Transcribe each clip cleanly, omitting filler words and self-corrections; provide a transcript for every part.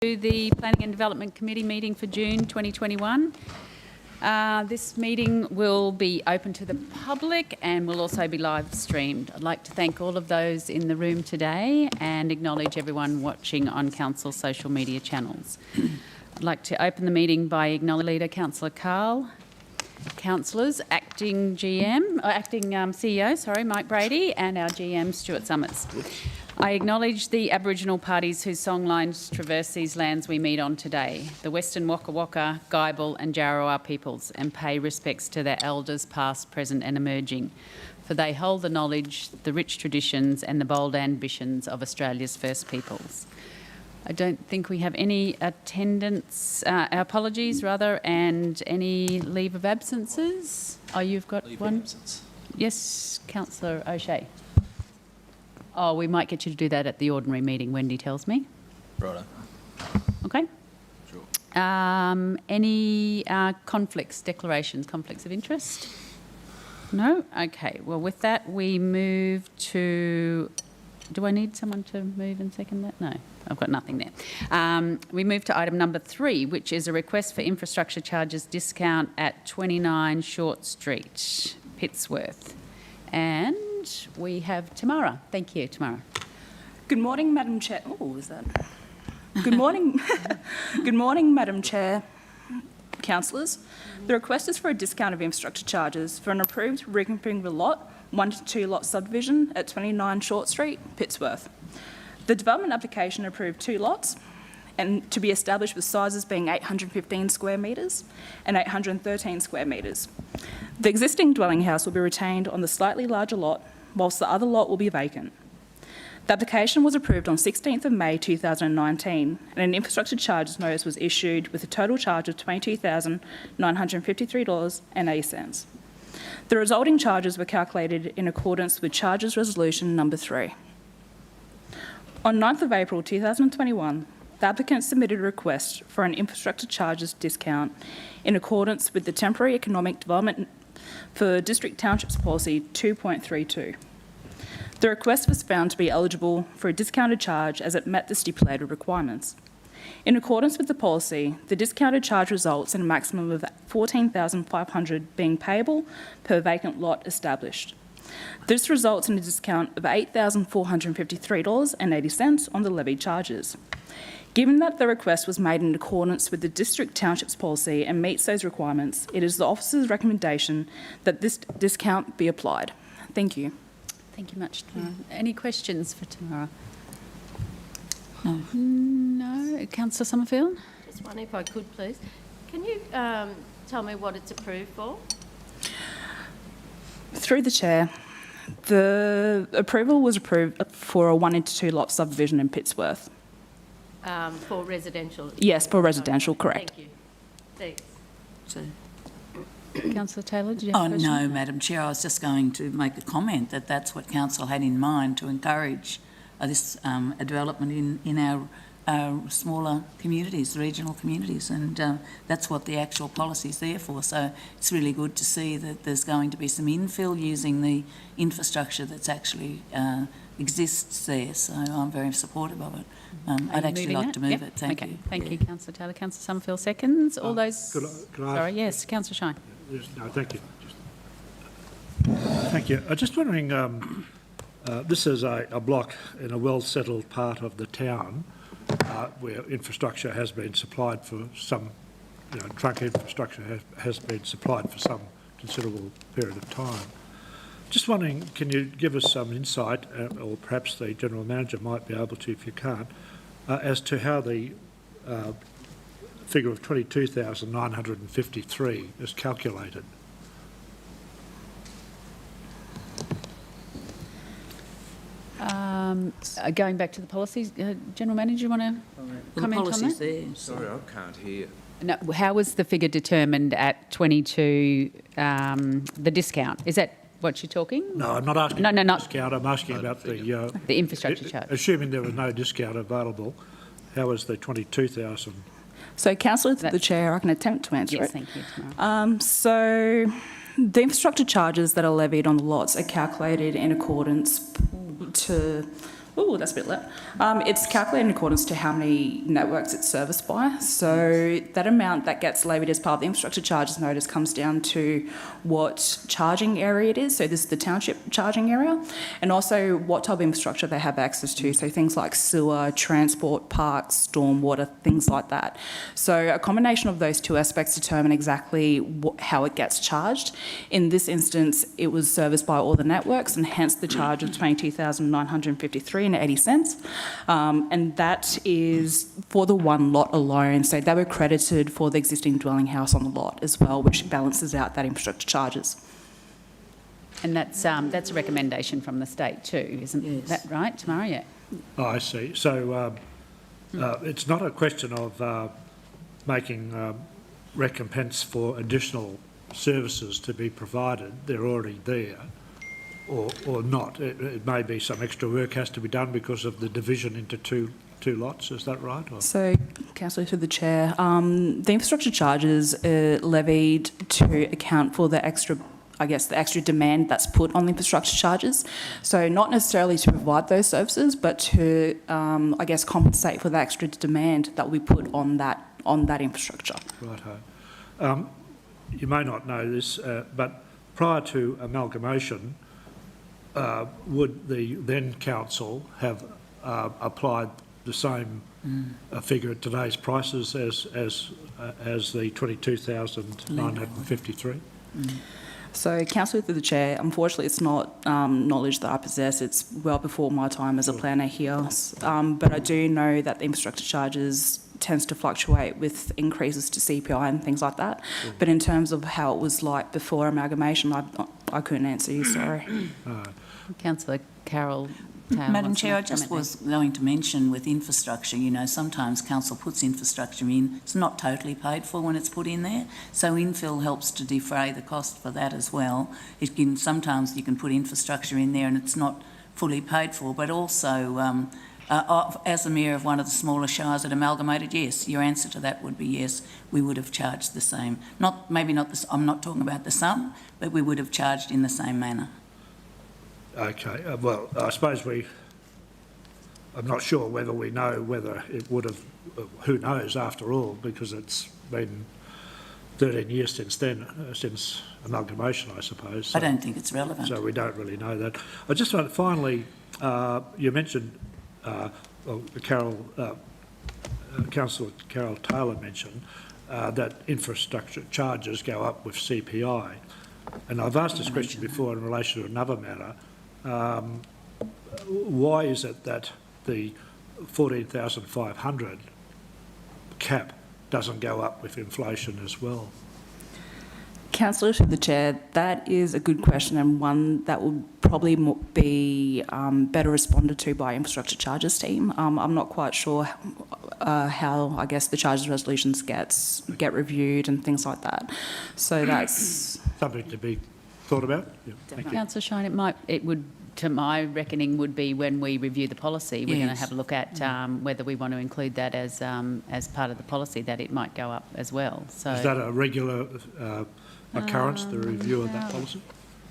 To the Planning and Development Committee meeting for June 2021. This meeting will be open to the public and will also be live streamed. I'd like to thank all of those in the room today and acknowledge everyone watching on Council's social media channels. I'd like to open the meeting by acknowledging Leader Councillor Carl, Councillors, Acting CEO, Mike Brady, and our GM Stuart Summers. I acknowledge the Aboriginal parties whose songlines traverse these lands we meet on today, the Western Waka Waka, Guybil and Jarrawa peoples, and pay respects to their elders past, present and emerging, for they hold the knowledge, the rich traditions and the bold ambitions of Australia's First Peoples. I don't think we have any attendance, apologies rather, and any leave of absences. Oh, you've got leave one? Of absence. Yes, Councillor O'Shea. Oh, we might get you to do that at the ordinary meeting, Wendy tells me. Righto. Okay. Sure. Any conflicts, declarations, conflicts of interest? No? Okay. Well, with that, we move to... Do I need someone to move and second that? No, I've got nothing there. We move to item number 3, which is a request for infrastructure charges discount at 29 Short Street, Pittsworth. And we have Tamara. Thank you, Tamara. Good morning, Madam Chair. Oh, is that? Good morning. Good morning, Madam Chair, councillors. The request is for a discount of infrastructure charges for an approved reconfiguring the lot 1 to 2 lot subdivision at 29 Short Street, Pittsworth. The development application approved 2 lots and to be established with sizes being 815 square metres and 813 square metres. The existing dwelling house will be retained on the slightly larger lot, whilst the other lot will be vacant. The application was approved on 16th of May 2019 and an infrastructure charges notice was issued with a total charge of $22,953.80. The resulting charges were calculated in accordance with Charges Resolution Number 3. On 9th of April 2021, the applicant submitted a request for an infrastructure charges discount in accordance with the Temporary Economic Development for District Townships Policy 2.32. The request was found to be eligible for a discounted charge as it met the stipulated requirements. In accordance with the policy, the discounted charge results in a maximum of $14,500 being payable per vacant lot established. This results in a discount of $8,453.80 on the levied charges. Given that the request was made in accordance with the District Townships Policy and meets those requirements, it is the officer's recommendation that this discount be applied. Thank you. Thank you much, Tamara. Any questions for Tamara? No. No. Councillor Summerfield? Just one, if I could, please. Can you tell me what it's approved for? Through the Chair, the approval was approved for a 1 into 2 lot subdivision in Pittsworth. For residential? Yes, for residential, correct. Thank you. Thanks. Councillor Taylor, did you have a question? No, Madam Chair, I was just going to make a comment that that's what Council had in mind to encourage this development in our smaller communities, regional communities, and that's what the actual policy is there for. So it's really good to see that there's going to be some infill using the infrastructure that's actually exists there. So I'm very supportive of it. I'd actually like to move it. Thank you. Thank you, Councillor Taylor. Councillor Summerfield seconds. All those... Could I Sorry, yes, Councillor Shine. No, thank you. Thank you. I'm just wondering, this is a block in a well-settled part of the town where infrastructure has been supplied for some, trunk infrastructure has been supplied for some considerable period of time. Just wondering, can you give us some insight, or perhaps the General Manager might be able to if you can't, as to how the figure of 22,953 is calculated? Going back to the policies, General Manager, you want to comment on that? There. Sorry, I can't hear. No, how was the figure determined at 22, the discount? Is that what you're talking? No, I'm not asking no, not discount. I'm asking about the infrastructure charge. Assuming there was no discount available, how was the 22,000? So, Councillor, to the Chair, I can attempt to answer it. Yes, thank you, Tamara. So, the infrastructure charges that are levied on the lots are calculated in accordance to Oh, that's a bit low. It's calculated in accordance to how many networks it's serviced by. So that amount that gets levied as part of the infrastructure charges notice comes down to what charging area it is. So this is the township charging area, and also what type of infrastructure they have access to. So things like sewer, transport, parks, stormwater, things like that. So a combination of those two aspects determine exactly how it gets charged. In this instance, it was serviced by all the networks, and hence the charge of $22,953.80, and that is for the one lot alone. So they were credited for the existing dwelling house on the lot as well, which balances out that infrastructure charges. And that's a recommendation from the state too, isn't that right, Tamara? Yeah. Oh, I see. So it's not a question of making recompense for additional services to be provided. They're already there, or not. It may be some extra work has to be done because of the division into two lots. Is that right? Or? So, Councillor, through the chair, the infrastructure charges are levied to account for the extra demand that's put on the infrastructure charges. So not necessarily to provide those services, but to, compensate for the extra demand that we put on that infrastructure. Righto. You may not know this, but prior to amalgamation, would the then council have applied the same figure at today's prices as the 22,953? So, Councillor, through the chair, unfortunately it's not knowledge that I possess. It's well before my time as a planner here. But I do know that the infrastructure charges tends to fluctuate with increases to CPI and things like that. But in terms of how it was like before amalgamation, I couldn't answer you, sorry. Councillor Carol Taylor. Madam Chair, I just was going to mention with infrastructure, sometimes council puts infrastructure in, it's not totally paid for when it's put in there, so infill helps to defray the cost for that as well. Sometimes you can put infrastructure in there and it's not fully paid for, but also as a mayor of one of the smaller shires that amalgamated, yes, your answer to that would be yes, we would have charged the same. I'm not talking about the sum, but we would have charged in the same manner. Okay, well, I suppose I'm not sure whether we know whether it would have, who knows after all, because it's been 13 years since then, since amalgamation, I suppose. So, I don't think it's relevant. So we don't really know that. I just want to finally, you mentioned, Councillor Carol Taylor mentioned that infrastructure charges go up with CPI. And I've asked this question before in relation to another matter. Why is it that the 14,500 cap doesn't go up with inflation as well? Councillor to the chair, that is a good question and one that would probably be better responded to by infrastructure charges team. I'm not quite sure how the charges resolutions get reviewed and things like that. So that's something to be thought about. Yeah, thank you. Councillor Shine, it would, to my reckoning, would be when we review the policy. We're going to have a look at whether we want to include that as part of the policy, that it might go up as well. So is that a regular occurrence, the review of that policy?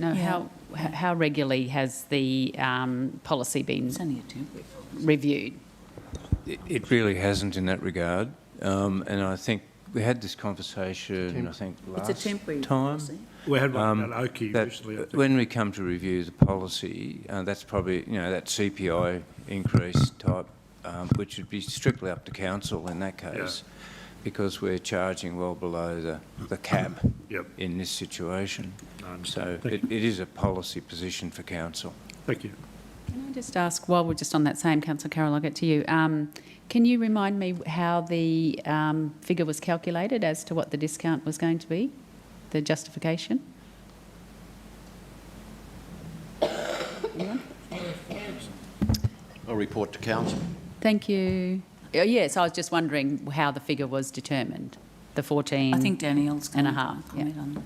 No. Yeah. How regularly has the policy been reviewed? It really hasn't in that regard, and I think we had this conversation. I think last it's a temporary time. Policy. We had one at Oakey that recently. I think. When we come to review the policy, that's probably that CPI increase type, which would be strictly up to council in that case, because we're charging well below the cap in this situation. So it is a policy position for council. Thank you. Can I just ask, while we're just on that same, Councillor Carroll, I'll get to you. Can you remind me how the figure was calculated as to what the discount was going to be, the justification? I'll report to council. Thank you. Yes, I was just wondering how the figure was determined, the 14. I think Danielle's going and a to half. comment on that.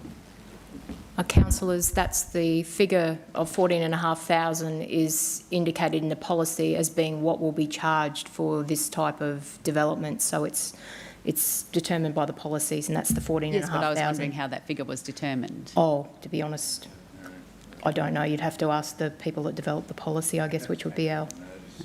Councillors, that's the figure of 14,500 is indicated in the policy as being what will be charged for this type of development. So it's determined by the policies, and that's the 14,500. Yes, but I was wondering how that figure was determined. Oh, to be honest, I don't know. You'd have to ask the people that develop the policy, I guess, which would be our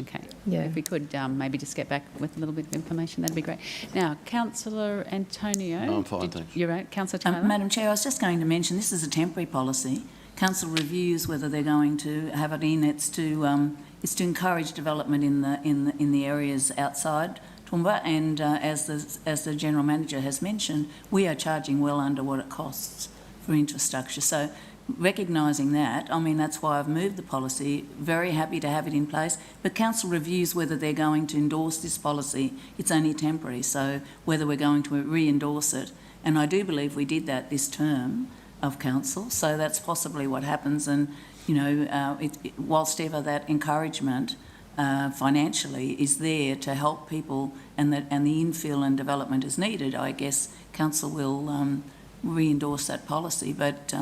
Okay. Yeah. If we could maybe just get back with a little bit of information, that'd be great. Now, Councillor Antonio. No, I'm fine, thanks. You're right. Councillor Taylor. Madam Chair, I was just going to mention this is a temporary policy. Council reviews whether they're going to have it in. It's to encourage development in the areas outside Toowoomba, and as the General Manager has mentioned, we are charging well under what it costs for infrastructure. So recognising that, I mean, that's why I've moved the policy. Very happy to have it in place. But Council reviews whether they're going to endorse this policy. It's only temporary, so whether we're going to re-endorse it. And I do believe we did that this term of Council, so that's possibly what happens. And, you know, whilst ever that encouragement financially is there to help people and the infill and development is needed, I guess Council will re-endorse that policy. But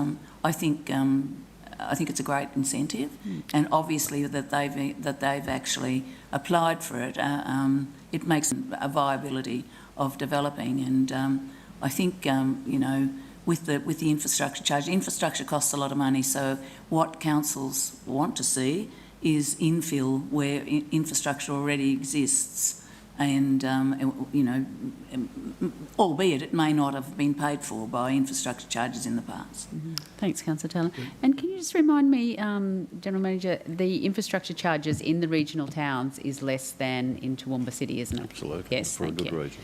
I think it's a great incentive, and obviously that they've actually applied for it. It makes a viability of developing, and I think you know, with the infrastructure charge, infrastructure costs a lot of money. So what councils want to see is infill where infrastructure already exists, and you know, albeit it may not have been paid for by infrastructure charges in the past. Thanks, Councillor Taylor. And can you just remind me, General Manager, the infrastructure charges in the regional towns is less than in Toowoomba City, isn't it? Absolutely. Yes, for a thank good you. reason.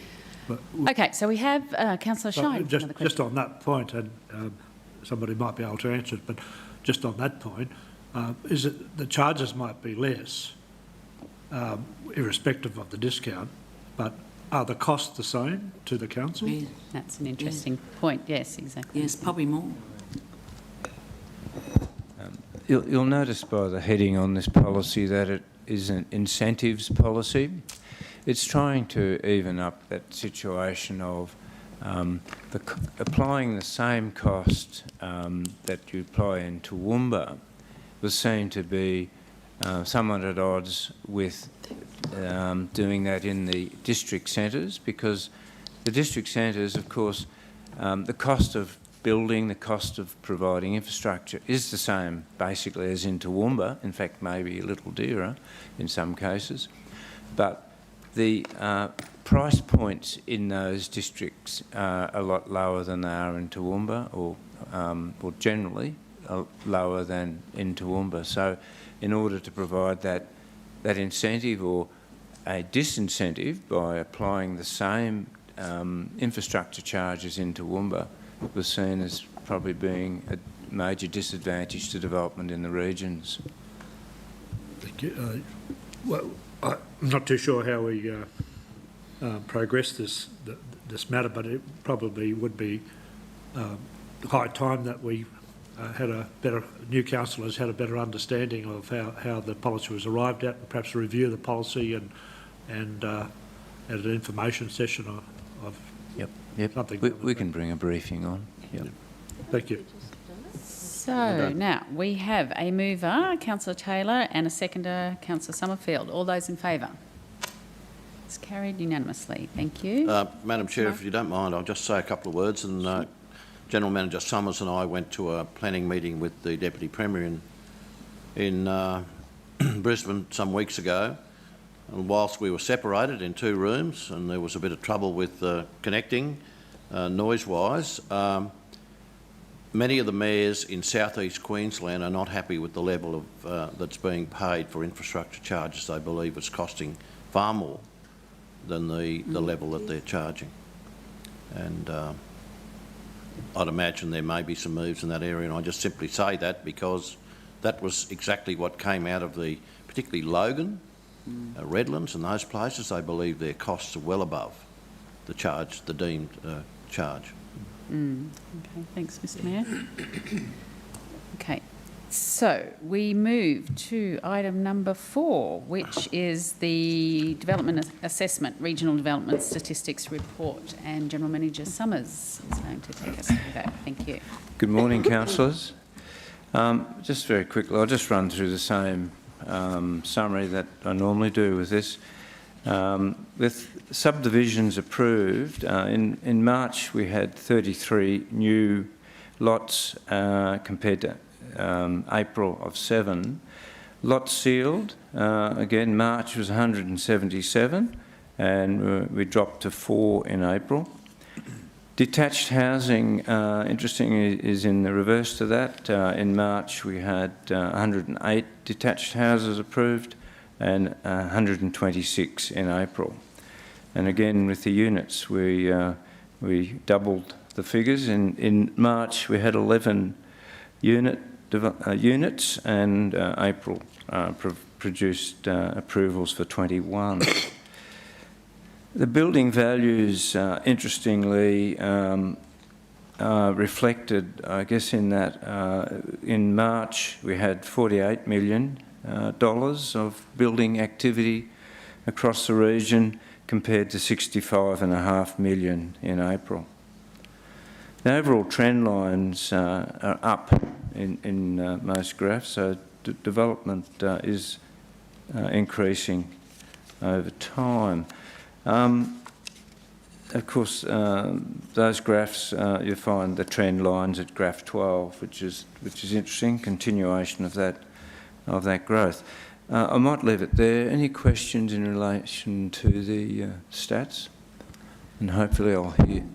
Okay, so we have Councillor Shine. Just on that point, and somebody might be able to answer it, but just on that point, is it the charges might be less, irrespective of the discount, but are the costs the same to the council? Yeah. That's an interesting point. Yes, exactly. Yes, probably more. You'll notice by the heading on this policy that it is an incentives policy. It's trying to even up that situation of applying the same cost that you apply in Toowoomba was seen to be somewhat at odds with doing that in the district centres, because the district centres, of course, the cost of building, the cost of providing infrastructure is the same basically as in Toowoomba, in fact maybe a little dearer in some cases, but the price points in those districts are a lot lower than they are in Toowoomba, or generally lower than in Toowoomba. So in order to provide that incentive or a disincentive by applying the same infrastructure charges in Toowoomba, was seen as probably being a major disadvantage to development in the regions. Thank you. Well, I'm not too sure how we progress this matter, but it probably would be high time that we new councillors had a better understanding of how the policy was arrived at, and perhaps review the policy and at an information session of Yep. something. We can bring a briefing on. Yep. Thank you. So now we have a mover, Councillor Taylor, and a seconder, Councillor Summerfield. All those in favour? It's carried unanimously. Thank you. Madam Chair, if you don't mind, I'll just say a couple of words. And General Manager Summers and I went to a planning meeting with the Deputy Premier in Brisbane some weeks ago. And whilst we were separated in 2 rooms and there was a bit of trouble with connecting noise-wise, many of the mayors in southeast Queensland are not happy with the level of that's being paid for infrastructure charges. They believe it's costing far more than the level that they're charging. And I'd imagine there may be some moves in that area, and I just simply say that because that was exactly what came out of particularly Logan, Redlands and those places. They believe their costs are well above the deemed charge. Okay, thanks, Mr Mayor. Okay, so we move to item number 4, which is the Development Assessment, Regional Development Statistics Report, and General Manager Summers is going to take us through that. Thank you. Good morning, councillors. Just very quickly, I'll just run through the same summary that I normally do with this. With subdivisions approved, in March we had 33 new lots compared to April of 7. Lots sealed, again, March was 177, and we dropped to 4 in April. Detached housing, interestingly, is in the reverse to that. In March, we had 108 detached houses approved and 126 in April. And again, with the units, we doubled the figures. In March, we had 11 units, and April produced approvals for 21. The building values, interestingly, are reflected, I guess, in that in March we had $48 million of building activity across the region compared to $65.5 million in April. The overall trend lines are up in most graphs, so development is increasing over time. Of course, those graphs, you find the trend lines at graph 12, which is interesting, continuation of that growth. I might leave it there. Any questions in relation to the stats? And hopefully I'll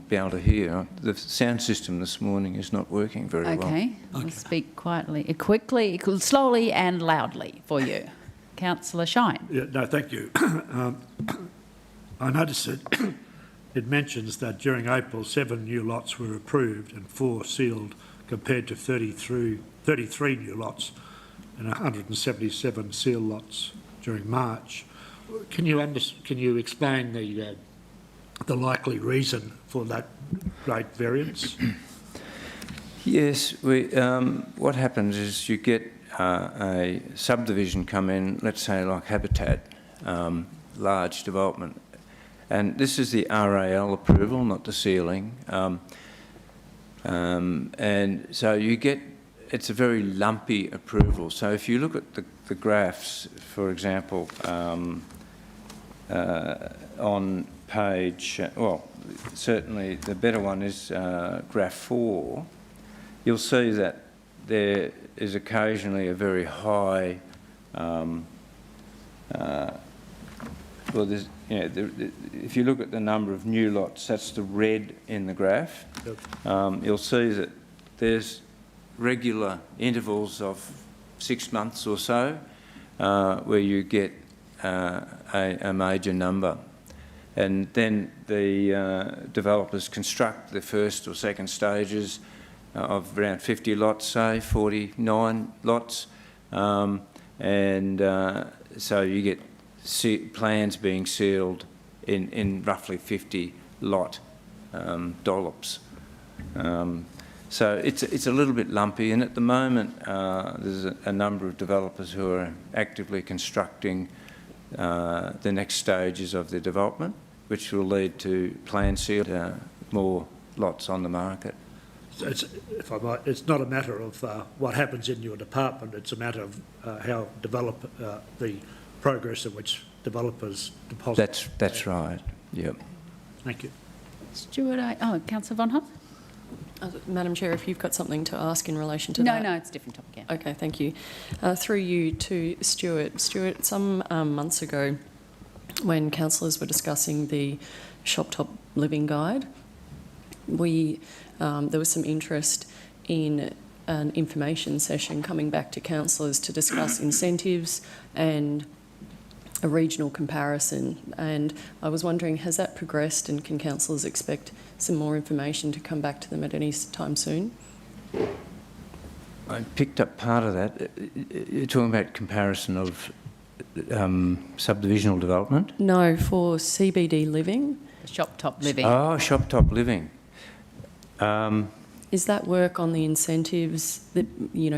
be able to hear. The sound system this morning is not working very well. Okay, I'll speak quickly, slowly and loudly for you. Councillor Shine. Yeah, no, thank you. I noticed that it mentions that during April, 7 new lots were approved and 4 sealed, compared to 33 new lots and 177 sealed lots during March. Can you explain the likely reason for that great variance? Yes, what happens is you get a subdivision come in, let's say like Habitat, large development, and this is the RAL approval, not the sealing, and so you get, it's a very lumpy approval. So if you look at the graphs, for example, on page, well, certainly the better one is graph 4, you'll see that there is occasionally a very high, well, there's, if you look at the number of new lots, that's the red in the graph. Yep. You'll see that there's regular intervals of 6 months or so where you get a major number. And then the developers construct the first or second stages of around 50 lots, say, 49 lots. And so you get plans being sealed in roughly 50 lot dollops. So it's a little bit lumpy, and at the moment there's a number of developers who are actively constructing the next stages of their development, which will lead to plan sealed more lots on the market. So if I might, it's not a matter of what happens in your department, it's a matter of how the progress in which developers deposit. That's right, yep. Thank you. Stuart, Councillor Von Hoff? Madam Chair, if you've got something to ask in relation to that. No, it's a different topic, yeah. Okay, thank you. Through you to Stuart. Stuart, some months ago, when councillors were discussing the Shop Top Living Guide, there was some interest in an information session coming back to councillors to discuss incentives and a regional comparison. And I was wondering, has that progressed, and can councillors expect some more information to come back to them at any time soon? I picked up part of that. You're talking about comparison of subdivisional development? No, for CBD living. Shop Top Living. Oh, Shop Top Living. Is that work on the incentives,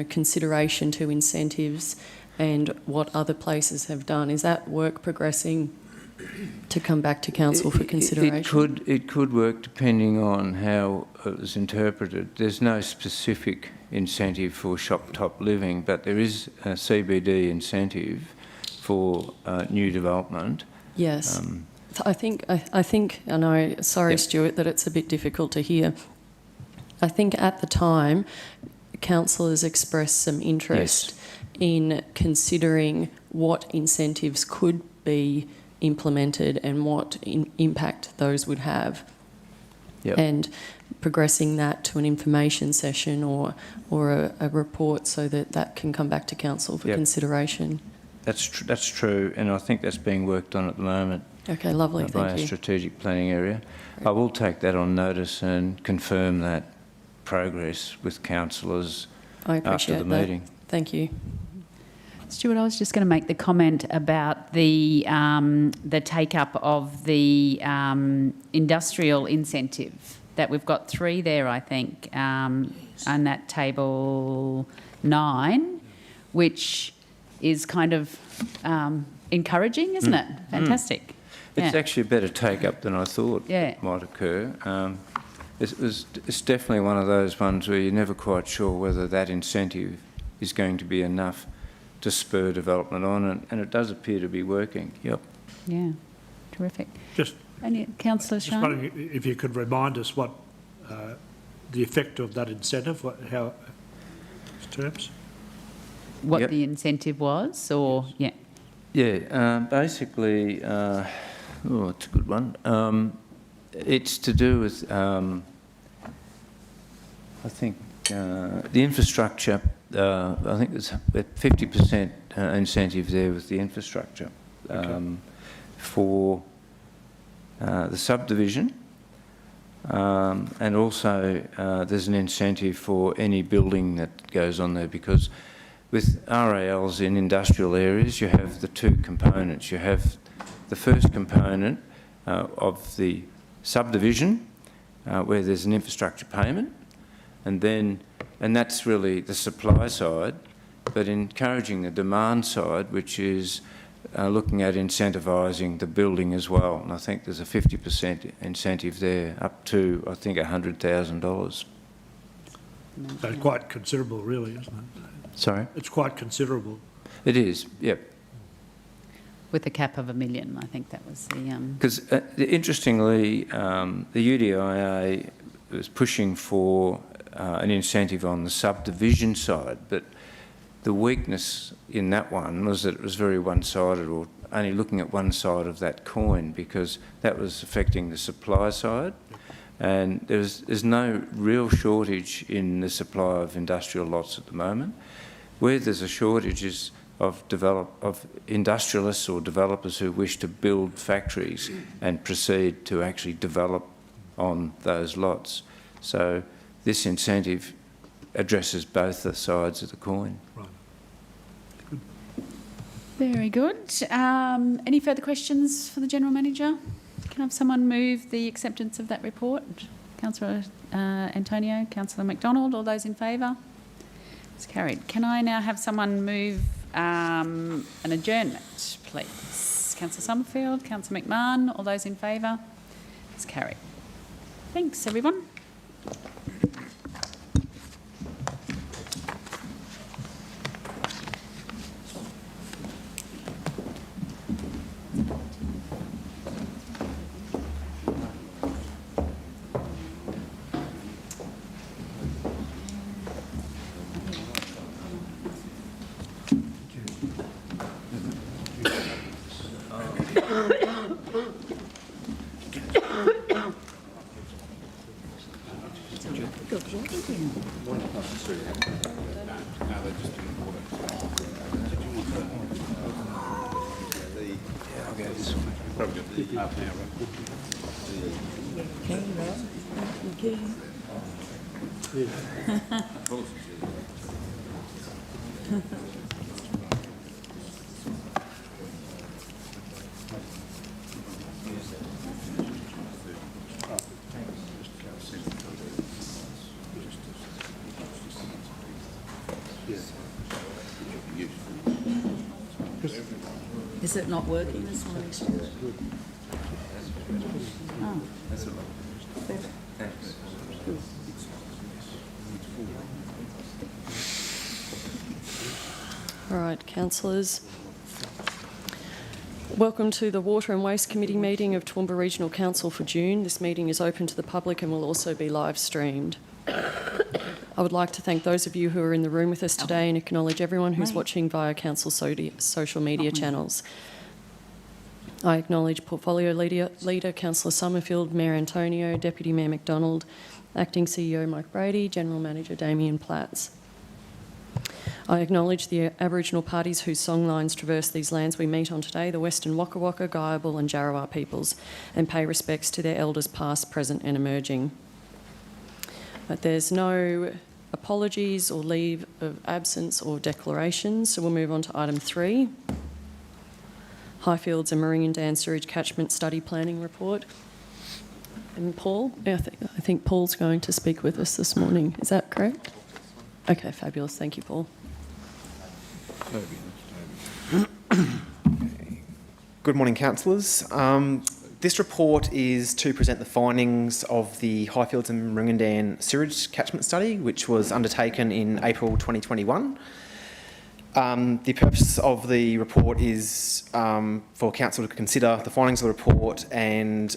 consideration to incentives and what other places have done? Is that work progressing to come back to council for consideration? It could work depending on how it was interpreted. There's no specific incentive for Shop Top Living, but there is a CBD incentive for new development. Yes. I think, and I'm sorry, yep. Stuart, that it's a bit difficult to hear. I think at the time, councillors expressed some interest in considering what incentives could be implemented and what impact those would have. Yep. And progressing that to an information session or a report so that that can come back to council for Yep. consideration. That's true, and I think that's being worked on at the moment. Okay, lovely, By thank our you. strategic planning area. I will take that on notice and confirm that progress with councillors I after appreciate the that. meeting. Thank you. Stuart, I was just going to make the comment about the take-up of the industrial incentive, that we've got 3 there, I think, on that table 9, which is kind of encouraging, isn't it? Fantastic. It's Yeah. actually a better take-up than I thought Yeah. might occur. It's definitely one of those ones where you're never quite sure whether that incentive is going to be enough to spur development on, and it does appear to be working. Yep. Yeah, terrific. Just Councillor Just Shane? wondering if you could remind us what the effect of that incentive, how terms? What Yep. the incentive was, or, yeah. Yeah, basically, it's a good one. It's to do with, I think, the infrastructure. I think there's a 50% incentive there with the infrastructure for the subdivision, and also there's an incentive for any building that goes on there, because with RALs in industrial areas you have the 2 components. You have the first component of the subdivision where there's an infrastructure payment, and that's really the supply side, but encouraging the demand side, which is looking at incentivising the building as well. And I think there's a 50% incentive there, up to, I think, $100,000. So quite considerable, really, isn't it? Sorry? It's quite considerable. It is, yep. With a cap of $1 million, I think that was the... Because interestingly, the UDIA was pushing for an incentive on the subdivision side, but the weakness in that one was that it was very one-sided, or only looking at one side of that coin, because that was affecting the supply side. And there's no real shortage in the supply of industrial lots at the moment. Where there's a shortage is of industrialists or developers who wish to build factories and proceed to actually develop on those lots. So this incentive addresses both the sides of the coin. Right. Very good. Any further questions for the General Manager? Can I have someone move the acceptance of that report? Councillor Antonio, Councillor McDonald, all those in favour? It's carried. Can I now have someone move an adjournment, please? Councillor Summerfield, Councillor McMahon, all those in favour? It's carried. Thanks, everyone. Is it not working this morning, Stuart? Oh. All right, councillors. Welcome to the Water and Waste Committee meeting of Toowoomba Regional Council for June. This meeting is open to the public and will also be live streamed. I would like to thank those of you who are in the room with us today and acknowledge everyone who's watching via Council social media channels. I acknowledge Portfolio Leader Councillor Summerfield, Mayor Antonio, Deputy Mayor McDonald, Acting CEO Mike Brady, General Manager Damien Platts. I acknowledge the Aboriginal parties whose songlines traverse these lands we meet on today, the Western Waka Waka, Guyabal and Jarrawa peoples, and pay respects to their elders past, present and emerging. But there's no apologies or leave of absence or declarations, so we'll move on to item 3. Highfields and Meringan Sewerage Catchment Study Planning Report. And Paul, I think Paul's going to speak with us this morning. Is that correct? Okay, fabulous. Thank you, Paul. Good morning, councillors. This report is to present the findings of the Highfields and Meringan Sewerage Catchment Study, which was undertaken in April 2021. The purpose of the report is for council to consider the findings of the report and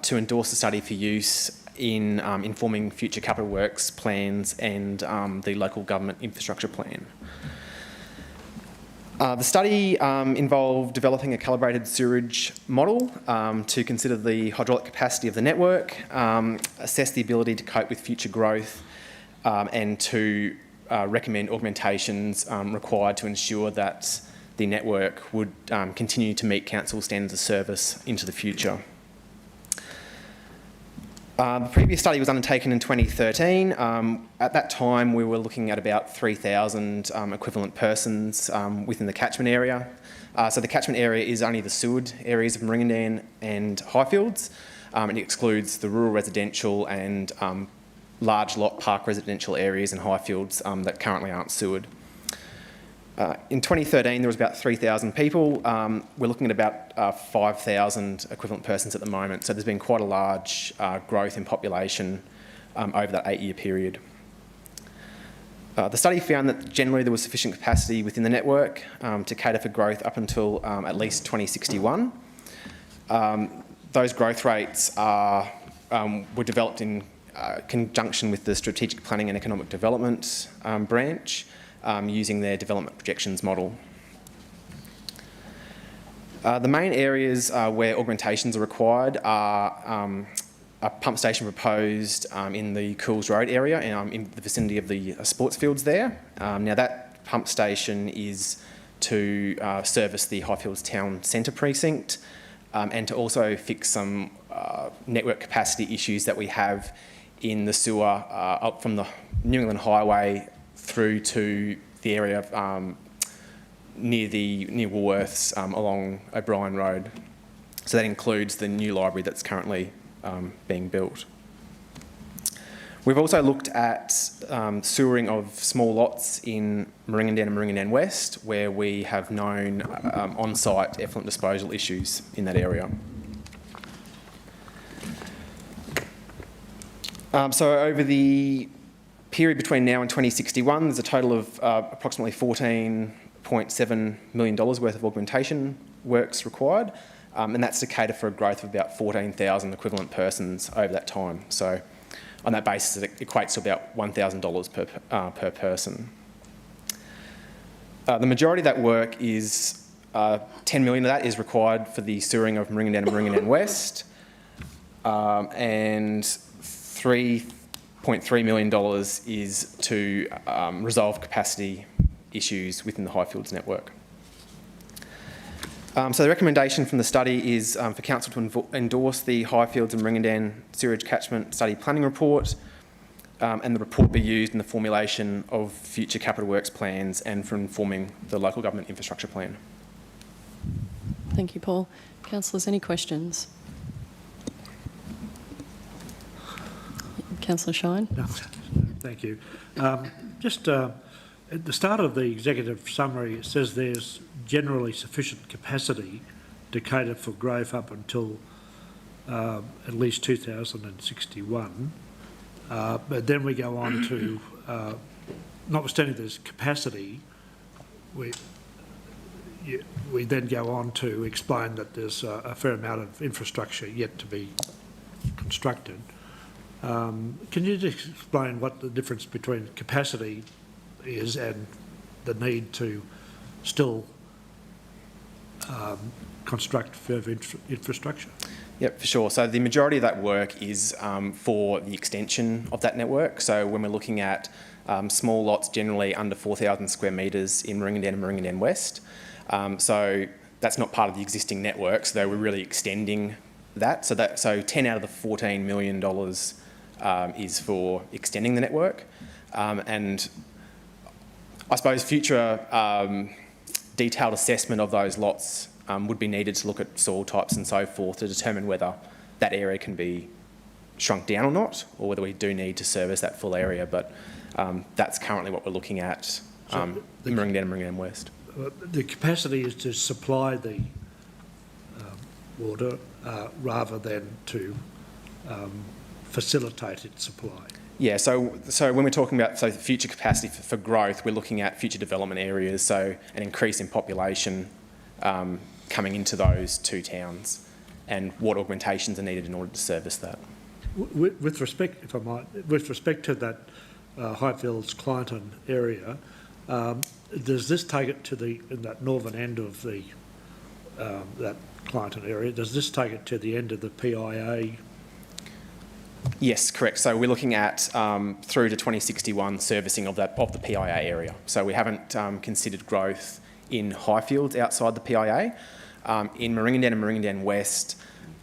to endorse the study for use in informing future capital works plans and the local government infrastructure plan. The study involved developing a calibrated sewerage model to consider the hydraulic capacity of the network, assess the ability to cope with future growth, and to recommend augmentations required to ensure that the network would continue to meet council standards of service into the future. The previous study was undertaken in 2013. At that time, we were looking at about 3,000 equivalent persons within the catchment area. So the catchment area is only the sewered areas of Meringan and Highfields. It excludes the rural residential and large lot park residential areas in Highfields that currently aren't sewered. In 2013, there was about 3,000 people. We're looking at about 5,000 equivalent persons at the moment. So there's been quite a large growth in population over that 8-year period. The study found that generally there was sufficient capacity within the network to cater for growth up until at least 2061. Those growth rates were developed in conjunction with the Strategic Planning and Economic Development branch, using their development projections model. The main areas where augmentations are required are a pump station proposed in the Cools Road area in the vicinity of the sports fields there. Now that pump station is to service the Highfields Town Centre precinct and to also fix some network capacity issues that we have in the sewer up from the New England Highway through to the area near Woolworths along O'Brien Road. So that includes the new library that's currently being built. We've also looked at sewering of small lots in Meringan and Meringan West, where we have known on-site effluent disposal issues in that area. So over the period between now and 2061, there's a total of approximately $14.7 million worth of augmentation works required, and that's to cater for a growth of about 14,000 equivalent persons over that time. So on that basis, it equates to about $1,000 per person. The majority of that work is, 10 million of that is required for the sewering of Meringan and Meringan West, and $3.3 million is to resolve capacity issues within the Highfields network. So the recommendation from the study is for council to endorse the Highfields and Meringan Sewerage Catchment Study Planning Report, and the report be used in the formulation of future capital works plans and for informing the local government infrastructure plan. Thank you, Paul. Councillors, any questions? Councillor Shine. No, thank you. Just at the start of the executive summary, it says there's generally sufficient capacity to cater for growth up until at least 2061. But then we go on to, notwithstanding there's capacity, we then go on to explain that there's a fair amount of infrastructure yet to be constructed. Can you just explain what the difference between capacity is and the need to still construct further infrastructure? Yep, for sure. So the majority of that work is for the extension of that network. So when we're looking at small lots, generally under 4,000 square metres in Maringan and Maringan West, so that's not part of the existing network, so we're really extending that. So 10 out of the $14 million is for extending the network. And I suppose future detailed assessment of those lots would be needed to look at soil types and so forth to determine whether that area can be shrunk down or not, or whether we do need to service that full area. But that's currently what we're looking at in Maringan and Maringan West. The capacity is to supply the water rather than to facilitate its supply. Yeah, so when we're talking about future capacity for growth, we're looking at future development areas, so an increase in population coming into those two towns, and what augmentations are needed in order to service that. With respect, if I might, with respect to that Highfields Clinton area, does this take it to in that northern end of the that Clinton area? Does this take it to the end of the PIA? Yes, correct. So we're looking at through to 2061 servicing of the PIA area. So we haven't considered growth in Highfields outside the PIA. In Maringan and Maringan West,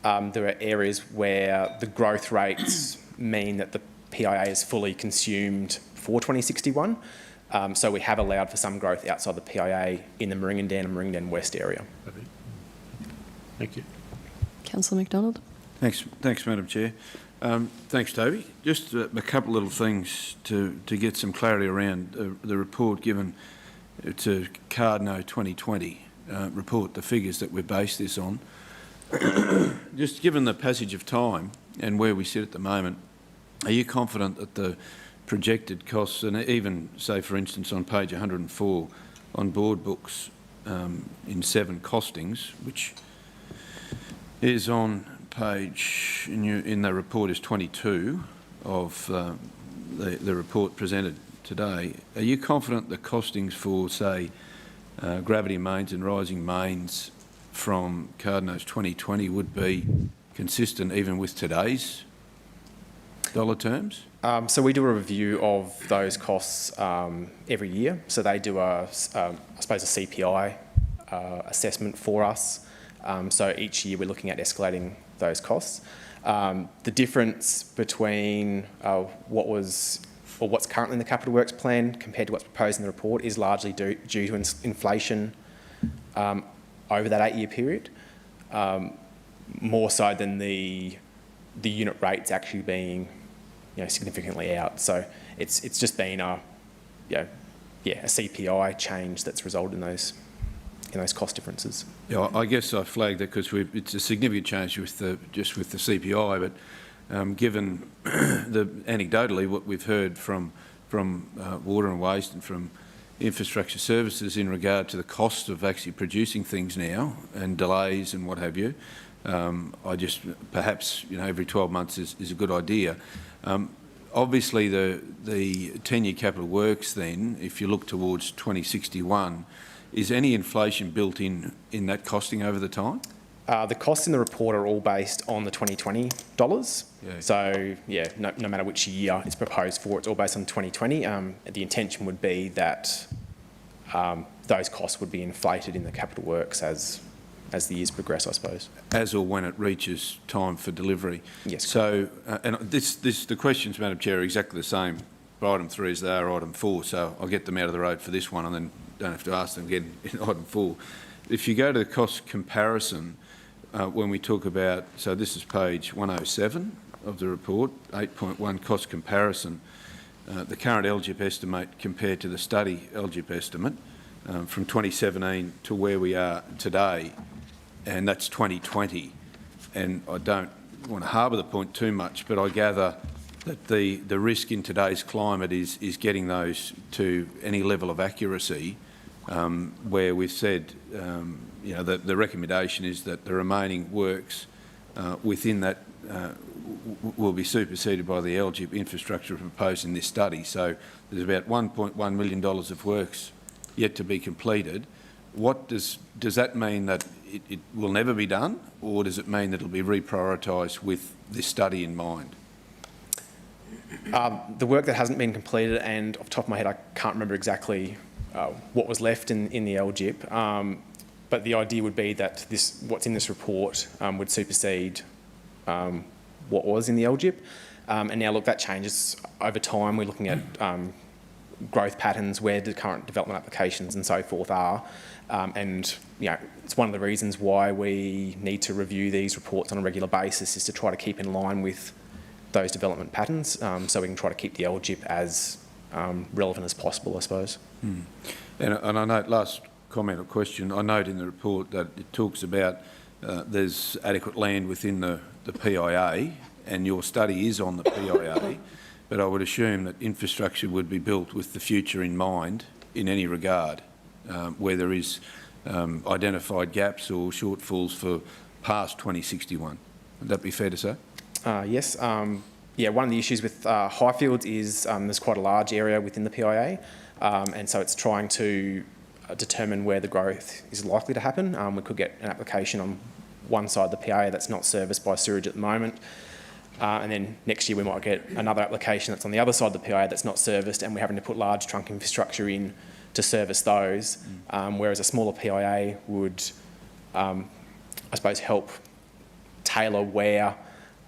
there are areas where the growth rates mean that the PIA is fully consumed for 2061. So we have allowed for some growth outside the PIA in the Maringan and Maringan West area. Thank you. Councillor McDonald. Thanks, Madam Chair. Thanks, Toby. Just a couple little things to get some clarity around the report given. It's a Cardno 2020 report, the figures that we base this on. Just given the passage of time and where we sit at the moment, are you confident that the projected costs, and even, say, for instance, on page 104 on board books in 7 costings, which is on page, in the report is 22 of the report presented today, are you confident the costings for, say, gravity mains and rising mains from Cardno's 2020 would be consistent even with today's dollar terms? So we do a review of those costs every year. So they do I suppose a CPI assessment for us. So each year we're looking at escalating those costs. The difference between what's currently in the capital works plan compared to what's proposed in the report is largely due to inflation over that 8-year period, more so than the unit rates actually being significantly out. So it's just been a CPI change that's resulted in those cost differences. Yeah, I guess I flagged that because it's a significant change with the CPI, but given anecdotally what we've heard from water and waste and from infrastructure services in regard to the cost of actually producing things now and delays and what have you, I just perhaps every 12 months is a good idea. Obviously, the 10-year capital works then, if you look towards 2061, is any inflation built in that costing over the time? The costs in the report are all based on the 2020 dollars. Yeah. So, no matter which year it's proposed for, it's all based on 2020. The intention would be that those costs would be inflated in the capital works as the years progress, I suppose. As or when it reaches time for delivery. Yes. So, and the questions, Madam Chair, are exactly the same for item 3 as they are item 4, so I'll get them out of the road for this one and then don't have to ask them again in item 4. If you go to the cost comparison, when we talk about, so this is page 107 of the report, 8.1 cost comparison, the current LGIP estimate compared to the study LGIP estimate from 2017 to where we are today, and that's 2020. And I don't want to harbour the point too much, but I gather that the risk in today's climate is getting those to any level of accuracy where we've said, that the recommendation is that the remaining works within that will be superseded by the LGIP infrastructure proposed in this study. So there's about $1.1 million of works yet to be completed. What does that mean, that it will never be done, or does it mean that it'll be reprioritised with this study in mind? The work that hasn't been completed, and off the top of my head I can't remember exactly what was left in the LGIP, but the idea would be that what's in this report would supersede what was in the LGIP. And now, look, that changes over time. We're looking at growth patterns, where the current development applications and so forth are. And it's one of the reasons why we need to review these reports on a regular basis, is to try to keep in line with those development patterns, so we can try to keep the LGIP as relevant as possible, I suppose. And I note, last comment or question, I note in the report that it talks about there's adequate land within the PIA, and your study is on the PIA, but I would assume that infrastructure would be built with the future in mind in any regard, where there is identified gaps or shortfalls for past 2061. Would that be fair to say? Yes. One of the issues with Highfields is there's quite a large area within the PIA, and so it's trying to determine where the growth is likely to happen. We could get an application on one side of the PIA that's not serviced by sewage at the moment, and then next year we might get another application that's on the other side of the PIA that's not serviced, and we're having to put large trunk infrastructure in to service those, whereas a smaller PIA would, I suppose, help tailor where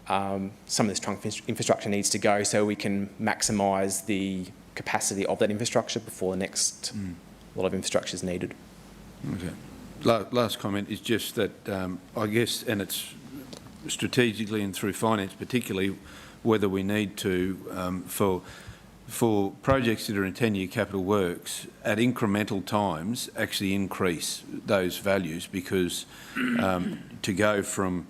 some of this trunk infrastructure needs to go, so we can maximise the capacity of that infrastructure before the next lot of infrastructure is needed. Okay. Last comment is just that I guess, and it's strategically and through finance particularly, whether we need to, for projects that are in 10-year capital works, at incremental times actually increase those values, because to go from,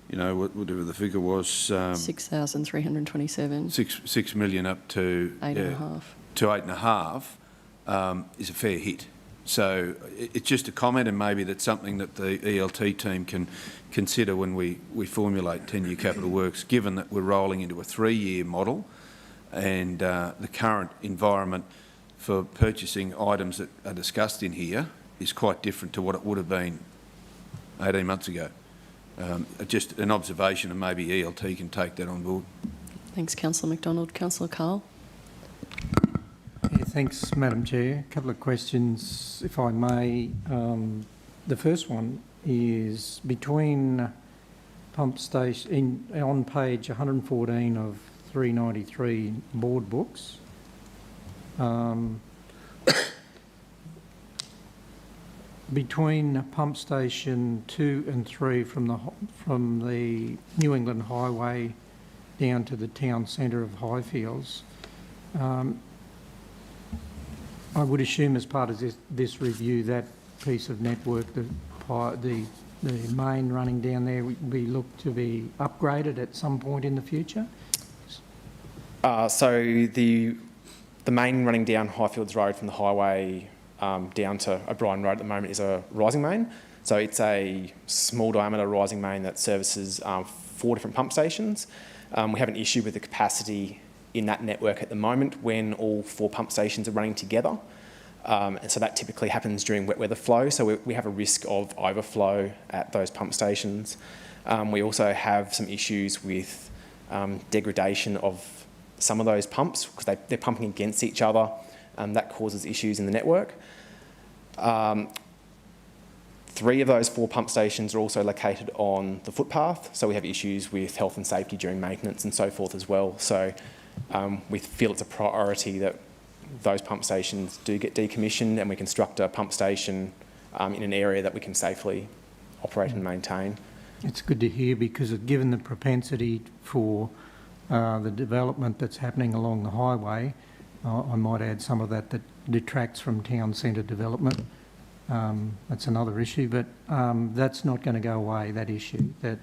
whatever the figure was, 6,327. 6 million up to 8.5. To 8.5 is a fair hit. So it's just a comment, and maybe that's something that the ELT team can consider when we formulate 10-year capital works, given that we're rolling into a 3-year model, and the current environment for purchasing items that are discussed in here is quite different to what it would have been 18 months ago. Just an observation, and maybe ELT can take that on board. Thanks, Councillor McDonald. Councillor Carl. Yeah, thanks, Madam Chair. A couple of questions, if I may. The first one is between pump station, on page 114 of 393 board books, between pump station 2 and 3 from the New England Highway down to the town centre of Highfields, I would assume as part of this review, that piece of network, the main running down there, would be looked to be upgraded at some point in the future? So the main running down Highfields Road from the highway down to O'Brien Road at the moment is a rising main. So it's a small diameter rising main that services 4 different pump stations. We have an issue with the capacity in that network at the moment when all 4 pump stations are running together. And so that typically happens during wet weather flow. So we have a risk of overflow at those pump stations. We also have some issues with degradation of some of those pumps, because they're pumping against each other. That causes issues in the network. 3 of those 4 pump stations are also located on the footpath, so we have issues with health and safety during maintenance and so forth as well. So we feel it's a priority that those pump stations do get decommissioned, and we construct a pump station in an area that we can safely operate and maintain. It's good to hear, because given the propensity for the development that's happening along the highway, I might add some of that detracts from town centre development. That's another issue, but that's not going to go away, that issue, that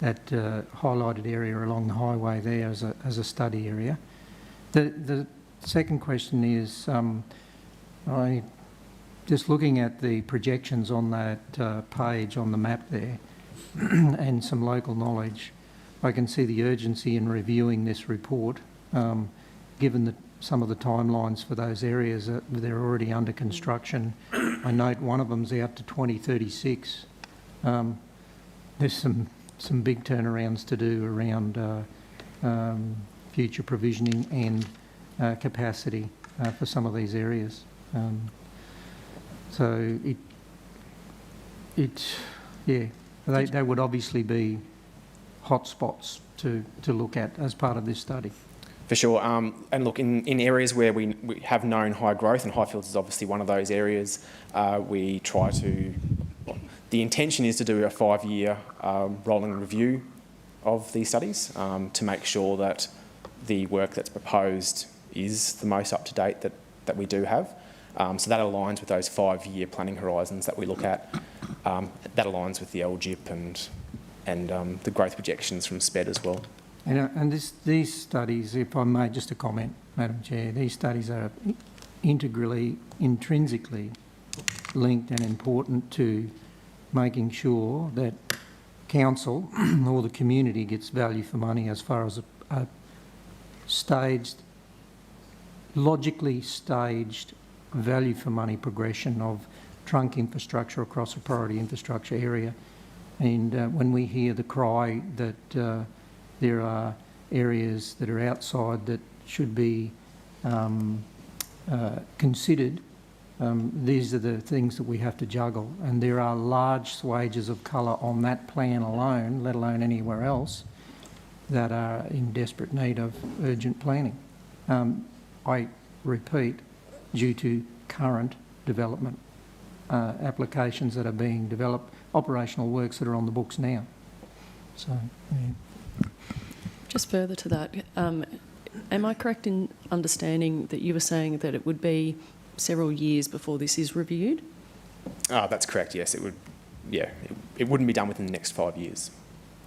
highlighted area along the highway there as a study area. The second question is, just looking at the projections on that page on the map there and some local knowledge, I can see the urgency in reviewing this report, given that some of the timelines for those areas, they're already under construction. I note one of them's out to 2036. There's some big turnarounds to do around future provisioning and capacity for some of these areas. So they would obviously be hotspots to look at as part of this study. For sure. And look, in areas where we have known high growth, and Highfields is obviously one of those areas, we try to... The intention is to do a 5-year rolling review of these studies to make sure that the work that's proposed is the most up-to-date that we do have. So that aligns with those 5-year planning horizons that we look at. That aligns with the LGIP and the growth projections from SPED as well. And these studies, if I may, just a comment, Madam Chair, these studies are intrinsically linked and important to making sure that council or the community gets value for money as far as a staged, logically staged value for money progression of trunk infrastructure across a priority infrastructure area. And when we hear the cry that there are areas that are outside that should be considered, these are the things that we have to juggle. And there are large swathes of colour on that plan alone, let alone anywhere else, that are in desperate need of urgent planning. I repeat, due to current development applications that are being developed, operational works that are on the books now. So, yeah. Just further to that, am I correct in understanding that you were saying that it would be several years before this is reviewed? That's correct, yes. It would, yeah, it wouldn't be done within the next 5 years.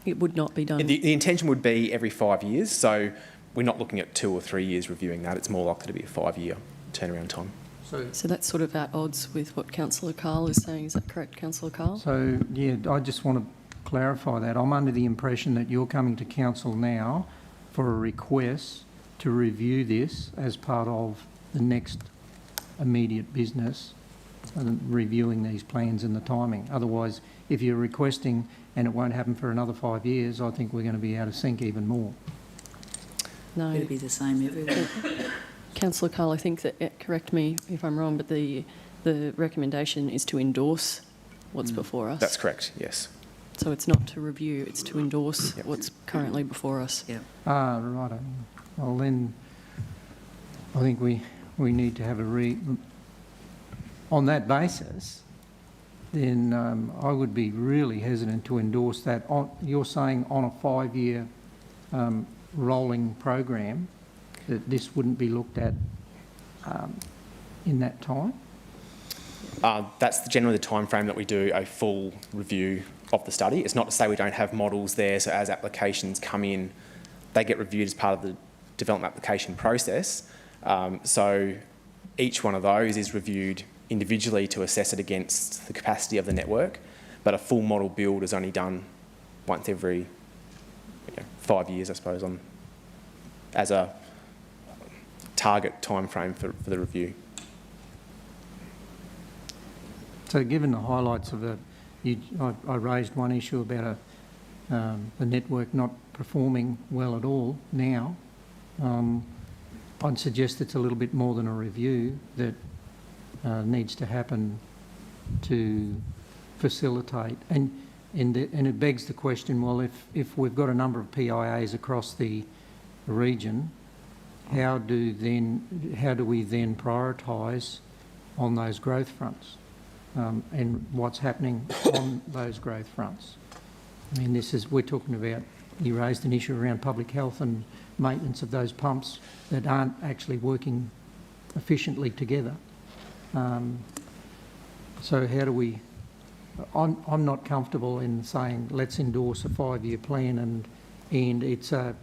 It would not be done? The intention would be every 5 years, so we're not looking at 2 or 3 years reviewing that. It's more likely to be a 5-year turnaround time. So that's sort of at odds with what Councillor Carl is saying. Is that correct, Councillor Carl? So, yeah, I just want to clarify that. I'm under the impression that you're coming to council now for a request to review this as part of the next immediate business and reviewing these plans and the timing. Otherwise, if you're requesting and it won't happen for another 5 years, I think we're going to be out of sync even more. No. It'll be the same everywhere. Councillor Carl, I think that, correct me if I'm wrong, but the recommendation is to endorse what's before us. That's correct, yes. So it's not to review, it's to endorse what's currently before us. Yeah. Right. Well, then I think we need to have on that basis, then I would be really hesitant to endorse that. You're saying on a 5-year rolling program that this wouldn't be looked at in that time? That's generally the time frame that we do a full review of the study. It's not to say we don't have models there, so as applications come in, they get reviewed as part of the development application process. So each one of those is reviewed individually to assess it against the capacity of the network, but a full model build is only done once every 5 years, I suppose, as a target time frame for the review. So given the highlights of I raised one issue about the network not performing well at all now. I'd suggest it's a little bit more than a review that needs to happen to facilitate. And it begs the question, well, if we've got a number of PIAs across the region, how do we then prioritise on those growth fronts and what's happening on those growth fronts? I mean, we're talking about, you raised an issue around public health and maintenance of those pumps that aren't actually working efficiently together. So how do we... I'm not comfortable in saying let's endorse a 5-year plan and it's a...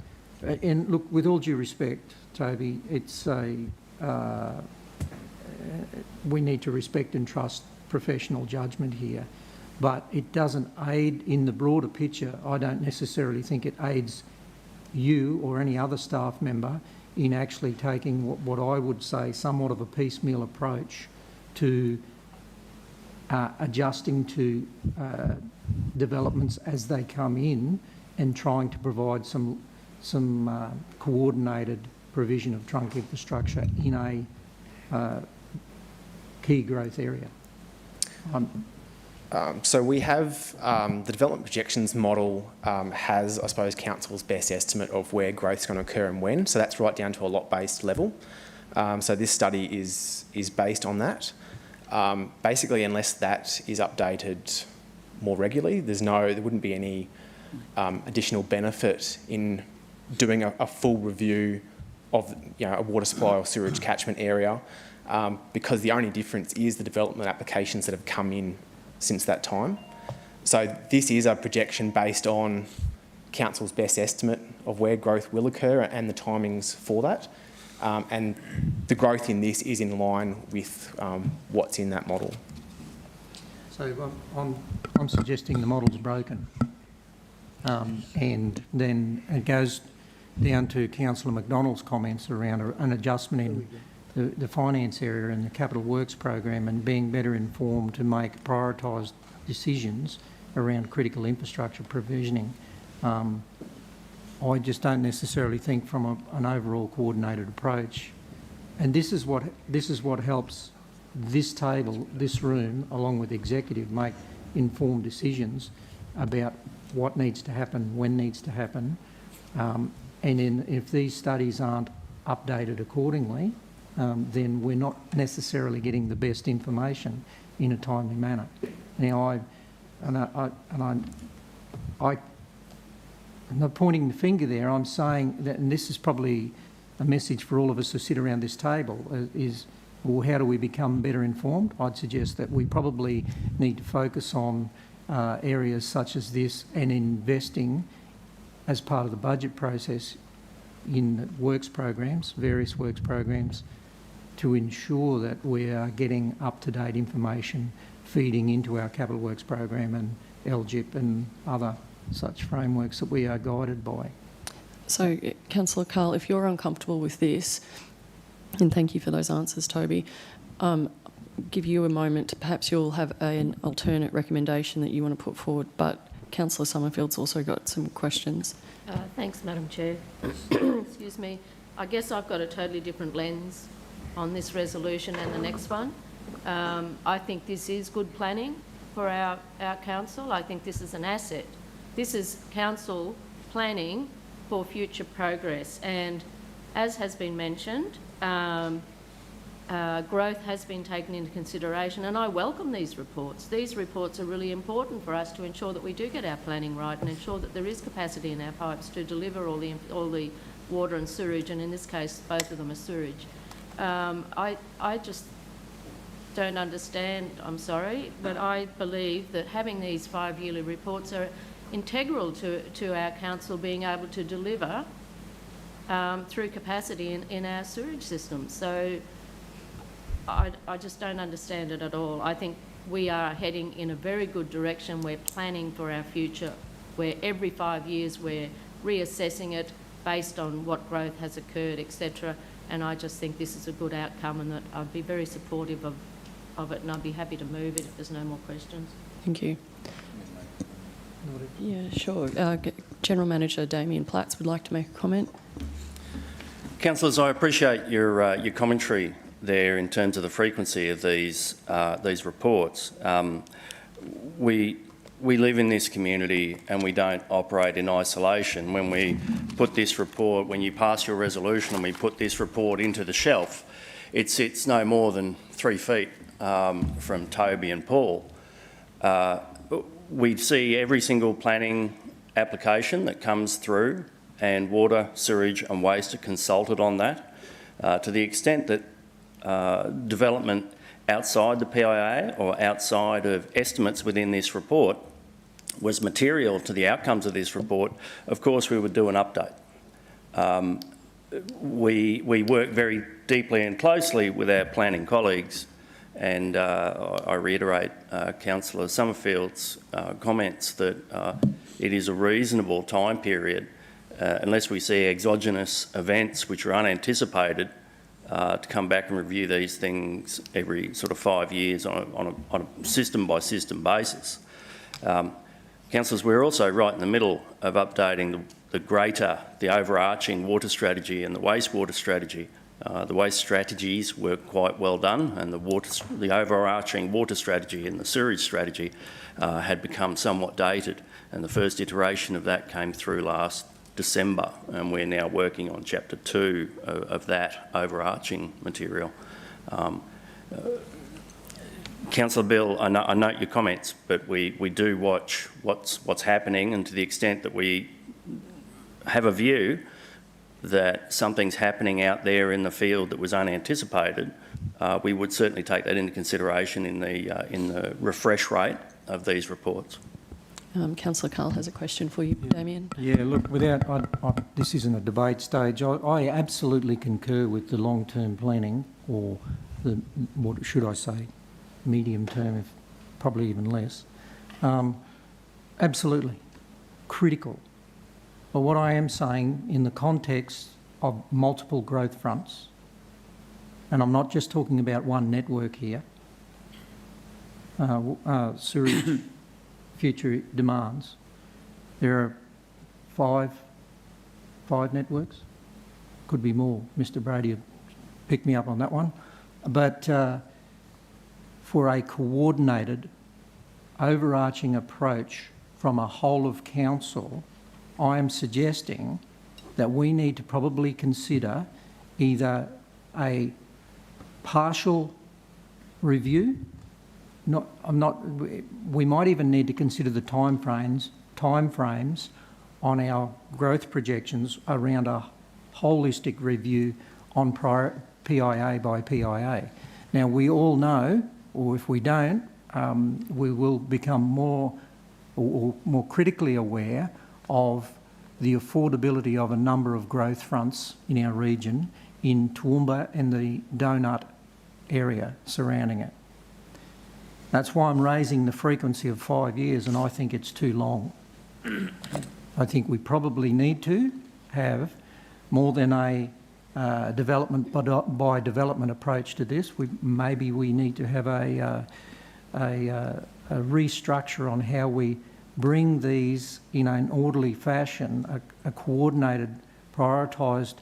And look, with all due respect, Toby, it's we need to respect and trust professional judgment here. but it doesn't aid in the broader picture. I don't necessarily think it aids you or any other staff member in actually taking what I would say somewhat of a piecemeal approach to adjusting to developments as they come in and trying to provide some coordinated provision of trunk infrastructure in a key growth area. So we have the development projections model has, I suppose, council's best estimate of where growth is going to occur and when. So that's right down to a lot-based level. So this study is based on that. Basically, unless that is updated more regularly, there wouldn't be any additional benefit in doing a full review of a water supply or sewerage catchment area, because the only difference is the development applications that have come in since that time. So this is a projection based on council's best estimate of where growth will occur and the timings for that. And the growth in this is in line with what's in that model. So I'm suggesting the model's broken. And then it goes down to Councillor McDonald's comments around an adjustment in the finance area and the capital works program, and being better informed to make prioritised decisions around critical infrastructure provisioning. I just don't necessarily think from an overall coordinated approach. And this is what helps this table, this room, along with the executive, make informed decisions about what needs to happen, when needs to happen. If these studies aren't updated accordingly, then we're not necessarily getting the best information in a timely manner. Now, I'm not pointing the finger there. I'm saying that, and this is probably a message for all of us who sit around this table, is, well, how do we become better informed? I'd suggest that we probably need to focus on areas such as this and investing as part of the budget process in works programs, various works programs, to ensure that we are getting up-to-date information feeding into our capital works program and LGIP and other such frameworks that we are guided by. So, Councillor Carl, if you're uncomfortable with this, and thank you for those answers, Toby, give you a moment. Perhaps you'll have an alternate recommendation that you want to put forward, but Councillor Summerfield's also got some questions. Thanks, Madam Chair. Excuse me. I guess I've got a totally different lens on this resolution and the next one. I think this is good planning for our council. I think this is an asset. This is council planning for future progress, and as has been mentioned, growth has been taken into consideration, and I welcome these reports. These reports are really important for us to ensure that we do get our planning right and ensure that there is capacity in our pipes to deliver all the water and sewage, and in this case both of them are sewage. I just don't understand, I'm sorry, but I believe that having these 5-yearly reports are integral to our council being able to deliver through capacity in our sewage system. So I just don't understand it at all. I think we are heading in a very good direction. We're planning for our future, where every 5 years we're reassessing it based on what growth has occurred, etc. And I just think this is a good outcome, and that I'd be very supportive of it, and I'd be happy to move it if there's no more questions. Thank you. Yeah, sure. General Manager Damien Platts would like to make a comment. Councillors, I appreciate your commentary there in terms of the frequency of these reports. We live in this community and we don't operate in isolation. When we put this report, when you pass your resolution and we put this report into the shelf, it sits no more than 3 feet from Toby and Paul. We see every single planning application that comes through, and water, sewage and waste are consulted on that. To the extent that development outside the PIA or outside of estimates within this report was material to the outcomes of this report, of course we would do an update. We work very deeply and closely with our planning colleagues And I reiterate Councillor Summerfield's comments that it is a reasonable time period, unless we see exogenous events which are unanticipated, to come back and review these things every sort of 5 years on a system-by-system basis. Councillors, we're also right in the middle of updating the overarching water strategy and the wastewater strategy. The waste strategies were quite well done, and the overarching water strategy and the sewerage strategy had become somewhat dated, and the first iteration of that came through last December, and we're now working on Chapter 2 of that overarching material. Councillor Bill, I note your comments, but we do watch what's happening, and to the extent that we have a view that something's happening out there in the field that was unanticipated, we would certainly take that into consideration in the refresh rate of these reports. Councillor Carl has a question for you, Damien. Yeah, look, this isn't a debate stage. I absolutely concur with the long-term planning, or what should I say, medium term, if probably even less. Absolutely critical. But what I am saying, in the context of multiple growth fronts, and I'm not just talking about one network here, sewage future demands, there are five networks, could be more. Mr. Brady picked me up on that one. But for a coordinated, overarching approach from a whole of council, I am suggesting that we need to probably consider either a partial review. We might even need to consider the timeframes on our growth projections around a holistic review on PIA by PIA. Now, we all know, or if we don't, we will become more critically aware of the affordability of a number of growth fronts in our region, in Toowoomba and the donut area surrounding it. That's why I'm raising the frequency of 5 years, and I think it's too long. I think we probably need to have more than a development by development approach to this. Maybe we need to have a restructure on how we bring these in an orderly fashion, a coordinated, prioritised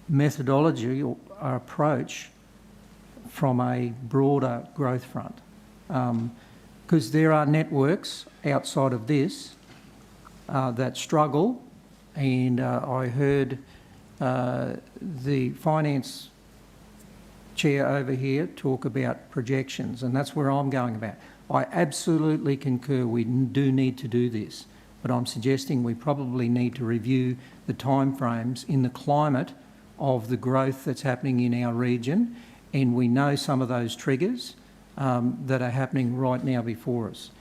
methodology or approach from a broader growth front. Because there are networks outside of this that struggle, and I heard the finance chair over here talk about projections, and that's where I'm going about. I absolutely concur we do need to do this, but I'm suggesting we probably need to review the timeframes in the climate of the growth that's happening in our region, and we know some of those triggers that are happening right now before us.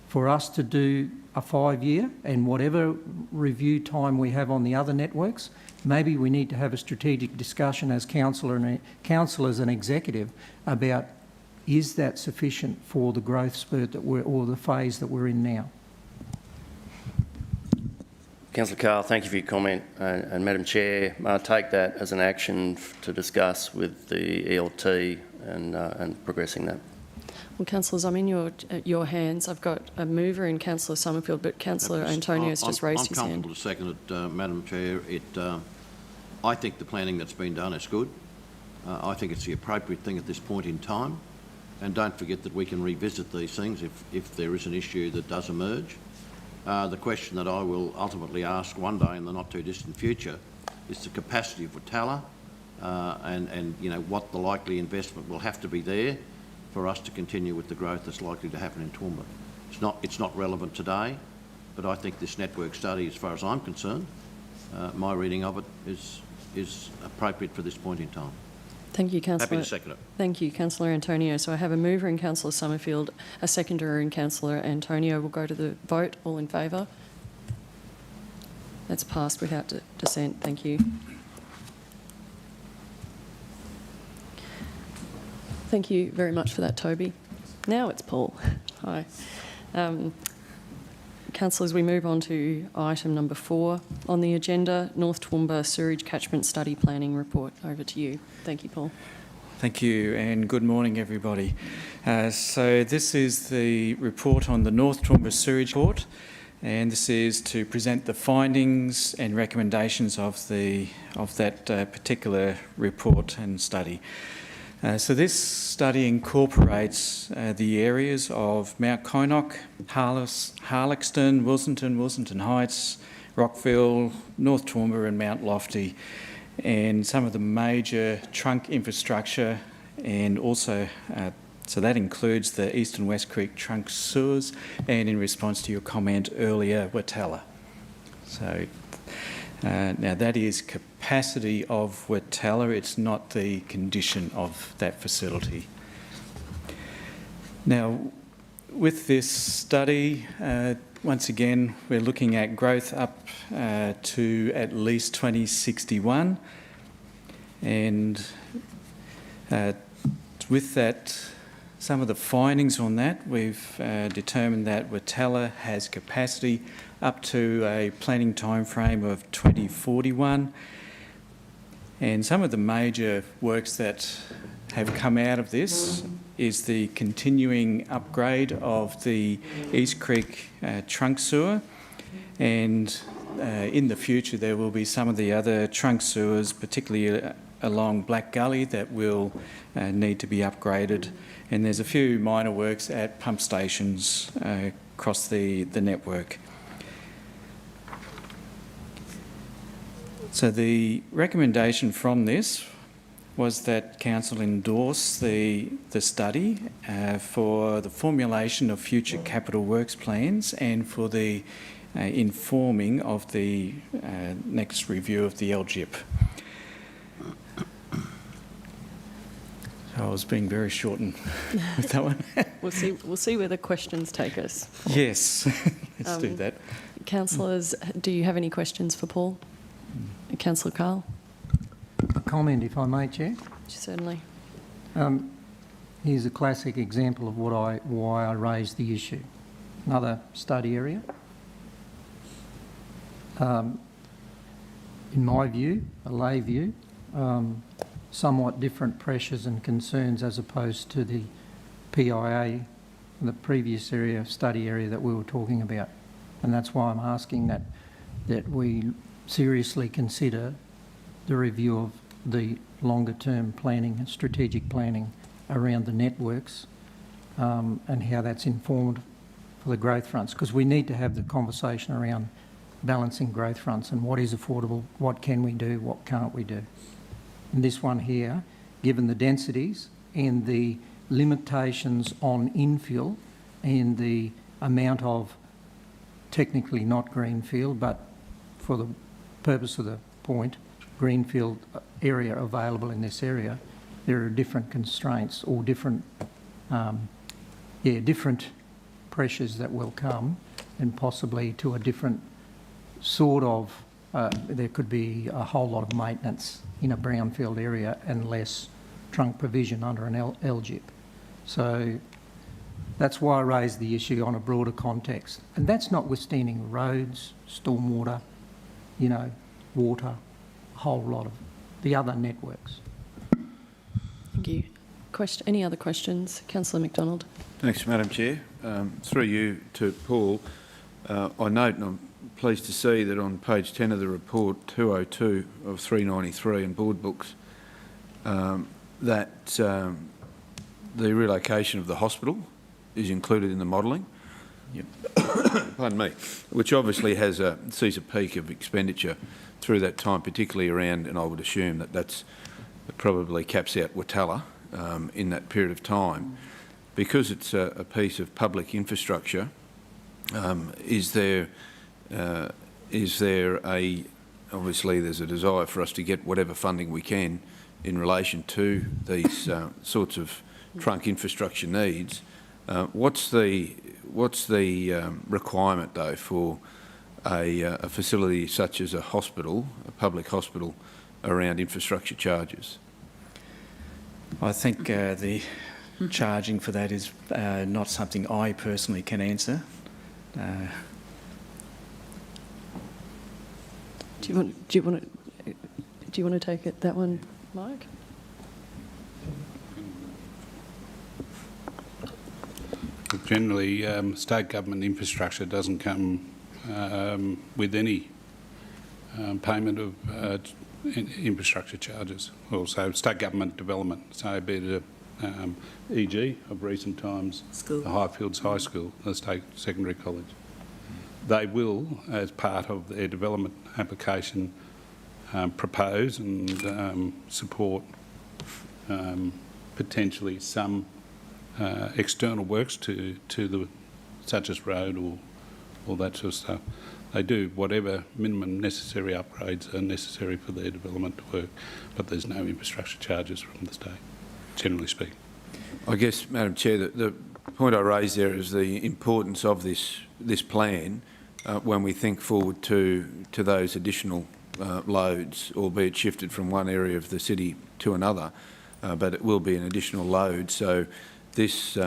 For us to do a 5-year and whatever review time we have on the other networks, maybe we need to have a strategic discussion as councillors and executive about, is that sufficient for the growth spurt that or the phase that we're in now? Councillor Carl, thank you for your comment. And Madam Chair, I'll take that as an action to discuss with the ELT and progressing that. Well, councillors, I'm in your hands. I've got a mover in Councillor Summerfield, but Councillor Antonio has just raised his hand. I'm comfortable to second it, Madam Chair. I think the planning that's been done is good. I think it's the appropriate thing at this point in time. And don't forget that we can revisit these things if there is an issue that does emerge. The question that I will ultimately ask one day in the not too distant future is the capacity of Watala and you know, what the likely investment will have to be there for us to continue with the growth that's likely to happen in Toowoomba. It's not relevant today, but I think this network study, as far as I'm concerned, my reading of it is appropriate for this point in time. Thank you, Councillor. Happy to second it. Thank you, Councillor Antonio. So I have a mover in Councillor Summerfield, a seconder in Councillor Antonio. We'll go to the vote. All in favour? That's passed without dissent. Thank you. Thank you very much for that, Toby. Now it's Paul. Hi. Councillors, we move on to item number 4 on the agenda, North Toowoomba Sewerage Catchment Study Planning Report. Over to you. Thank you, Paul. Thank you, and good morning, everybody. So this is the report on the North Toowoomba Sewerage Report, and this is to present the findings and recommendations of that particular report and study. So this study incorporates the areas of Mount Kynoch, Harlexton, Wilsonton Heights, Rockville, North Toowoomba and Mount Lofty, and some of the major trunk infrastructure, and also so that includes the East and West Creek trunk sewers, and in response to your comment earlier, Watala. So now that is capacity of Watala, it's not the condition of that facility. Now, with this study, once again, we're looking at growth up to at least 2061, and with that, some of the findings on that, we've determined that Watala has capacity up to a planning time frame of 2041, and some of the major works that have come out of this is the continuing upgrade of the East Creek trunk sewer, and in the future there will be some of the other trunk sewers, particularly along Black Gully, that will need to be upgraded, and there's a few minor works at pump stations across the network. So the recommendation from this was that Council endorse the study for the formulation of future capital works plans and for the informing of the next review of the LGIP. So I was being very short with that one. We'll see where the questions take us. Yes, let's do that. Councillors, do you have any questions for Paul? Councillor Carl? A comment, if I may, Chair. Certainly. Here's a classic example of why I raised the issue. Another study area. In my view, a lay view, somewhat different pressures and concerns as opposed to the PIA, the previous study area that we were talking about. And that's why I'm asking that we seriously consider the review of the longer term planning and strategic planning around the networks and how that's informed for the growth fronts, because we need to have the conversation around balancing growth fronts and what is affordable, what can we do, what can't we do. And this one here, given the densities and the limitations on infill and the amount of technically not greenfield, but for the purpose of the point, greenfield area available in this area, there are different constraints or different pressures that will come, and possibly to a different sort of, there could be a whole lot of maintenance in a brownfield area and less trunk provision under an LGIP. So that's why I raised the issue on a broader context. And that's notwithstanding roads, stormwater, water, a whole lot of the other networks. Thank you. Any other questions? Councillor McDonald. Thanks, Madam Chair. Through you to Paul, I note, and I'm pleased to see that on page 10 of the report, 202 of 393 in board books, that the relocation of the hospital is included in the modelling. Yep. Pardon me. Which obviously sees a peak of expenditure through that time, particularly around, and I would assume that probably caps out Watala in that period of time. Because it's a piece of public infrastructure, is there obviously there's a desire for us to get whatever funding we can in relation to these sorts of trunk infrastructure needs. What's the requirement though for a facility such as a hospital, a public hospital, around infrastructure charges? I think the charging for that is not something I personally can answer. Do you want to take it, that one, Mike? Generally, state government infrastructure doesn't come with any payment of infrastructure charges. Also, state government development, so be it e.g. of recent times, the Highfields High School, the State Secondary College. They will, as part of their development application, propose and support potentially some external works to the, such as road or that sort of stuff. They do whatever minimum necessary upgrades are necessary for their development to work, but there's no infrastructure charges from the state, generally speaking. I guess, Madam Chair, the point I raised there is the importance of this plan when we think forward to those additional loads, albeit shifted from one area of the city to another, but it will be an additional load. So this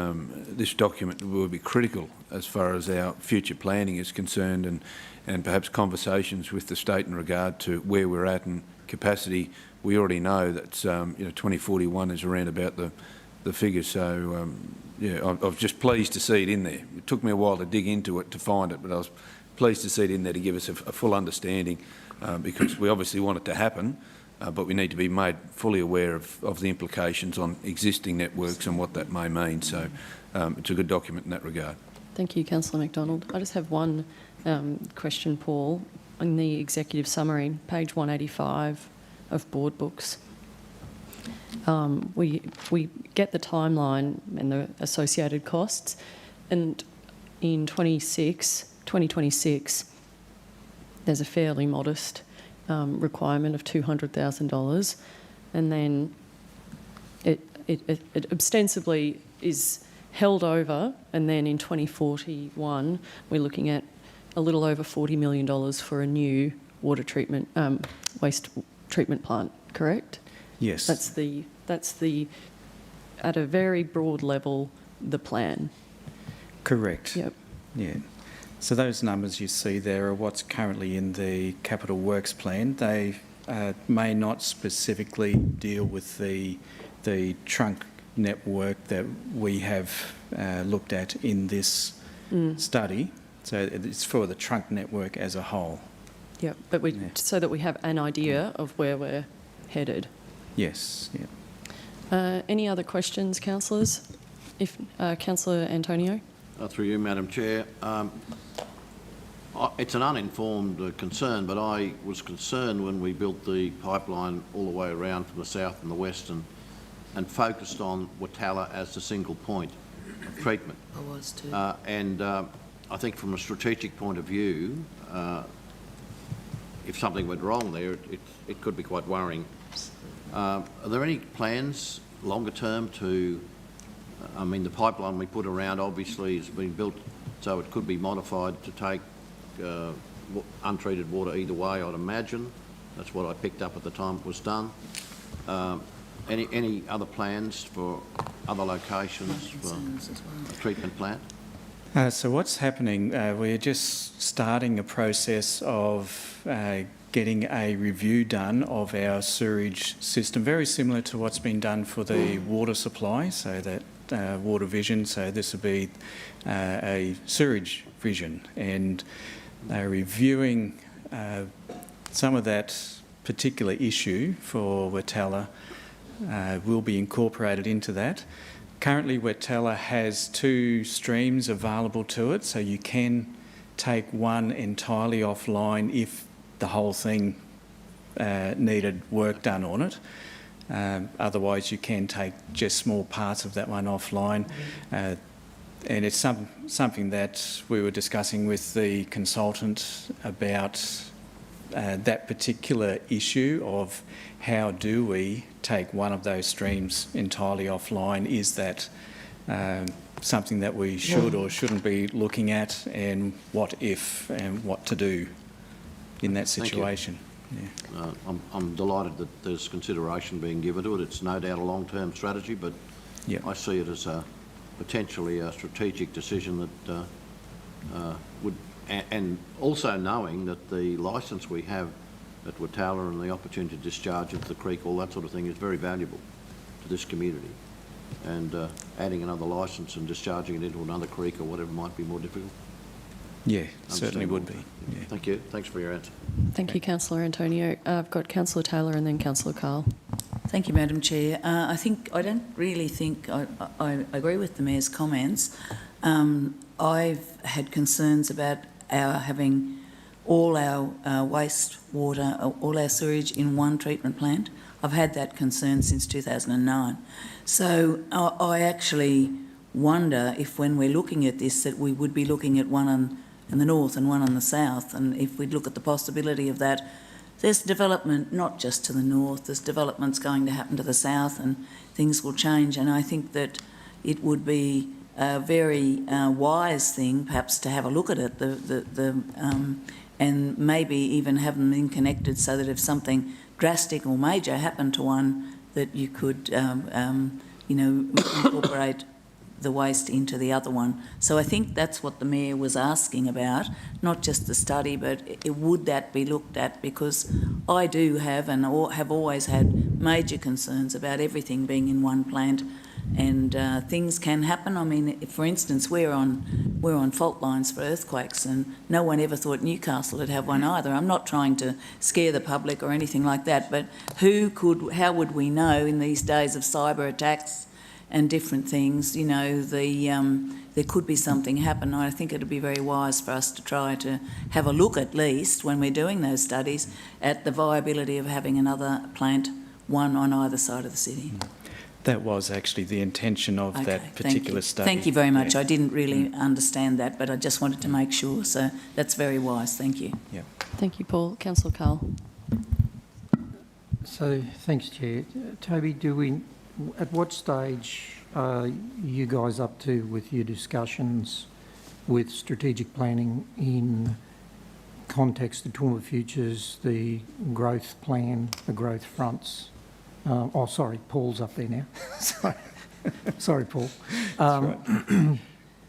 document will be critical as far as our future planning is concerned, and perhaps conversations with the state in regard to where we're at in capacity. We already know that 2041 is around about the figure. So yeah, I was just pleased to see it in there. It took me a while to dig into it to find it, but I was pleased to see it in there to give us a full understanding, because we obviously want it to happen, but we need to be made fully aware of the implications on existing networks and what that may mean. So it's a good document in that regard. Thank you, Councillor MacDonald. I just have one question, Paul. In the executive summary, page 185 of board books, we get the timeline and the associated costs, and in 2026, there's a fairly modest requirement of $200,000, and then it ostensibly is held over, and then in 2041 we're looking at a little over $40 million for a new water treatment, waste treatment plant, correct? Yes. That's the, at a very broad level, the plan. Correct. Yep. Yeah. So those numbers you see there are what's currently in the capital works plan. They may not specifically deal with the trunk network that we have looked at in this study. So it's for the trunk network as a whole. Yep, but so that we have an idea of where we're headed. Yes. Yeah. Any other questions, councillors? If Councillor Antonio. Through you, Madam Chair. It's an uninformed concern, but I was concerned when we built the pipeline all the way around from the south and the west and focused on Watala as the single point of treatment. I was too. I think from a strategic point of view, if something went wrong there, it could be quite worrying. Are there any plans longer term to, I mean, the pipeline we put around obviously has been built so it could be modified to take untreated water either way, I'd imagine. That's what I picked up at the time it was done. Any other plans for other locations for a treatment plant? So what's happening, we're just starting a process of getting a review done of our sewerage system, very similar to what's been done for the water supply, so that water vision, so this would be a sewerage vision, and reviewing some of that particular issue for Watala will be incorporated into that. Currently, Watala has 2 streams available to it, so you can take one entirely offline if the whole thing needed work done on it. Otherwise, you can take just small parts of that one offline. And it's something that we were discussing with the consultant about that particular issue of how do we take one of those streams entirely offline. Is that something that we should or shouldn't be looking at, and what if and what to do in that situation? I'm delighted that there's consideration being given to it. It's no doubt a long-term strategy, but I see it as potentially a strategic decision that would, and also knowing that the licence we have at Watala and the opportunity to discharge into the creek, all that sort of thing, is very valuable to this community. And adding another licence and discharging it into another creek or whatever might be more difficult. Yeah, certainly would be. Yeah. Thank you. Thanks for your answer. Thank you, Councillor Antonio. I've got Councillor Taylor and then Councillor Carl. Thank you, Madam Chair. I don't really think I agree with the Mayor's comments. I've had concerns about having all our wastewater, all our sewage in one treatment plant. I've had that concern since 2009. So I actually wonder if when we're looking at this that we would be looking at one in the north and one on the south, and if we'd look at the possibility of that, there's development not just to the north, there's developments going to happen to the south and things will change, and I think that it would be a very wise thing perhaps to have a look at it, and maybe even have them connected so that if something drastic or major happened to one, that you could incorporate the waste into the other one. So I think that's what the Mayor was asking about, not just the study, but would that be looked at? Because I do have and have always had major concerns about everything being in one plant, and things can happen. I mean, for instance, we're on fault lines for earthquakes, and no one ever thought Newcastle would have one either. I'm not trying to scare the public or anything like that, but how would we know in these days of cyber attacks and different things, there could be something happen. I think it would be very wise for us to try to have a look, at least when we're doing those studies, at the viability of having another plant, one on either side of the city. That was actually the intention of that particular study. Thank you very much. I didn't really understand that, but I just wanted to make sure. So that's very wise. Thank you. Yeah. Thank you, Paul. Councillor Carl. So, thanks, Chair. Toby, at what stage are you guys up to with your discussions with strategic planning in context of Toowoomba Futures, the growth plan, the growth fronts? Sorry, Paul's up there now. Sorry, Paul.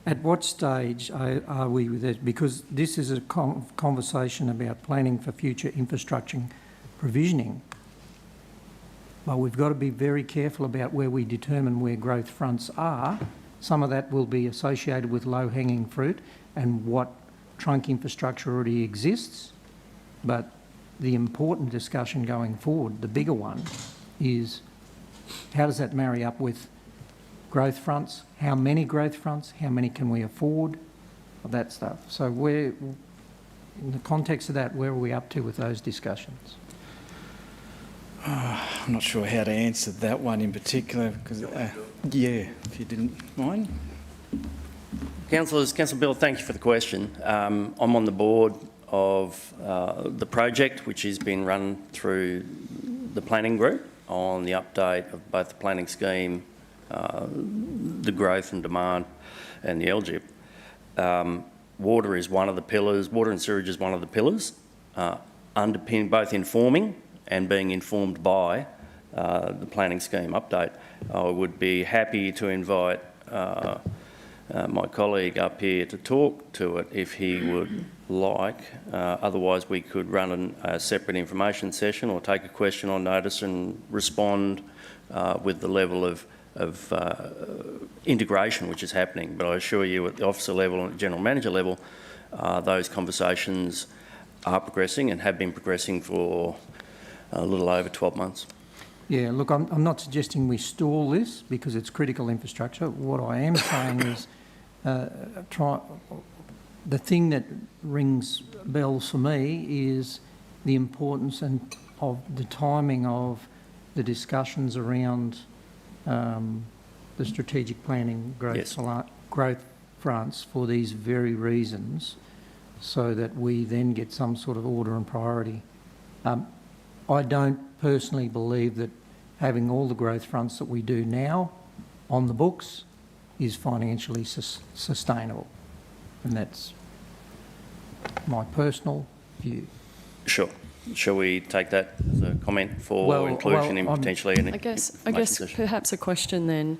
At what stage are we with it? Because this is a conversation about planning for future infrastructure provisioning. But we've got to be very careful about where we determine where growth fronts are. Some of that will be associated with low-hanging fruit and what trunk infrastructure already exists. But the important discussion going forward, the bigger one, is how does that marry up with growth fronts? How many growth fronts? How many can we afford? That stuff. So in the context of that, where are we up to with those discussions? I'm not sure how to answer that one in particular, because, yeah, if you didn't mind. Councillor Bill, thank you for the question. I'm on the board of the project, which has been run through the planning group on the update of both the planning scheme, the growth and demand, and the LGIP. Water is one of the pillars, water and sewage is one of the pillars, underpin both informing and being informed by the planning scheme update. I would be happy to invite my colleague up here to talk to it if he would like. Otherwise, we could run a separate information session or take a question on notice and respond with the level of integration which is happening. But I assure you, at the officer level and at the general manager level, those conversations are progressing and have been progressing for a little over 12 months. Yeah, look, I'm not suggesting we stall this because it's critical infrastructure. What I am saying is the thing that rings bells for me is the importance of the timing of the discussions around the strategic planning growth fronts for these very reasons, so that we then get some sort of order and priority. I don't personally believe that having all the growth fronts that we do now on the books is financially sustainable, and that's my personal view. Sure. Shall we take that as a comment for inclusion in potentially an I guess session? perhaps a question then.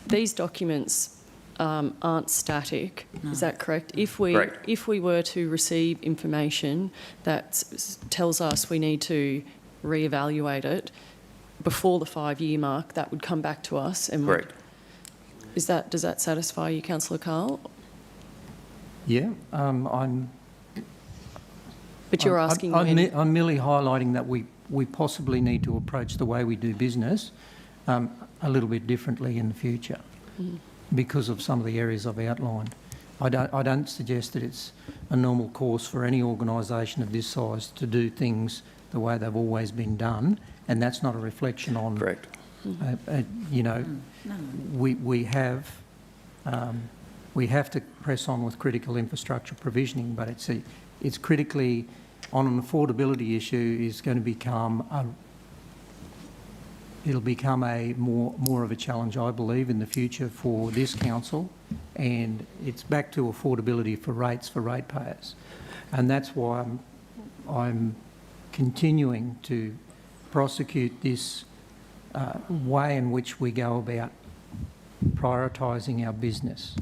These documents aren't static, is that correct? If we were to receive information that tells us we need to reevaluate it before the 5-year mark, that would come back to us. And correct. Does that satisfy you, Councillor Carl? Yeah, But you're asking I'm merely highlighting that we possibly need to approach the way we do business a little bit differently in the future because of some of the areas I've outlined. I don't suggest that it's a normal course for any organisation of this size to do things the way they've always been done, and that's not a reflection on... Correct. You know, we have to press on with critical infrastructure provisioning, but it's critically, on an affordability issue, is going to become it'll become a more of a challenge, I believe, in the future for this council, and it's back to affordability for ratepayers, and that's why I'm continuing to prosecute this way in which we go about prioritising our business.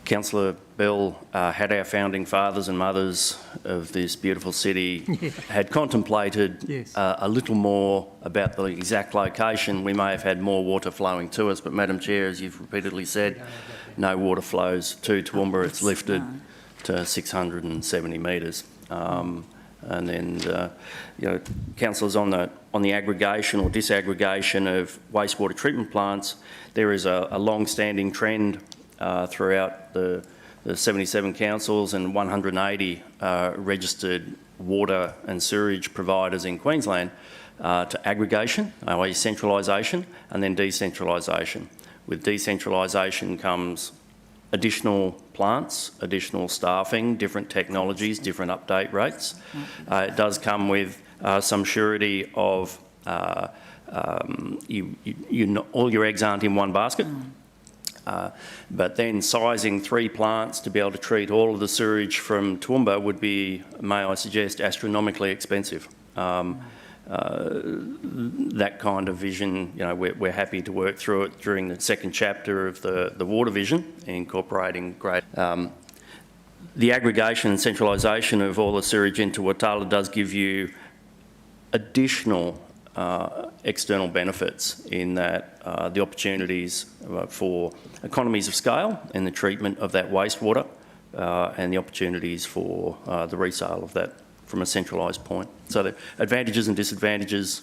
Councillor Bell, had our founding fathers and mothers of this beautiful city had contemplated a little more about the exact location, we may have had more water flowing to us, but Madam Chair, as you've repeatedly said, no water flows to Toowoomba. It's lifted to 670 metres. And then, you know, councillors, on the aggregation or disaggregation of wastewater treatment plants, there is a long-standing trend throughout the 77 councils and 180 registered water and sewerage providers in Queensland to aggregation, i.e. centralisation, and then decentralisation. With decentralisation comes additional plants, additional staffing, different technologies, different update rates. It does come with some surety of all your eggs aren't in one basket. But then sizing 3 plants to be able to treat all of the sewage from Toowoomba would be, may I suggest, astronomically expensive. That kind of vision, you know, we're happy to work through it during the second chapter of the water vision, incorporating great... the aggregation and centralisation of all the sewage into Watala does give you additional external benefits in that the opportunities for economies of scale in the treatment of that wastewater and the opportunities for the resale of that from a centralised point. So the advantages and disadvantages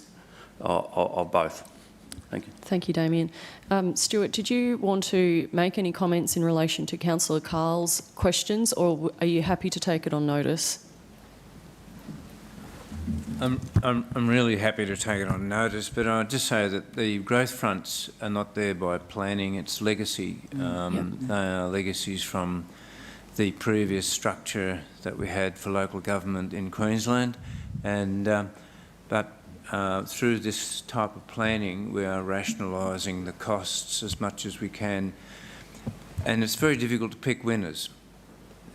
of both. Thank you. Thank you, Damien. Stuart, did you want to make any comments in relation to Councillor Carl's questions, or are you happy to take it on notice? I'm really happy to take it on notice, but I'll just say that the growth fronts are not there by planning, it's legacy. They are legacies from the previous structure that we had for local government in Queensland, and but through this type of planning we are rationalising the costs as much as we can, and it's very difficult to pick winners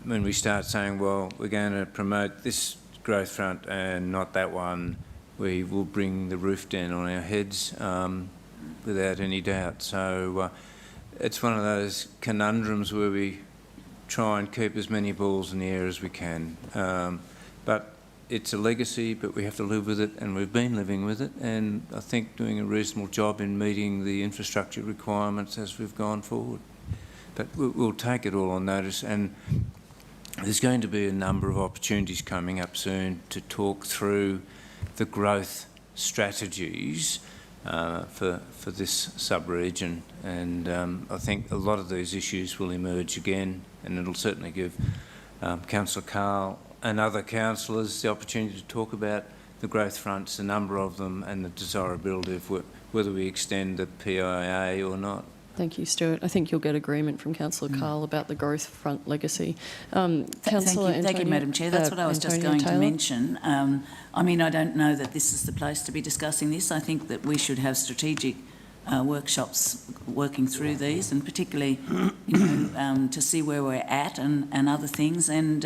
when we start saying, well, we're going to promote this growth front and not that one. We will bring the roof down on our heads without any doubt. So it's one of those conundrums where we try and keep as many balls in the air as we can. But it's a legacy, but we have to live with it, and we've been living with it, and I think doing a reasonable job in meeting the infrastructure requirements as we've gone forward. But we'll take it all on notice, and there's going to be a number of opportunities coming up soon to talk through the growth strategies for this sub-region, and I think a lot of these issues will emerge again, and it'll certainly give Councillor Carl and other councillors the opportunity to talk about the growth fronts, a number of them, and the desirability of whether we extend the PIA or not. Thank you, Stuart. I think you'll get agreement from Councillor Carl about the growth front legacy. Councillor Antonia, thank you, Madam Chair. That's what I was just going to mention. I mean, I don't know that this is the place to be discussing this. I think that we should have strategic workshops working through these, and particularly, you know, to see where we're at and other things, and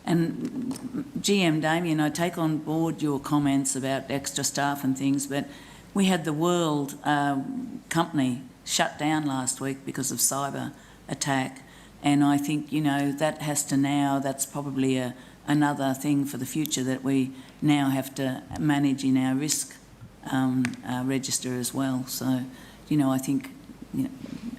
And GM Damien, I take on board your comments about extra staff and things, but we had the World company shut down last week because of cyber attack. And I think, that has to now, that's probably another thing for the future that we now have to manage in our risk register as well. So, I think,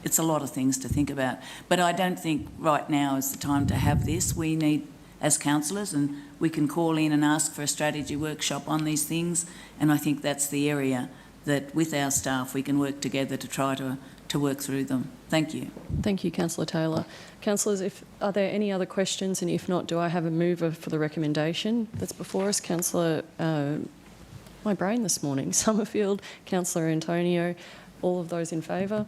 it's a lot of things to think about. But I don't think right now is the time to have this. We need, as councillors, and we can call in and ask for a strategy workshop on these things. And I think that's the area that with our staff we can work together to try to work through them. Thank you. Thank you, Councillor Taylor. Councillors, are there any other questions? And if not, do I have a mover for the recommendation that's before us? Councillor, my brain this morning, Summerfield, Councillor Antonio, all of those in favour?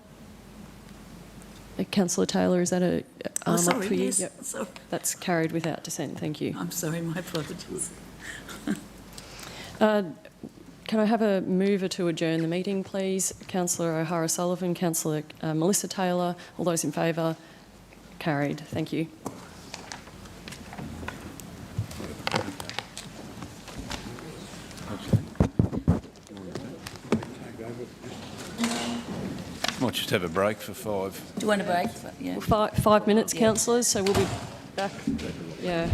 Councillor Taylor, is that a up for you? Yes, yep. sorry. That's carried without dissent. Thank you. I'm sorry, my apologies. Can I have a mover to adjourn the meeting, please? Councillor O'Hara-Sullivan, Councillor Melissa Taylor, all those in favour? Carried. Thank you. Might just have a break for 5. Do you want a break? Yeah. 5 minutes, councillors, so we'll be back. Yeah.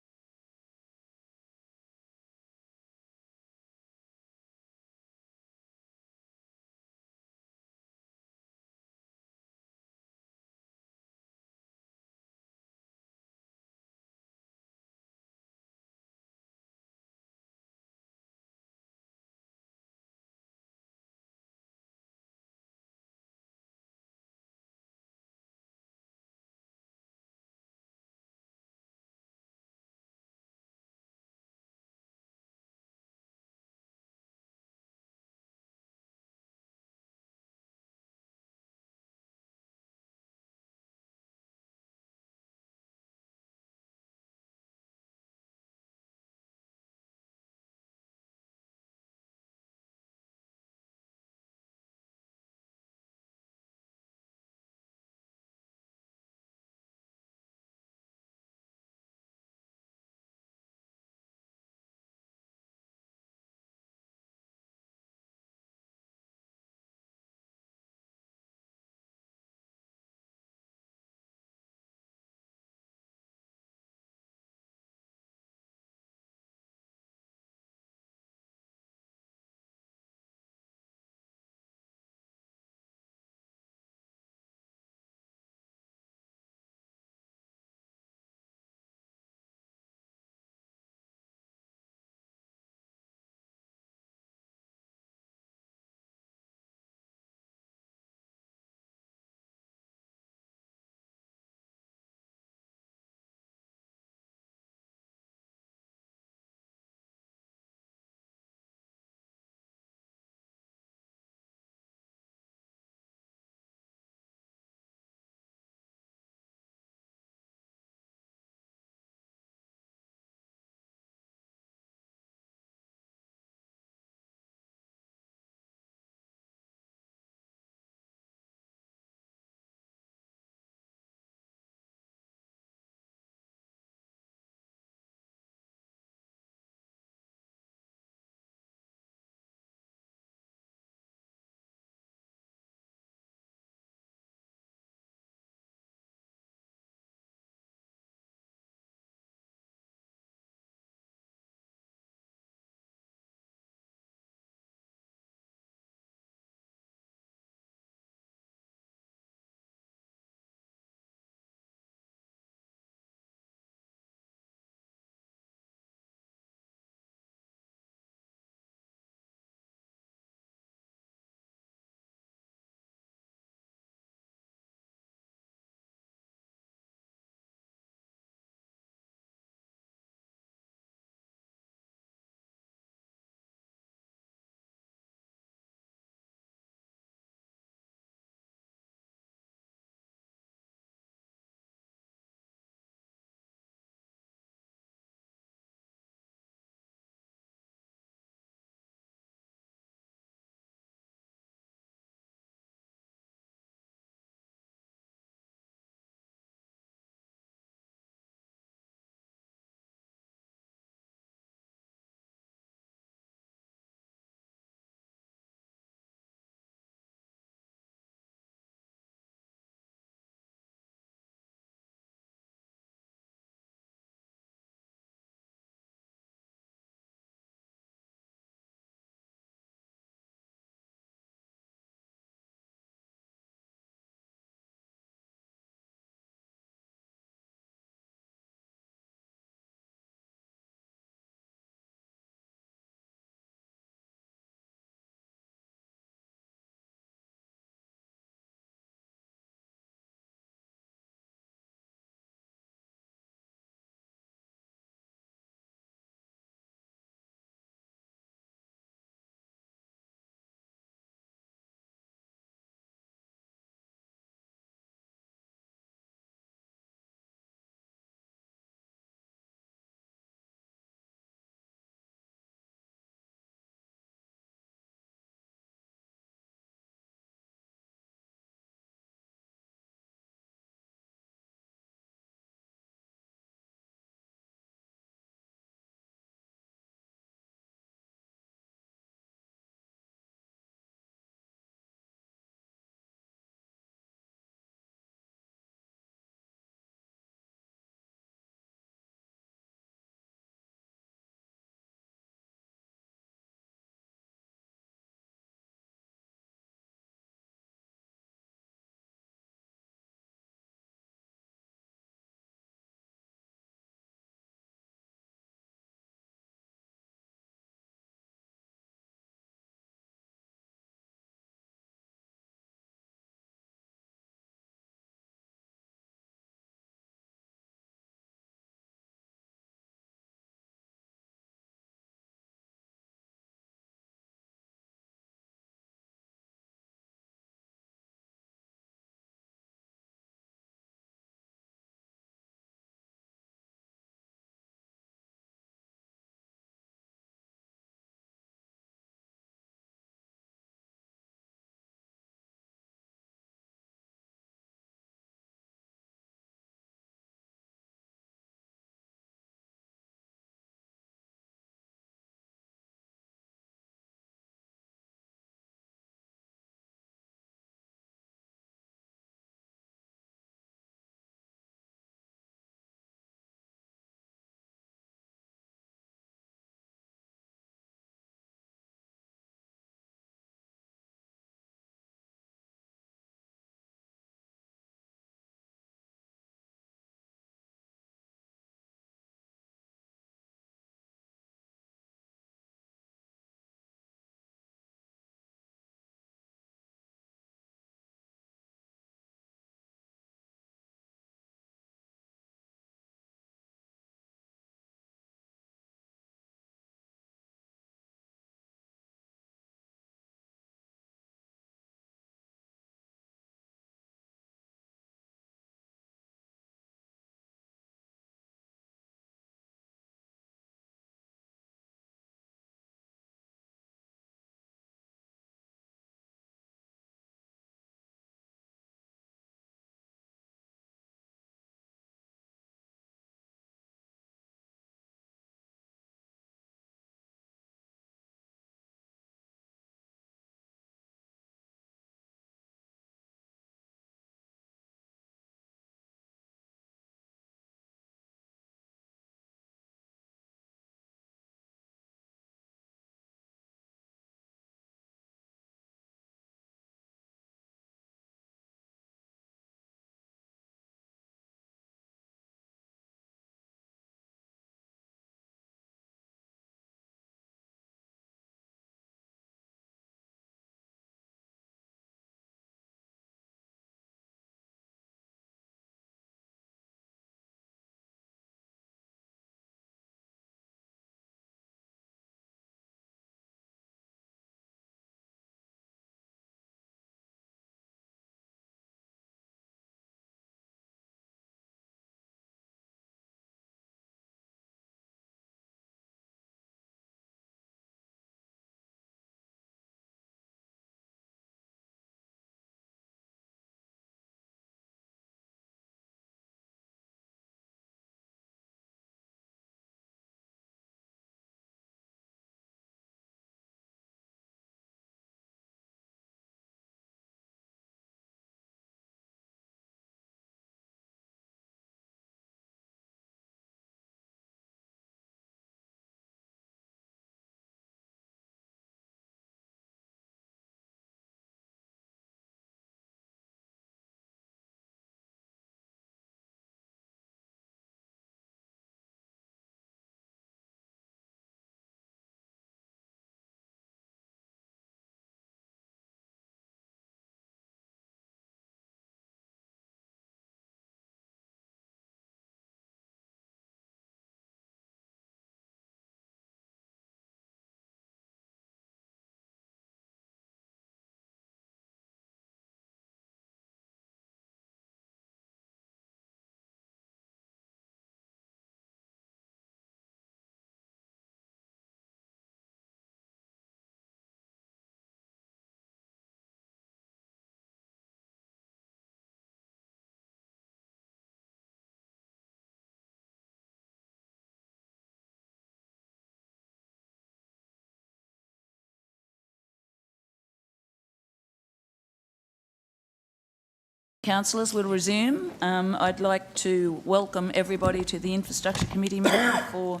Councillors, we'll resume. I'd like to welcome everybody to the Infrastructure Committee meeting for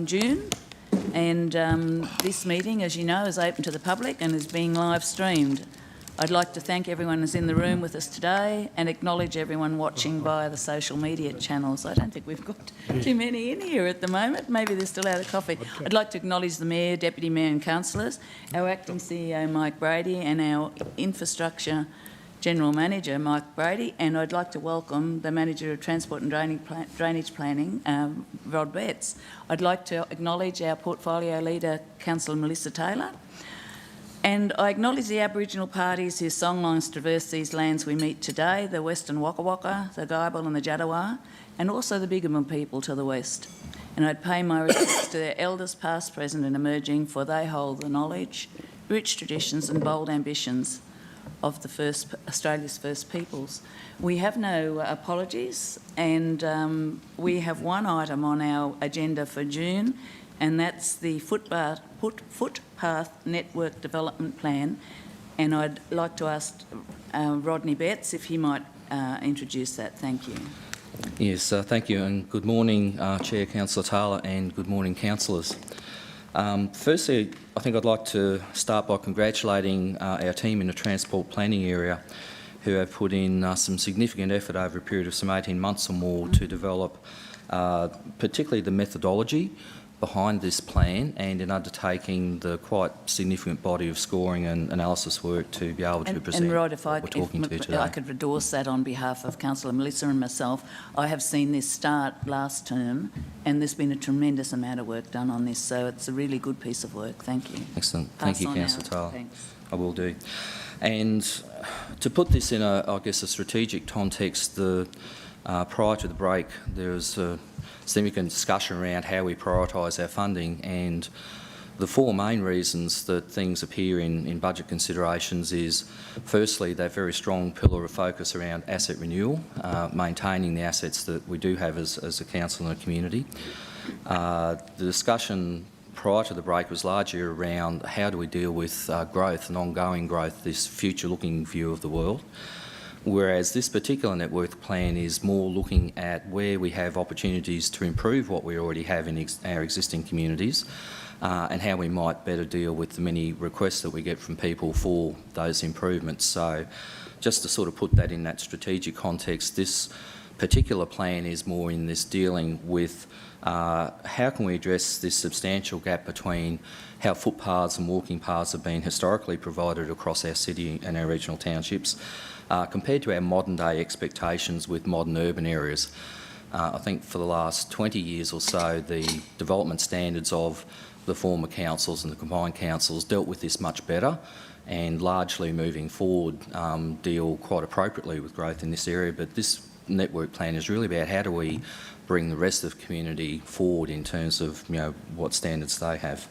June. And this meeting, as you know, is open to the public and is being live streamed. I'd like to thank everyone who's in the room with us today and acknowledge everyone watching via the social media channels. I don't think we've got too many in here at the moment. Maybe they're still out of coffee. I'd like to acknowledge the Mayor, Deputy Mayor and Councillors, our Acting CEO Mike Brady and our Infrastructure General Manager Mike Brady, and I'd like to welcome the Manager of Transport and Drainage Planning, Rod Betts. I'd like to acknowledge our Portfolio Leader, Councillor Melissa Taylor. And I acknowledge the Aboriginal parties whose songlines traverse these lands we meet today, the Western Waka Waka, the Gibel and the Jadawa, and also the Biggerman people to the west. And I'd pay my respects to their elders past, present and emerging, for they hold the knowledge, rich traditions and bold ambitions of Australia's first peoples. We have no apologies, and we have one item on our agenda for June, and that's the footpath network development plan. And I'd like to ask Rodney Betts if he might introduce that. Thank you. Yes, thank you, and good morning, Chair, Councillor Taylor, and good morning, councillors. Firstly, I think I'd like to start by congratulating our team in the transport planning area, who have put in some significant effort over a period of some 18 months or more to develop particularly the methodology behind this plan and in undertaking the quite significant body of scoring and analysis work to be able to present and Rod, if what we're talking to today. I could endorse that on behalf of Councillor Melissa and myself. I have seen this start last term and there's been a tremendous amount of work done on this, so it's a really good piece of work. Thank you. Excellent. Thank you, Councillor Taylor. Thanks. I will do. And to put this in a strategic context, prior to the break, there was a significant discussion around how we prioritise our funding, and the four main reasons that things appear in budget considerations is, firstly, that very strong pillar of focus around asset renewal, maintaining the assets that we do have as a council and a community. The discussion prior to the break was largely around how do we deal with growth and ongoing growth, this future-looking view of the world. Whereas this particular network plan is more looking at where we have opportunities to improve what we already have in our existing communities and how we might better deal with the many requests that we get from people for those improvements. So just to sort of put that in that strategic context, this particular plan is more in this dealing with how can we address this substantial gap between how footpaths and walking paths have been historically provided across our city and our regional townships compared to our modern day expectations with modern urban areas. I think for the last 20 years or so, the development standards of the former councils and the combined councils dealt with this much better, and largely moving forward deal quite appropriately with growth in this area. But this network plan is really about how do we bring the rest of the community forward in terms of what standards they have.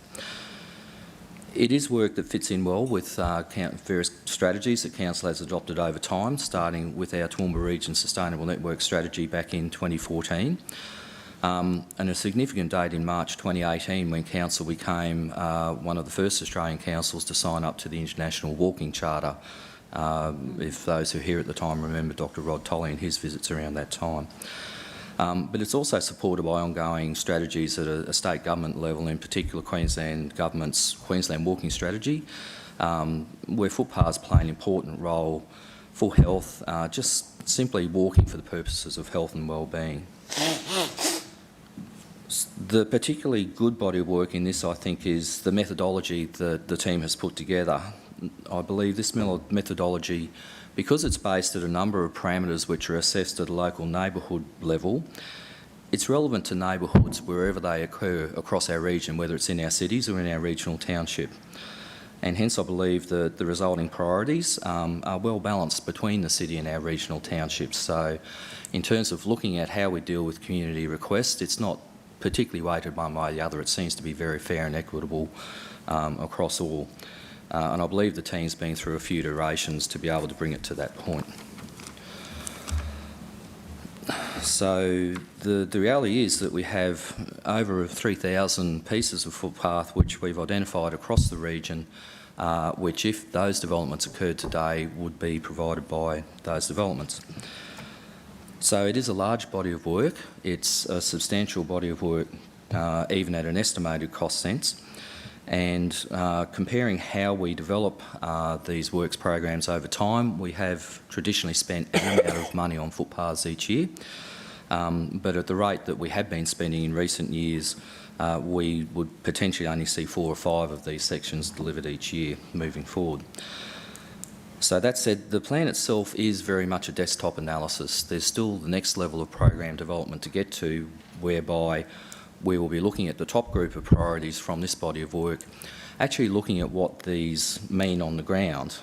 It is work that fits in well with various strategies that Council has adopted over time, starting with our Toowoomba Region Sustainable Network Strategy back in 2014. And a significant date in March 2018 when Council became one of the first Australian councils to sign up to the International Walking Charter. If those who were here at the time remember Dr Rod Tolley and his visits around that time. But it's also supported by ongoing strategies at a state government level, in particular Queensland Government's Queensland Walking Strategy, where footpaths play an important role for health, just simply walking for the purposes of health and wellbeing. The particularly good body of work in this, I think, is the methodology that the team has put together. I believe this methodology, because it's based at a number of parameters which are assessed at a local neighbourhood level, it's relevant to neighbourhoods wherever they occur across our region, whether it's in our cities or in our regional township. And hence I believe that the resulting priorities are well balanced between the city and our regional townships. So in terms of looking at how we deal with community requests, it's not particularly weighted one way or the other. It seems to be very fair and equitable across all. And I believe the team's been through a few iterations to be able to bring it to that point. So the reality is that we have over 3,000 pieces of footpath which we've identified across the region which, if those developments occurred today, would be provided by those developments. So it is a large body of work. It's a substantial body of work, even at an estimated cost sense. And comparing how we develop these works programs over time, we have traditionally spent an amount of money on footpaths each year, but at the rate that we have been spending in recent years, we would potentially only see 4 or 5 of these sections delivered each year moving forward. So that said, the plan itself is very much a desktop analysis. There's still the next level of program development to get to, whereby we will be looking at the top group of priorities from this body of work, actually looking at what these mean on the ground.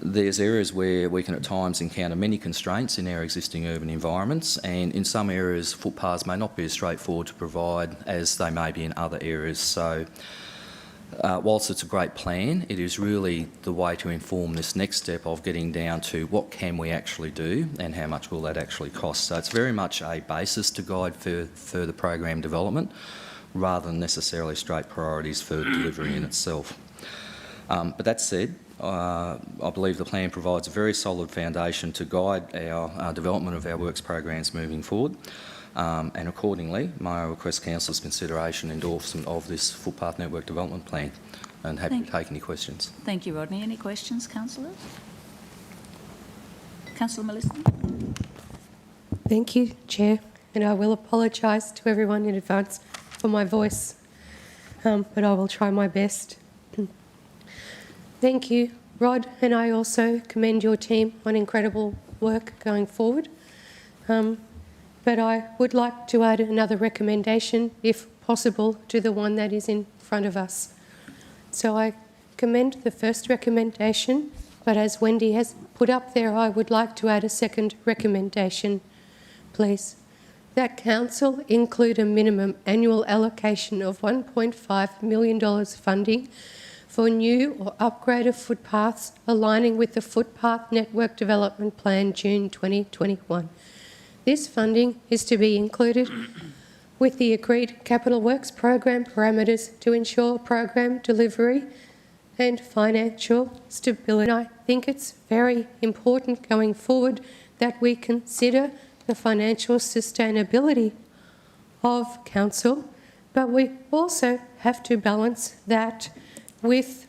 There's areas where we can at times encounter many constraints in our existing urban environments, and in some areas footpaths may not be as straightforward to provide as they may be in other areas. So whilst it's a great plan, it is really the way to inform this next step of getting down to what can we actually do and how much will that actually cost. So it's very much a basis to guide for further program development rather than necessarily straight priorities for delivery in itself. But that said, I believe the plan provides a very solid foundation to guide our development of our works programs moving forward. And accordingly, may I request Council's consideration and endorsement of this footpath network development plan, and happy to take any questions. Thank you, Rodney. Any questions, councillors? Councillor Melissa? Thank you, Chair, and I will apologise to everyone in advance for my voice, but I will try my best. Thank you, Rod, and I also commend your team on incredible work going forward. But I would like to add another recommendation, if possible, to the one that is in front of us. So I commend the first recommendation, but as Wendy has put up there, I would like to add a second recommendation, please. That Council include a minimum annual allocation of $1.5 million funding for new or upgraded footpaths aligning with the Footpath Network Development Plan June 2021. This funding is to be included with the agreed capital works program parameters to ensure program delivery and financial stability. I think it's very important going forward that we consider the financial sustainability of council, but we also have to balance that with,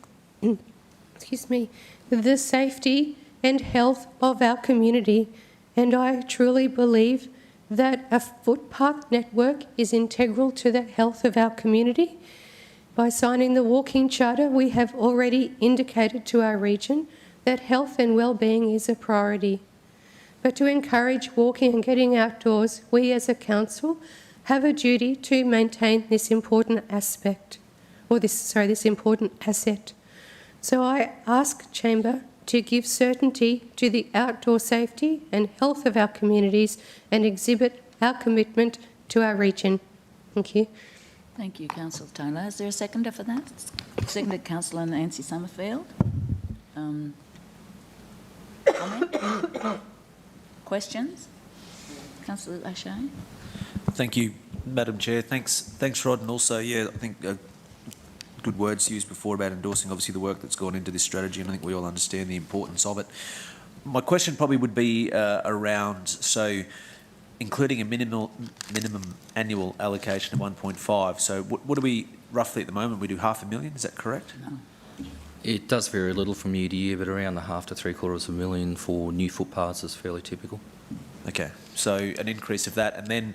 the safety and health of our community. And I truly believe that a footpath network is integral to the health of our community. By signing the Walking Charter, we have already indicated to our region that health and well-being is a priority. But to encourage walking and getting outdoors, we as a council have a duty to maintain this important aspect, or this important asset. So I ask Chamber to give certainty to the outdoor safety and health of our communities and exhibit our commitment to our region. Thank you. Thank you, Councillor Taylor. Is there a seconder for that? Seconded, Councillor Nancy Summerfield. Comment? Questions? Councillor O'Shea. Thank you, Madam Chair. Thanks, Rod, and also, I think good words used before about endorsing obviously the work that's gone into this strategy, and I think we all understand the importance of it. My question probably would be around, so including a minimum annual allocation of 1.5. So what do we roughly at the moment? We do $500,000. Is that correct? No. It does vary a little from year to year, but around the $500,000 to $750,000 for new footpaths is fairly typical. Okay, so an increase of that, and then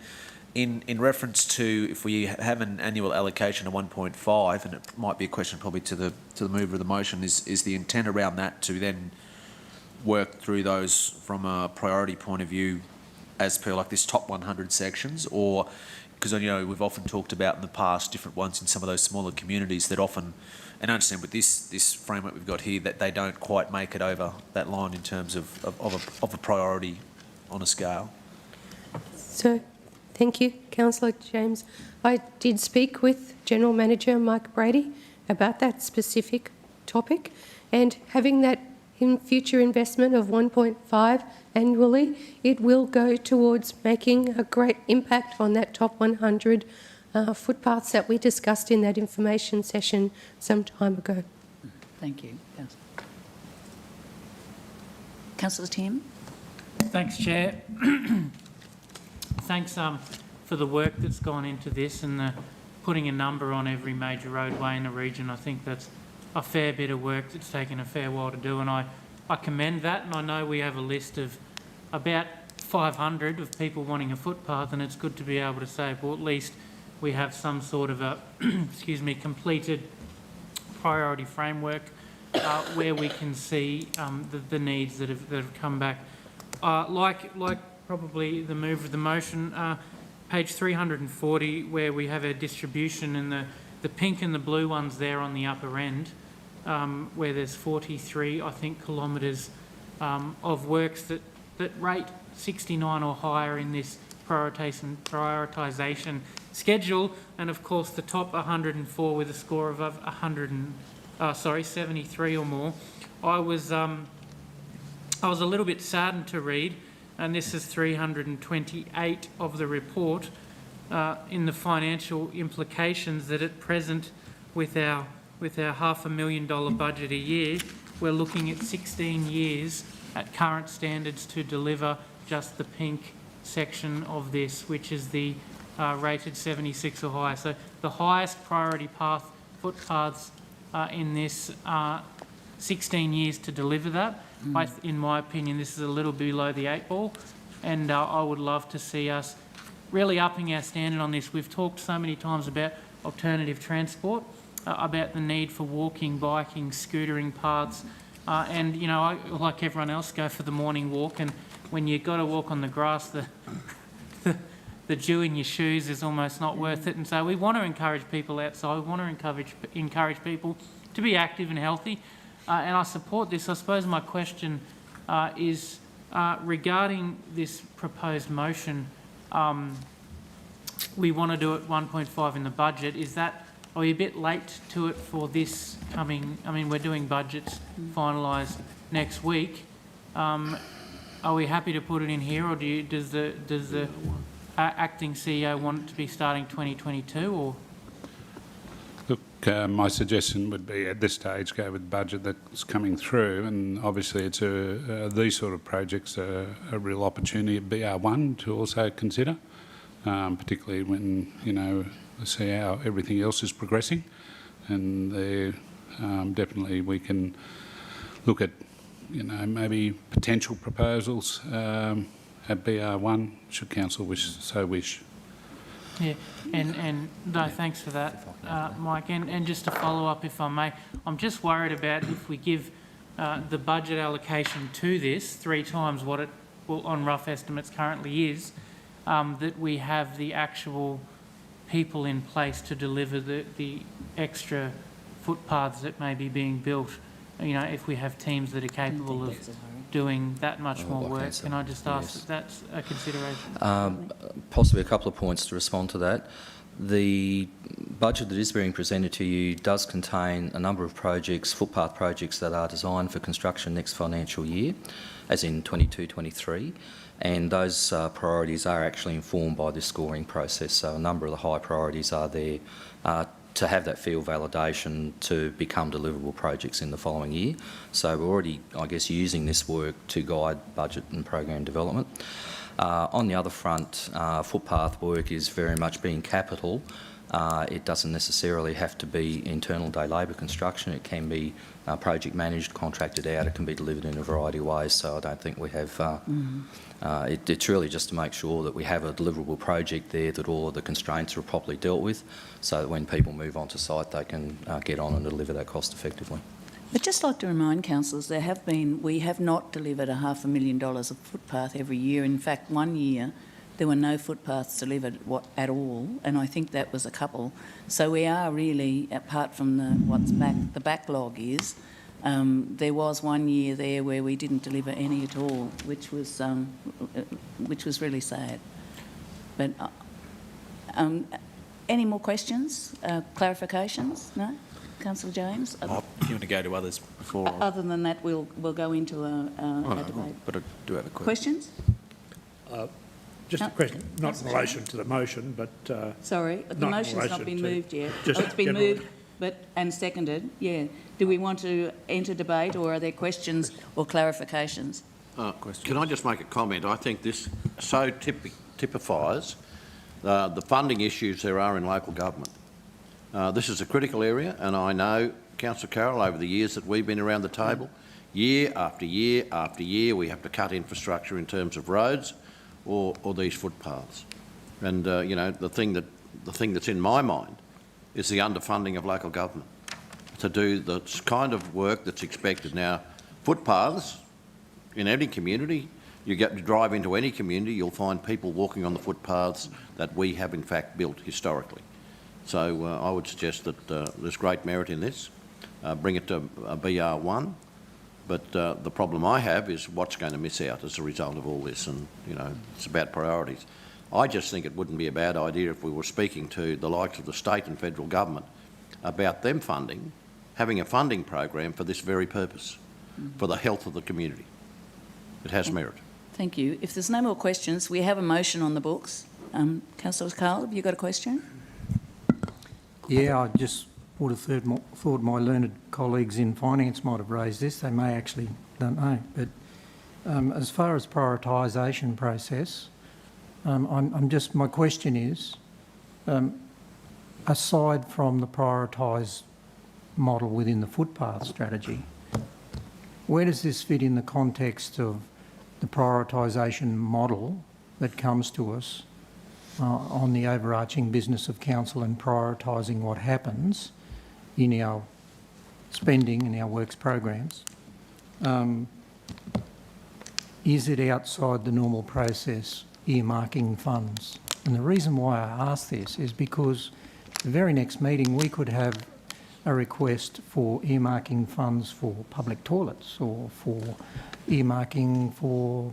in reference to if we have an annual allocation of 1.5, and it might be a question probably to the mover of the motion, is the intent around that to then work through those from a priority point of view as per like this top 100 sections, or because we've often talked about in the past different ones in some of those smaller communities that often, and I understand with this framework we've got here that they don't quite make it over that line in terms of a priority on a scale. So, thank you, Councillor James. I did speak with General Manager Mike Brady about that specific topic, and having that in future investment of 1.5 annually, it will go towards making a great impact on that top 100 footpaths that we discussed in that information session some time ago. Thank you. Councillor Tim? Thanks, Chair. Thanks for the work that's gone into this and putting a number on every major roadway in the region. I think that's a fair bit of work that's taken a fair while to do, and I commend that. And I know we have a list of about 500 of people wanting a footpath, and it's good to be able to say, well, at least we have some sort of a completed priority framework where we can see the needs that have come back. Like probably the move of the motion, page 340, where we have our distribution, and the pink and the blue ones there on the upper end, where there's 43, I think, kilometres of works that rate 69 or higher in this prioritisation schedule, and of course the top 104 with a score of 73 or more. I was a little bit saddened to read, and this is 328 of the report, in the financial implications that at present, with our $500,000 budget a year, we're looking at 16 years at current standards to deliver just the pink section of this, which is the rated 76 or higher. So the highest priority footpaths in this 16 years to deliver that. In my opinion, this is a little below the 8 ball, and I would love to see us really upping our standard on this. We've talked so many times about alternative transport, about the need for walking, biking, scootering paths, and, you know, I, like everyone else, go for the morning walk, and when you've got to walk on the grass, the dew in your shoes is almost not worth it. And so we want to encourage people outside. We want to encourage people to be active and healthy, and I support this. I suppose my question is regarding this proposed motion. We want to do it 1.5 in the budget. Are we a bit late to it for this coming? I mean, we're doing budgets finalised next week. Are we happy to put it in here, or does the acting CEO want it to be starting 2022, or? Look, my suggestion would be at this stage go with the budget that's coming through, and obviously it's these sort of projects are a real opportunity at BR1 to also consider, particularly when, you know, see how everything else is progressing, and definitely we can look at, you know, maybe potential proposals at BR1 should council so wish. Yeah, and no, thanks for that, Mike. And just to follow up, if I may, I'm just worried about if we give the budget allocation to this 3 times what it, well, on rough estimates currently is, that we have the actual people in place to deliver the extra footpaths that may be being built. You know, if we have teams that are capable of doing that much more work. Can I just ask if that's a consideration? Possibly a couple of points to respond to that. The budget that is being presented to you does contain a number of projects, footpath projects, that are designed for construction next financial year, as in 22-23, and those priorities are actually informed by this scoring process. So a number of the high priorities are there to have that field validation to become deliverable projects in the following year. So we're already, I guess, using this work to guide budget and program development. On the other front, footpath work is very much being capital. It doesn't necessarily have to be internal day labour construction. It can be project managed, contracted out. It can be delivered in a variety of ways. So I don't think we have... it's really just to make sure that we have a deliverable project there, that all of the constraints are properly dealt with, so that when people move onto site they can get on and deliver that cost effectively. I'd just like to remind councillors, we have not delivered $500,000 of footpath every year. In fact, one year there were no footpaths delivered at all, and I think that was a couple. So we are really, apart from the backlog is, there was one year there where we didn't deliver any at all, which was really sad. But any more questions, clarifications? No, Councillor James. If you want to go to others before. Other than that, we'll go into a debate. But I do have a question. Questions? Just a question, not in relation to the motion, but... Sorry, the motion's not been moved yet. Just it's been moved and seconded, yeah. Do we want to enter debate, or are there questions or clarifications? Can I just make a comment? I think this so typifies the funding issues there are in local government. This is a critical area, and I know, Councillor Carroll, over the years that we've been around the table, year after year after year, we have to cut infrastructure in terms of roads or these footpaths. And you know, the thing that's in my mind is the underfunding of local government to do the kind of work that's expected. Now, footpaths in any community, you drive into any community, you'll find people walking on the footpaths that we have in fact built historically. So I would suggest that there's great merit in this. Bring it to BR1. But the problem I have is what's going to miss out as a result of all this, and you know, it's about priorities. I just think it wouldn't be a bad idea if we were speaking to the likes of the state and federal government about them having a funding program for this very purpose, for the health of the community. It has merit. Thank you. If there's no more questions, we have a motion on the books. Councillor Carl, have you got a question? Yeah, I just would have thought my learned colleagues in finance might have raised this. They may actually, don't know. But as far as prioritisation process, my question is, aside from the prioritised model within the footpath strategy, where does this fit in the context of the prioritisation model that comes to us on the overarching business of council and prioritising what happens in our spending and our works programs? Is it outside the normal process earmarking funds? And the reason why I ask this is because the very next meeting we could have a request for earmarking funds for public toilets or for earmarking for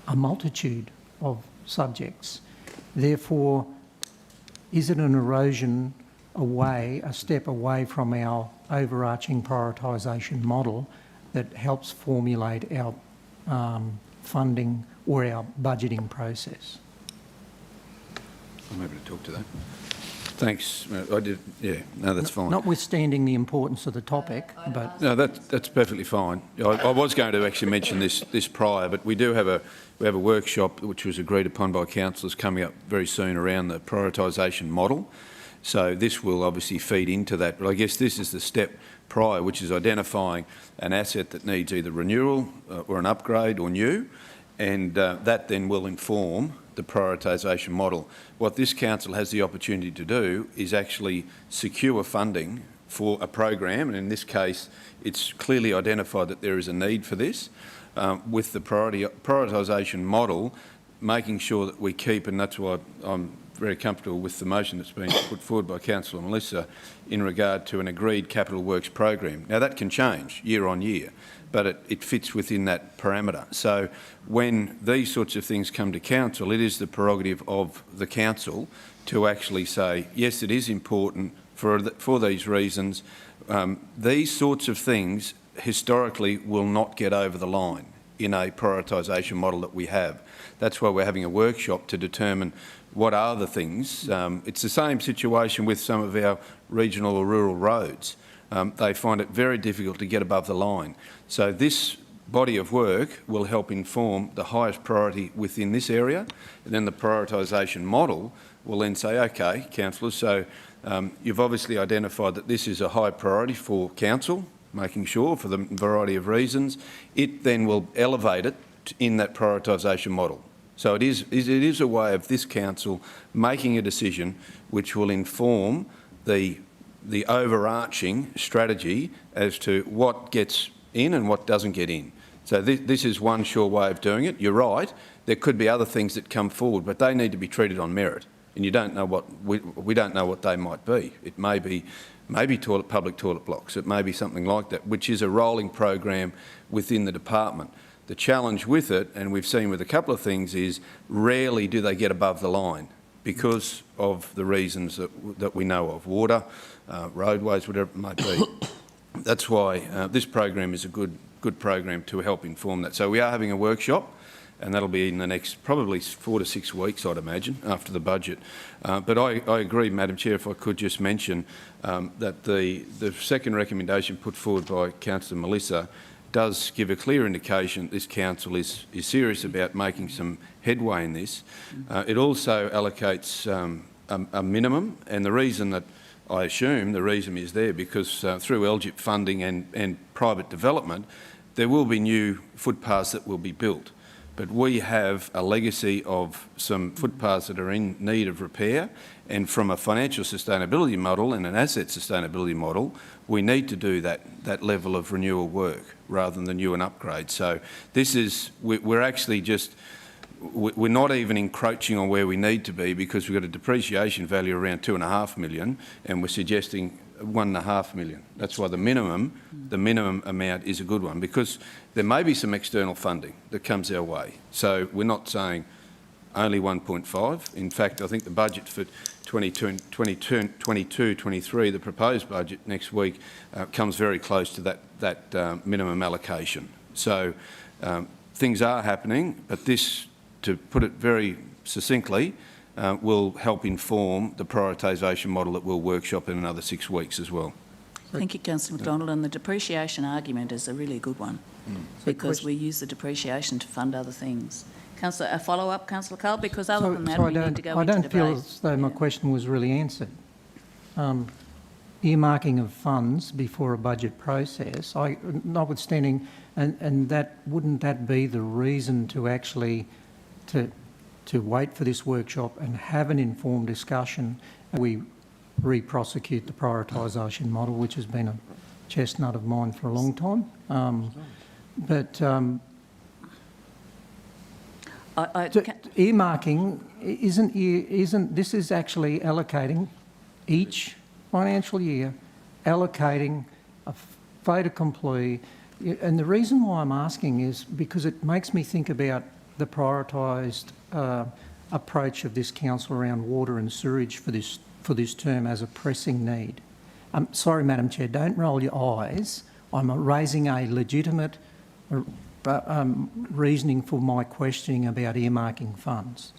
a multitude of subjects. Therefore, is it an erosion away, a step away from our overarching prioritisation model that helps formulate our funding or our budgeting process? I'm able to talk to that. Thanks. I did. Yeah. No, that's fine. Notwithstanding the importance of the topic, but no, that's perfectly fine. I was going to actually mention this prior, but we have a workshop which was agreed upon by councillors coming up very soon around the prioritisation model. So this will obviously feed into that. But I guess this is the step prior, which is identifying an asset that needs either renewal or an upgrade or new, and that then will inform the prioritisation model. What this council has the opportunity to do is actually secure funding for a program, and in this case it's clearly identified that there is a need for this, with the prioritisation model, making sure that we keep, and that's why I'm very comfortable with the motion that's been put forward by Councillor Melissa in regard to an agreed capital works program. Now that can change year on year, but it fits within that parameter. So when these sorts of things come to council, it is the prerogative of the council to actually say, yes, it is important for these reasons. These sorts of things historically will not get over the line in a prioritisation model that we have. That's why we're having a workshop to determine what are the things. It's the same situation with some of our regional or rural roads. They find it very difficult to get above the line. So this body of work will help inform the highest priority within this area, and then the prioritisation model will then say, okay, councillors, so you've obviously identified that this is a high priority for council, making sure for the variety of reasons. It then will elevate it in that prioritisation model. So it is a way of this council making a decision which will inform the overarching strategy as to what gets in and what doesn't get in. So this is one sure way of doing it. You're right, there could be other things that come forward, but they need to be treated on merit. And you don't know what, we don't know what they might be. It may be public toilet blocks, it may be something like that, which is a rolling program within the department. The challenge with it, and we've seen with a couple of things, is rarely do they get above the line because of the reasons that we know of, water, roadways, whatever it might be. That's why this program is a good program to help inform that. So we are having a workshop and that'll be in the next probably 4 to 6 weeks, I'd imagine, after the budget. But I agree, Madam Chair, if I could just mention that the second recommendation put forward by Councillor Melissa does give a clear indication this council is serious about making some headway in this. It also allocates a minimum, and the reason that I assume the reason is there because through LGIP funding and private development, there will be new footpaths that will be built. But we have a legacy of some footpaths that are in need of repair, and from a financial sustainability model and an asset sustainability model, we need to do that level of renewal work rather than the new and upgrade. So this is, we're actually just, we're not even encroaching on where we need to be because we've got a depreciation value around 2.5 million and we're suggesting 1.5 million. That's why the minimum amount is a good one, because there may be some external funding that comes our way. So we're not saying only 1.5. In fact, I think the budget for 22-23, the proposed budget next week, comes very close to that minimum allocation. So things are happening, but this, to put it very succinctly, will help inform the prioritisation model that we'll workshop in another 6 weeks as well. Thank you, Councillor McDonald. And the depreciation argument is a really good one because we use the depreciation to fund other things. Councillor, a follow-up, Councillor Carl, because other than that, we need to go into debate. I don't feel as though my question was really answered. Earmarking of funds before a budget process, notwithstanding, and that wouldn't that be the reason to actually to wait for this workshop and have an informed discussion? We re-prosecute the prioritisation model, which has been a chestnut of mine for a long time. Earmarking isn't this is actually allocating each financial year, allocating a fait accompli. And the reason why I'm asking is because it makes me think about the prioritised approach of this council around water and sewerage for this term as a pressing need. Sorry, Madam Chair, don't roll your eyes. I'm raising a legitimate reasoning for my questioning about earmarking funds.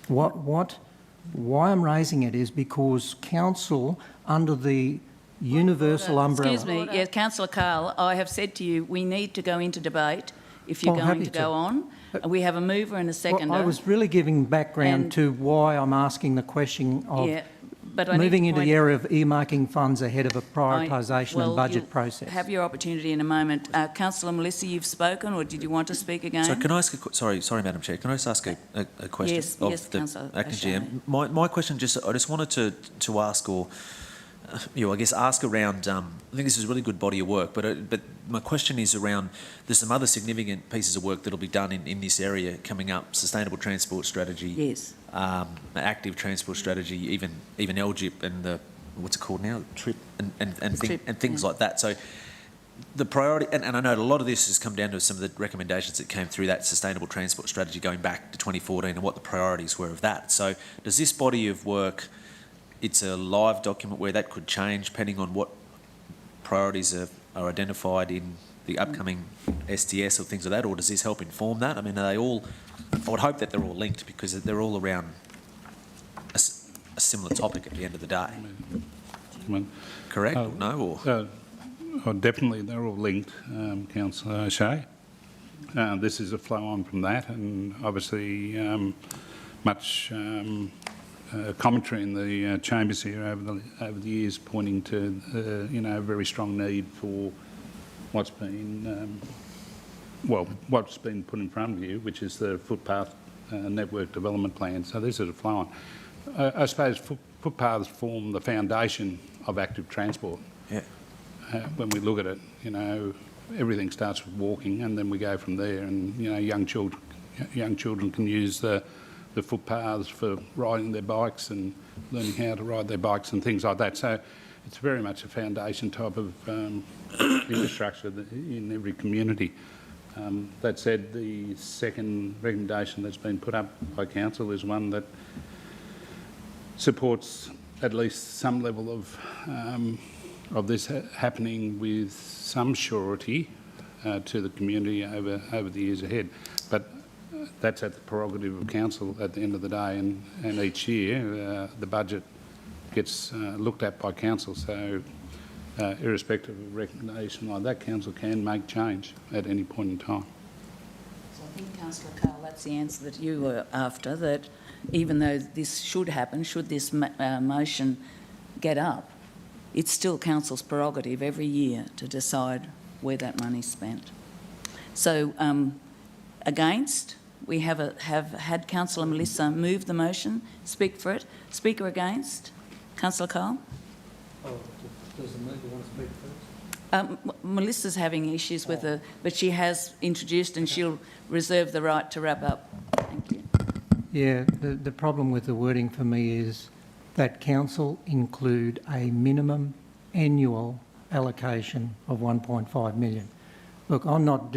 Why I'm raising it is because council, under the universal umbrella... Excuse me, yeah, Councillor Carl, I have said to you we need to go into debate if you're going to go on. We have a mover and a seconder. Well, I was really giving background to why I'm asking the question of moving into the area of earmarking funds ahead of a prioritisation and budget process. Have your opportunity in a moment. Councillor Melissa, you've spoken, or did you want to speak again? So can I ask sorry, Madam Chair, can I just ask a question yes, of the Councillor Acting GM? My question I just wanted to ask, or I guess ask around, I think this is a really good body of work, but my question is around, there's some other significant pieces of work that'll be done in this area coming up, sustainable transport strategy, yes, active transport strategy, even LGIP and the, what's it called now, TRIP and things like that. So the priority, and I know a lot of this has come down to some of the recommendations that came through that sustainable transport strategy going back to 2014 and what the priorities were of that. So does this body of work, it's a live document where that could change depending on what priorities are identified in the upcoming STS or things like that, or does this help inform that? I mean, are they all, I would hope that they're all linked because they're all around a similar topic at the end of the day. Correct? No? Or? Definitely, they're all linked, Councillor O'Shea. This is a flow on from that, and obviously much commentary in the chambers here over the years pointing to a very strong need for what's been what's been put in front of you, which is the footpath network development plan. So this is a flow on. I suppose footpaths form the foundation of active transport. Yeah. When we look at it, everything starts with walking, and then we go from there. And young children can use the footpaths for riding their bikes and learning how to ride their bikes and things like that. So it's very much a foundation type of infrastructure in every community. That said, the second recommendation that's been put up by council is one that supports at least some level of this happening with some surety to the community over the years ahead. But that's at the prerogative of council at the end of the day, and each year the budget gets looked at by council. So irrespective of recommendation like that, council can make change at any point in time. So I think, Councillor Carl, that's the answer that you were after, that even though this should happen, should this motion get up, it's still council's prerogative every year to decide where that money's spent. So against, we have had Councillor Melissa move the motion. Speak for it. Speaker against. Councillor Carl? Oh, does the member want to speak first? Melissa's having issues with her, but she has introduced and she'll reserve the right to wrap up. Thank you. Yeah, the problem with the wording for me is that council include a minimum annual allocation of 1.5 million. Look, I'm not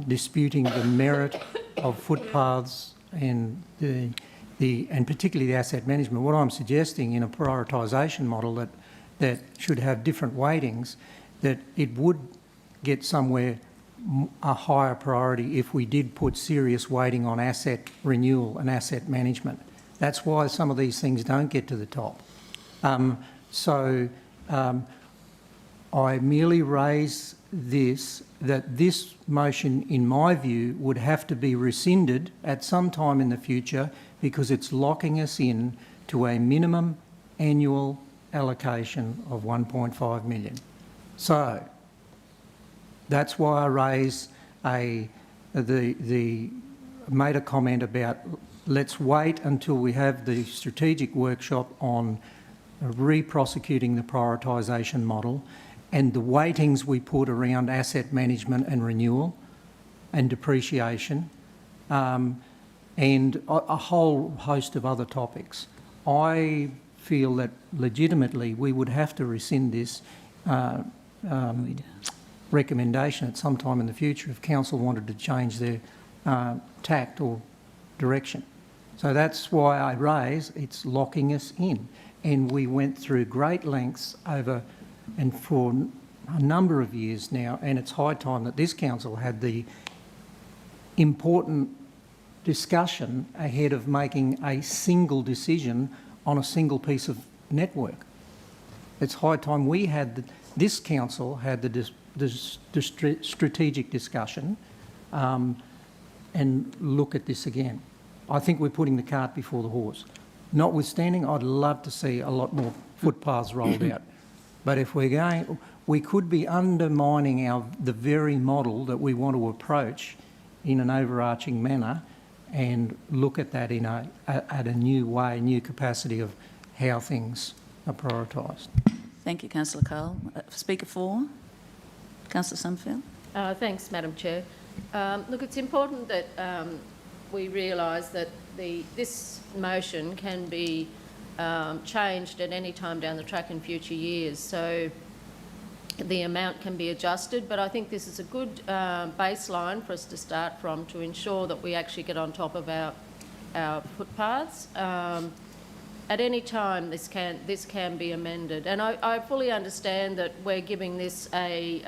disputing the merit of footpaths and and particularly the asset management. What I'm suggesting in a prioritisation model that should have different weightings, that it would get somewhere a higher priority if we did put serious weighting on asset renewal and asset management. That's why some of these things don't get to the top. I merely raise that this motion, in my view, would have to be rescinded at some time in the future because it's locking us in to a minimum annual allocation of 1.5 million. So that's why I raised made a comment about let's wait until we have the strategic workshop on re-prosecuting the prioritisation model and the weightings we put around asset management and renewal and depreciation and a whole host of other topics. I feel that legitimately we would have to rescind this recommendation at some time in the future if council wanted to change their tact or direction. So that's why I raise it's locking us in. And we went through great lengths over and for a number of years now, and it's high time that this council had the important discussion ahead of making a single decision on a single piece of network. It's high time we had, this council had the strategic discussion and look at this again. I think we're putting the cart before the horse. Notwithstanding, I'd love to see a lot more footpaths rolled out. But if we're going, we could be undermining the very model that we want to approach in an overarching manner and look at that at a new way, new capacity of how things are prioritised. Thank you, Councillor Cole. Speaker 4, Councillor Summerfield. Thanks, Madam Chair. Look, it's important that we realise that this motion can be changed at any time down the track in future years. So the amount can be adjusted, but I think this is a good baseline for us to start from to ensure that we actually get on top of our footpaths. At any time, this can be amended, and I fully understand that we're giving this a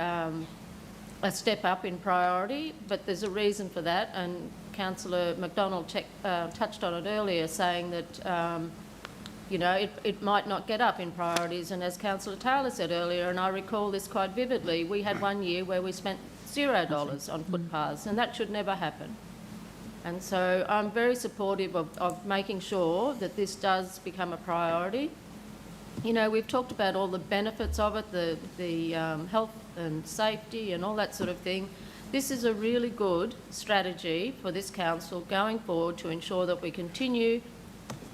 step up in priority, but there's a reason for that, and Councillor McDonald touched on it earlier, saying that you know, it might not get up in priorities. And as Councillor Taylor said earlier, and I recall this quite vividly, we had one year where we spent $0 on footpaths, and that should never happen. And so I'm very supportive of making sure that this does become a priority. You know, we've talked about all the benefits of it, the health and safety and all that sort of thing. This is a really good strategy for this council going forward to ensure that we continue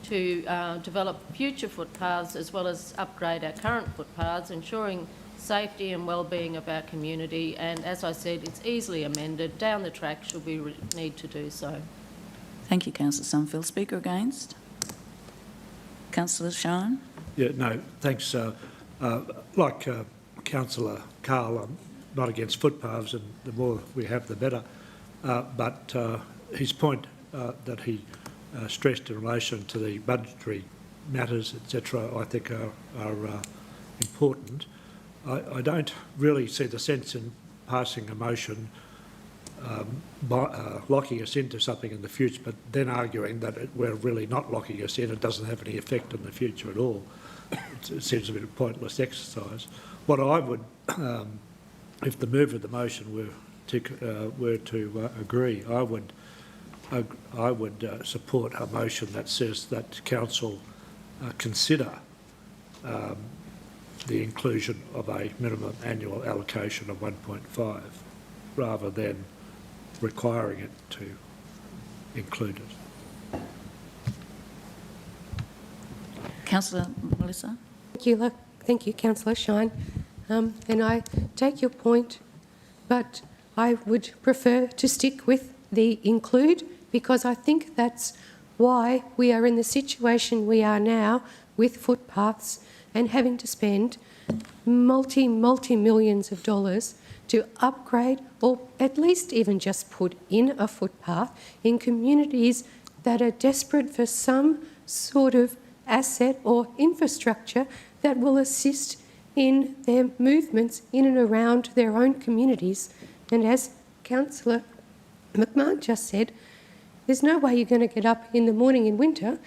to develop future footpaths as well as upgrade our current footpaths, ensuring safety and well-being of our community. And as I said, it's easily amended down the track should we need to do so. Thank you, Councillor Summerfield. Speaker against? Councillor Shine? Yeah, no, thanks. Like Councillor Carl, I'm not against footpaths, and the more we have, the better. But his point that he stressed in relation to the budgetary matters, etc., I think are important. I don't really see the sense in passing a motion locking us into something in the future, but then arguing that we're really not locking us in, it doesn't have any effect on the future at all. It seems a bit of a pointless exercise. What I would, if the mover of the motion were to agree, I would support a motion that says that council consider the inclusion of a minimum annual allocation of 1.5 rather than requiring it to include it. Councillor Melissa. Thank you, Councillor Shine. And I take your point, but I would prefer to stick with the include, because I think that's why we are in the situation we are now with footpaths and having to spend multi-millions of dollars to upgrade or at least even just put in a footpath in communities that are desperate for some sort of asset or infrastructure that will assist in their movements in and around their own communities. And as Councillor McMahon just said, there's no way you're going to get up in the morning in winter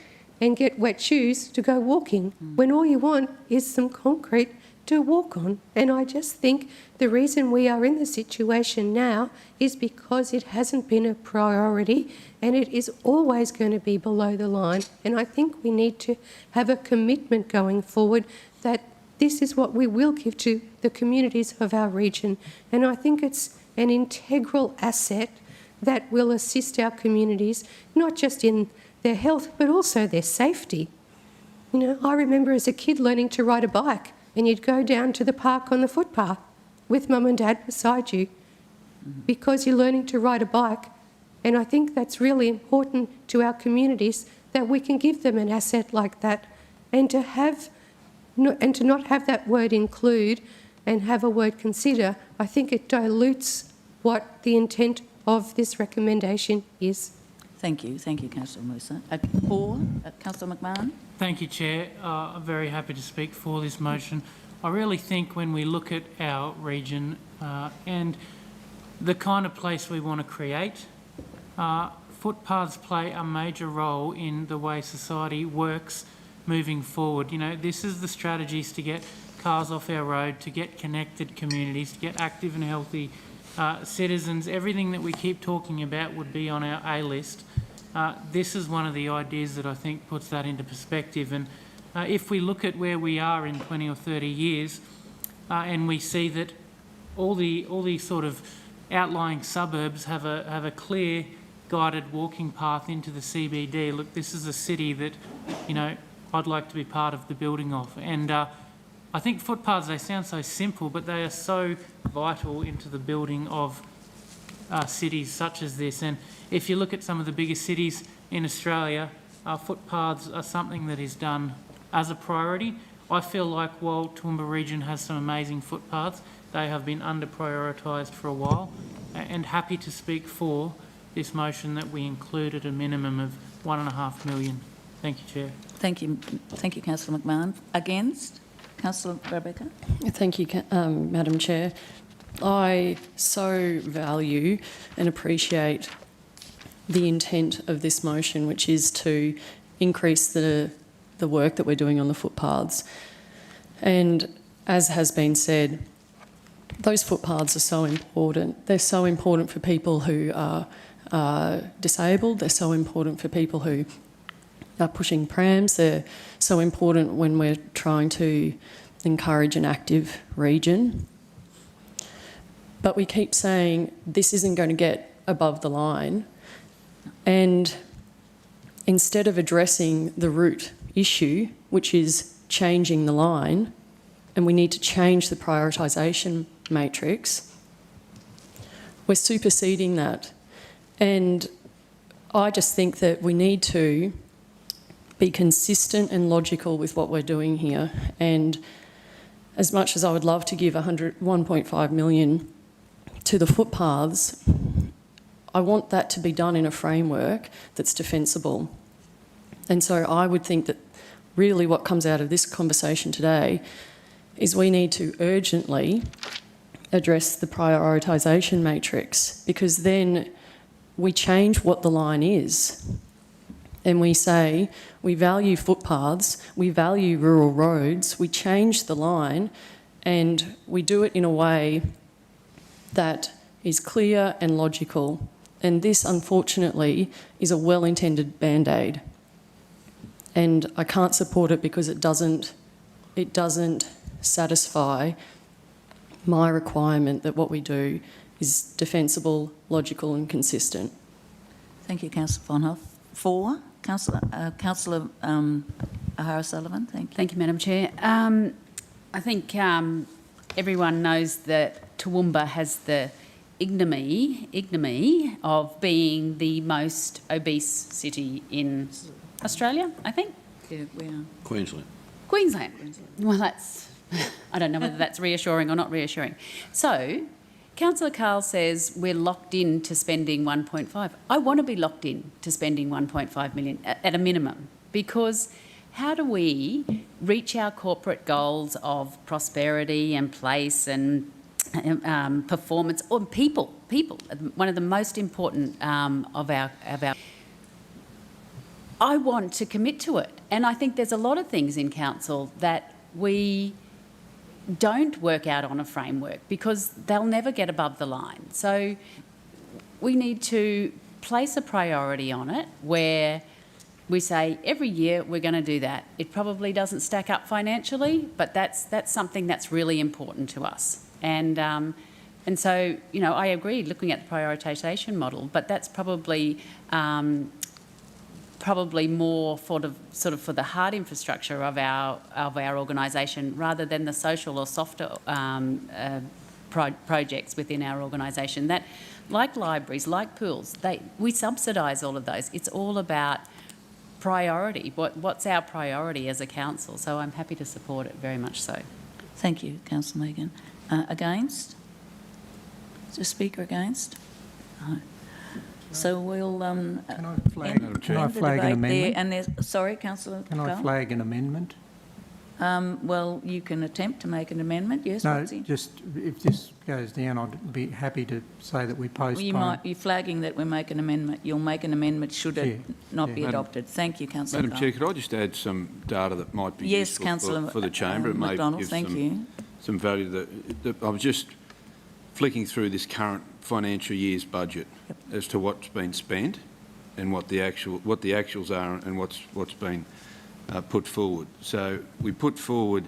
and get wet shoes to go walking when all you want is some concrete to walk on. And I just think the reason we are in the situation now is because it hasn't been a priority and it is always going to be below the line. And I think we need to have a commitment going forward that this is what we will give to the communities of our region. And I think it's an integral asset that will assist our communities, not just in their health, but also their safety. You know, I remember as a kid learning to ride a bike, and you'd go down to the park on the footpath with mum and dad beside you because you're learning to ride a bike. And I think that's really important to our communities, that we can give them an asset like that, and to not have that word include and have a word consider. I think it dilutes what the intent of this recommendation is. Thank you, Councillor Musa. Councillor McMahon. Thank you, Chair. I'm very happy to speak for this motion. I really think when we look at our region and the kind of place we want to create, footpaths play a major role in the way society works moving forward. You know, this is the strategies to get cars off our road, to get connected communities, to get active and healthy citizens. Everything that we keep talking about would be on our A list. This is one of the ideas that I think puts that into perspective. And if we look at where we are in 20 or 30 years and we see that all the sort of outlying suburbs have a clear guided walking path into the CBD, look, this is a city that, you know, I'd like to be part of the building of. And I think footpaths, they sound so simple, but they are so vital into the building of cities such as this. And if you look at some of the biggest cities in Australia, footpaths are something that is done as a priority. I feel like while Toowoomba region has some amazing footpaths, they have been under-prioritised for a while, and happy to speak for this motion that we include at a minimum of $1.5 million. Thank you, Chair. Thank you, Councillor McMahon. Against? Councillor Rebecca. Thank you, Madam Chair. I so value and appreciate the intent of this motion, which is to increase the work that we're doing on the footpaths. And as has been said, those footpaths are so important. They're so important for people who are disabled. They're so important for people who are pushing prams. They're so important when we're trying to encourage an active region. But we keep saying this isn't going to get above the line. And instead of addressing the root issue, which is changing the line, and we need to change the prioritisation matrix, we're superseding that. And I just think that we need to be consistent and logical with what we're doing here. And as much as I would love to give $1.5 million to the footpaths, I want that to be done in a framework that's defensible. And so I would think that really what comes out of this conversation today is we need to urgently address the prioritisation matrix, because then we change what the line is. And we say we value footpaths, we value rural roads, we change the line, and we do it in a way that is clear and logical. And this, unfortunately, is a well-intended band-aid. And I can't support it because it doesn't satisfy my requirement that what we do is defensible, logical and consistent. Thank you, Councillor Von Hoff. 4, Councillor O'Hara-Sullivan, thank you. Thank you, Madam Chair. I think everyone knows that Toowoomba has the ignominy of being the most obese city in Australia, I think. Yeah, we are. Queensland. Well, that's... I don't know whether that's reassuring or not reassuring. So, Councillor Carl says we're locked in to spending 1.5. I want to be locked in to spending 1.5 million at a minimum, because how do we reach our corporate goals of prosperity and place and performance, or people, one of the most important of our... I want to commit to it. And I think there's a lot of things in council that we don't work out on a framework because they'll never get above the line. So we need to place a priority on it where we say every year we're going to do that. It probably doesn't stack up financially, but that's something that's really important to us. And so, you know, I agree looking at the prioritisation model, but that's probably more for the sort of for the hard infrastructure of our organisation rather than the social or softer projects within our organisation. That, like libraries, like pools, we subsidise all of those. It's all about priority. What's our priority as a council? So I'm happy to support it very much so. Thank you, Councillor Megan. Against? Is there a speaker against? No. So we'll can I flag an amendment? Sorry, Councillor. Can I flag an amendment? Well, you can attempt to make an amendment. Yes. No, just if this goes down, I'd be happy to say that we postpone. Well, you might be flagging that we make an amendment. You'll make an amendment should it not be adopted. Thank you, Councillor. Madam Chair, could I just add some data that might be useful for the chamber? It may give some value. I was just flicking through this current financial year's budget as to what's been spent and what the actuals are and what's been put forward. So we put forward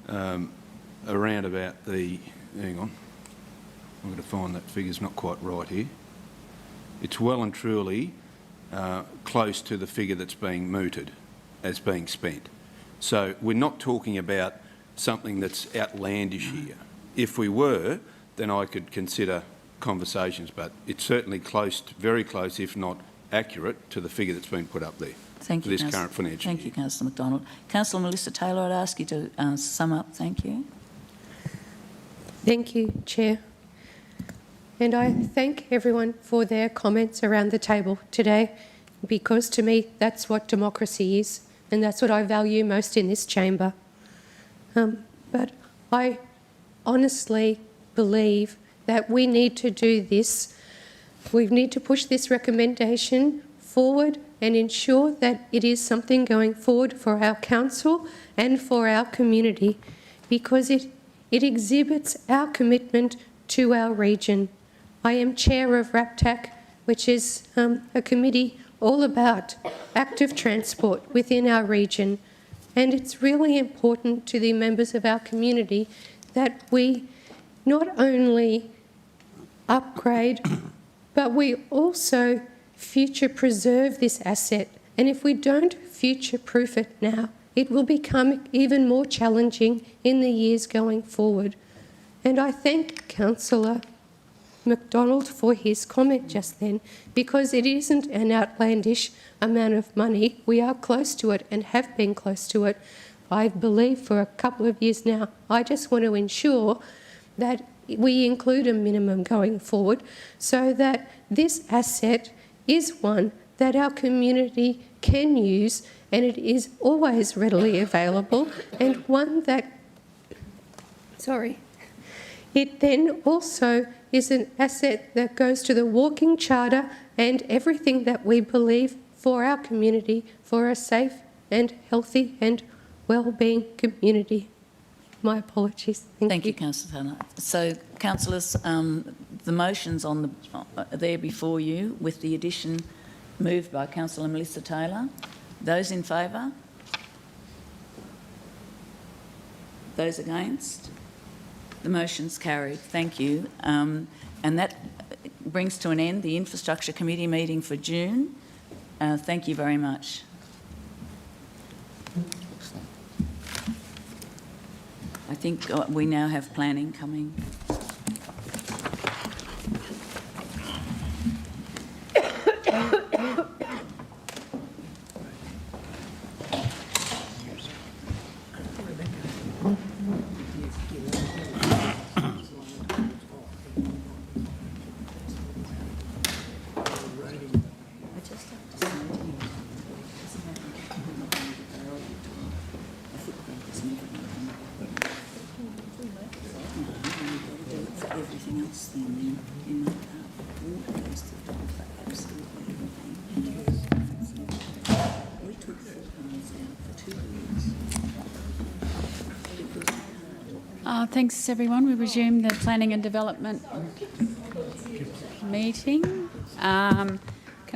around about the... Hang on. I'm going to find that figure's not quite right here. It's well and truly close to the figure that's being mooted as being spent. So we're not talking about something that's outlandish here. If we were, then I could consider conversations, but it's certainly close, very close, if not accurate, to the figure that's been put up there for this current financial year. Thank you, Councillor McDonald. Councillor Melissa Taylor, I'd ask you to sum up. Thank you. Thank you, Chair. And I thank everyone for their comments around the table today, because to me that's what democracy is, and that's what I value most in this chamber. But I honestly believe that we need to do this. We need to push this recommendation forward and ensure that it is something going forward for our council and for our community, because it exhibits our commitment to our region. I am chair of RAPTAC, which is a committee all about active transport within our region, and it's really important to the members of our community that we not only upgrade, but we also future preserve this asset. And if we don't future proof it now, it will become even more challenging in the years going forward. And I thank Councillor McDonald for his comment just then, because it isn't an outlandish amount of money. We are close to it and have been close to it, I believe, for a couple of years now. I just want to ensure that we include a minimum going forward so that this asset is one that our community can use, and it is always readily available, and one that, It then also is an asset that goes to the walking charter and everything that we believe for our community, for a safe and healthy and well-being community. My apologies. Thank you, Councillor Taylor. So, councillors, the motion's on the there before you with the addition moved by Councillor Melissa Taylor. Those in favour? Those against? The motion's carried. Thank you. And that brings to an end the Infrastructure Committee meeting for June. Thank you very much. I think we now have planning coming. Everything else then in water goes to the top for absolutely everything. We took £4 out for 2 years. Thanks, everyone. We resume the Planning and Development meeting. Can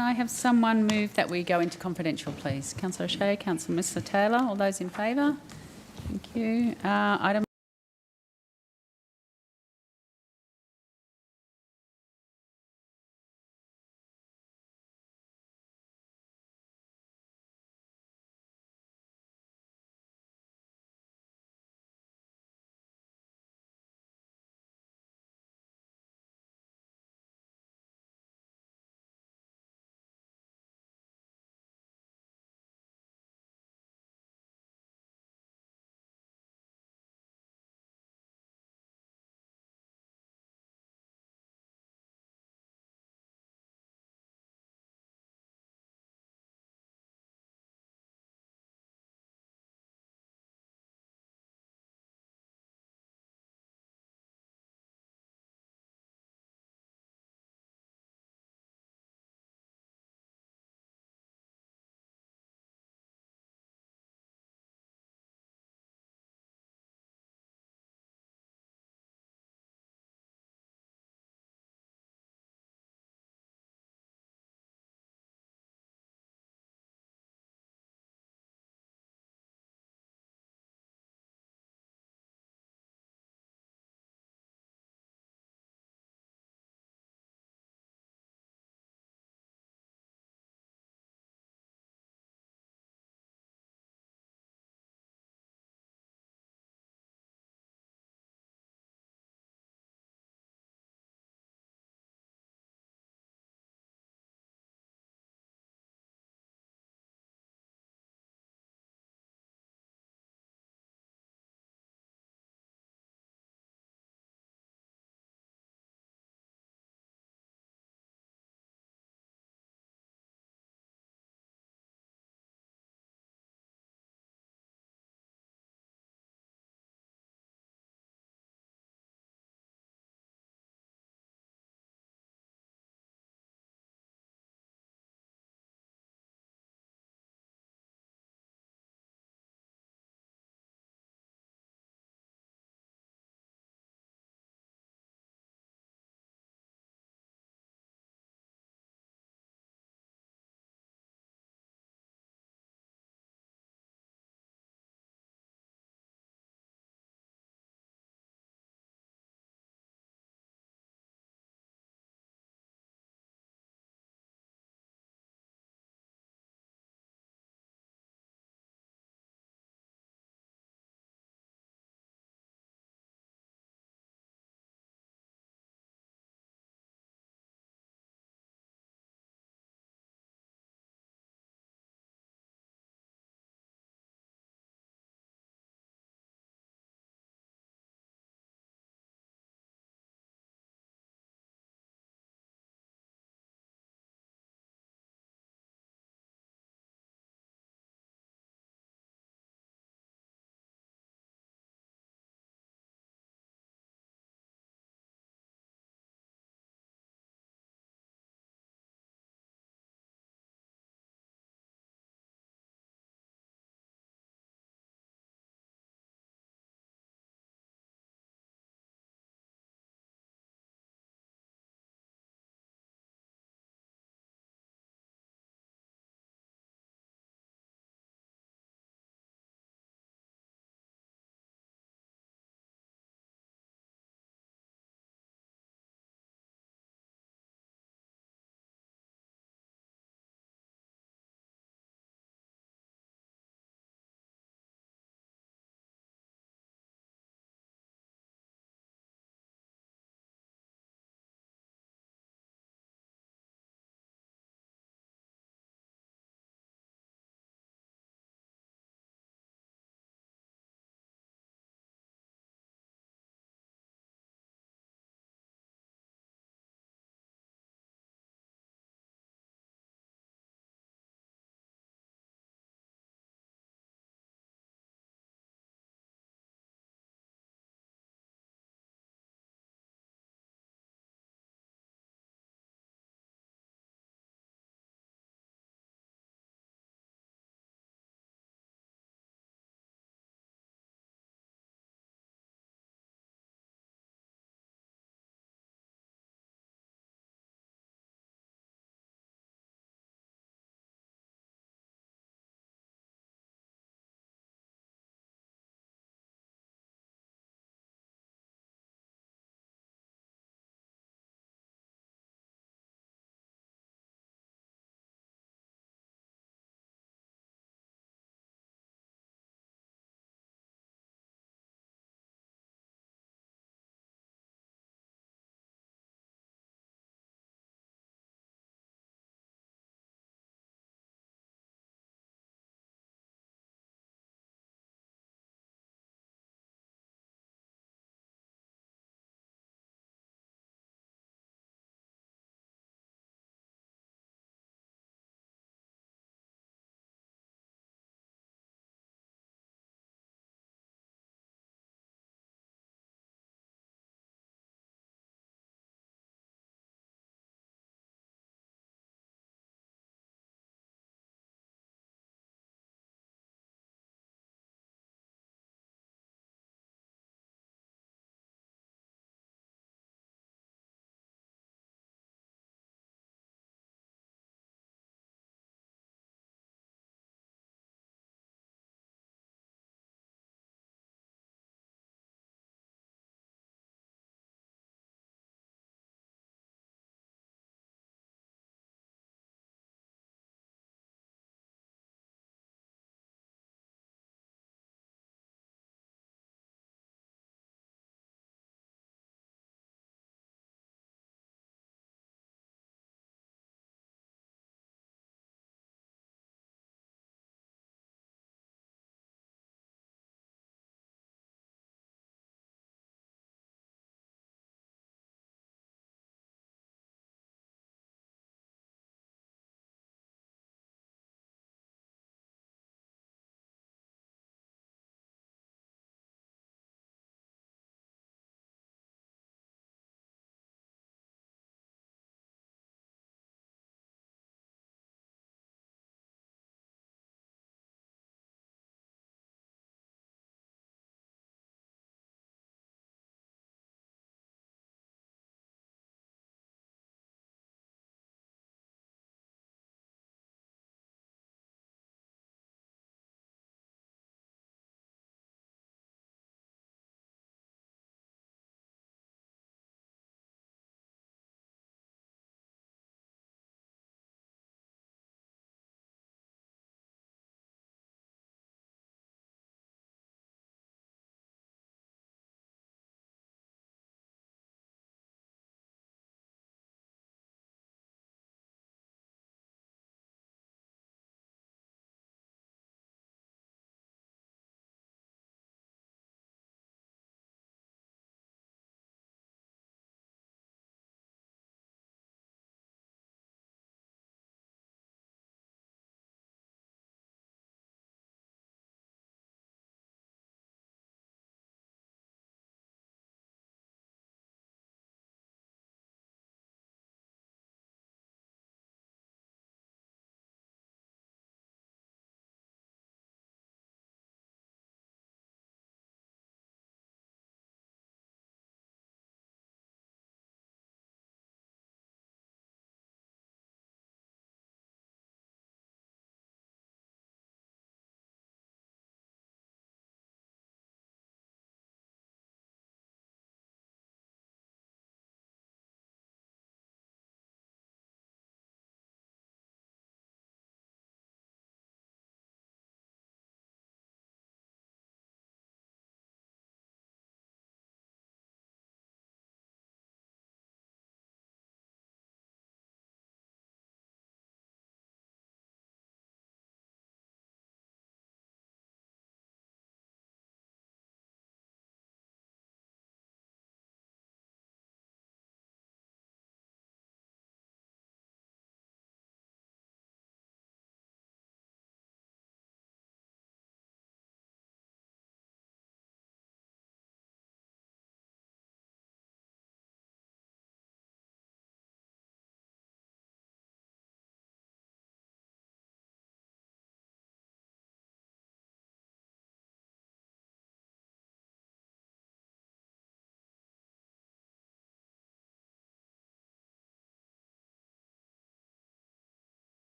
I have someone move that we go into confidential, please? Councillor O'Shea, Councillor Mr Taylor, all those in favour? Thank you. Item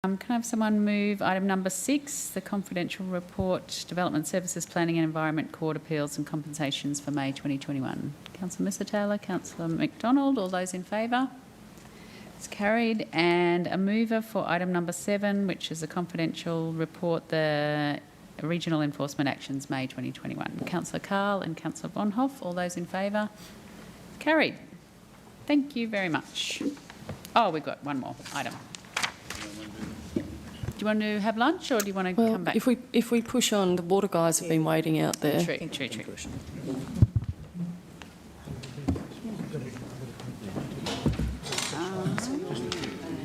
Can I have someone move item number 6, the confidential report, Development Services Planning and Environment Court Appeals and Compensations for May 2021? Councillor Mr Taylor, Councillor McDonald, all those in favour? It's carried. And a mover for item number 7, which is a confidential report, the Regional Enforcement Actions May 2021. Councillor Carl and Councillor Bonhoff, all those in favour? Carried. Thank you very much. Oh, we've got one more item. Do you want to have lunch or do you want to come back? If we push on, the water guys have been waiting out there. True.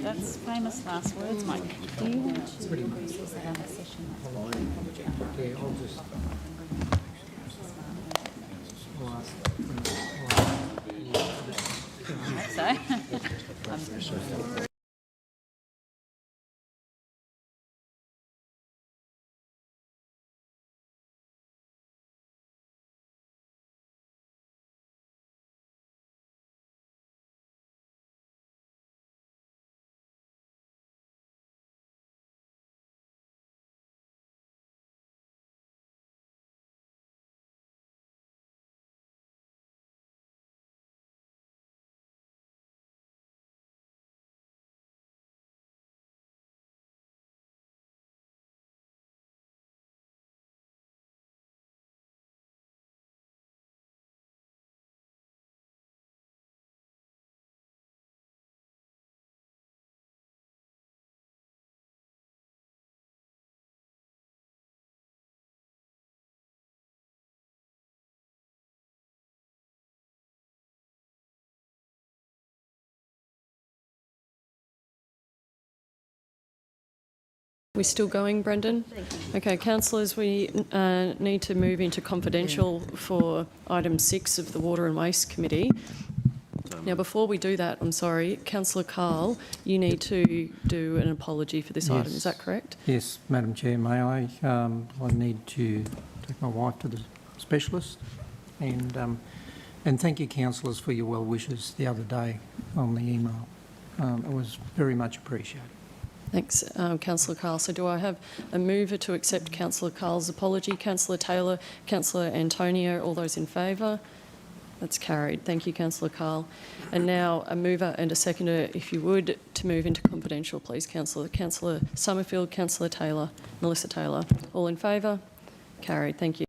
That's famous last words, Mike. Do you want to recess another session? I hope so. We're still going, Brendan? Okay, councillors, we need to move into confidential for item 6 of the Water and Waste Committee. Now, before we do that, I'm sorry, Councillor Carl, you need to do an apology for this item, is that correct? Yes, Madam Chair, may I? I need to take my wife to the specialist, and thank you, councillors, for your well wishes the other day on the email. It was very much appreciated. Thanks, Councillor Carl. So do I have a mover to accept Councillor Carl's apology? Councillor Taylor, Councillor Antonio, all those in favour? That's carried. Thank you, Councillor Carl. And now a mover and a seconder, if you would, to move into confidential, please, Councillor. Councillor Summerfield, Councillor Taylor, Melissa Taylor. All in favour? Carried. Thank you.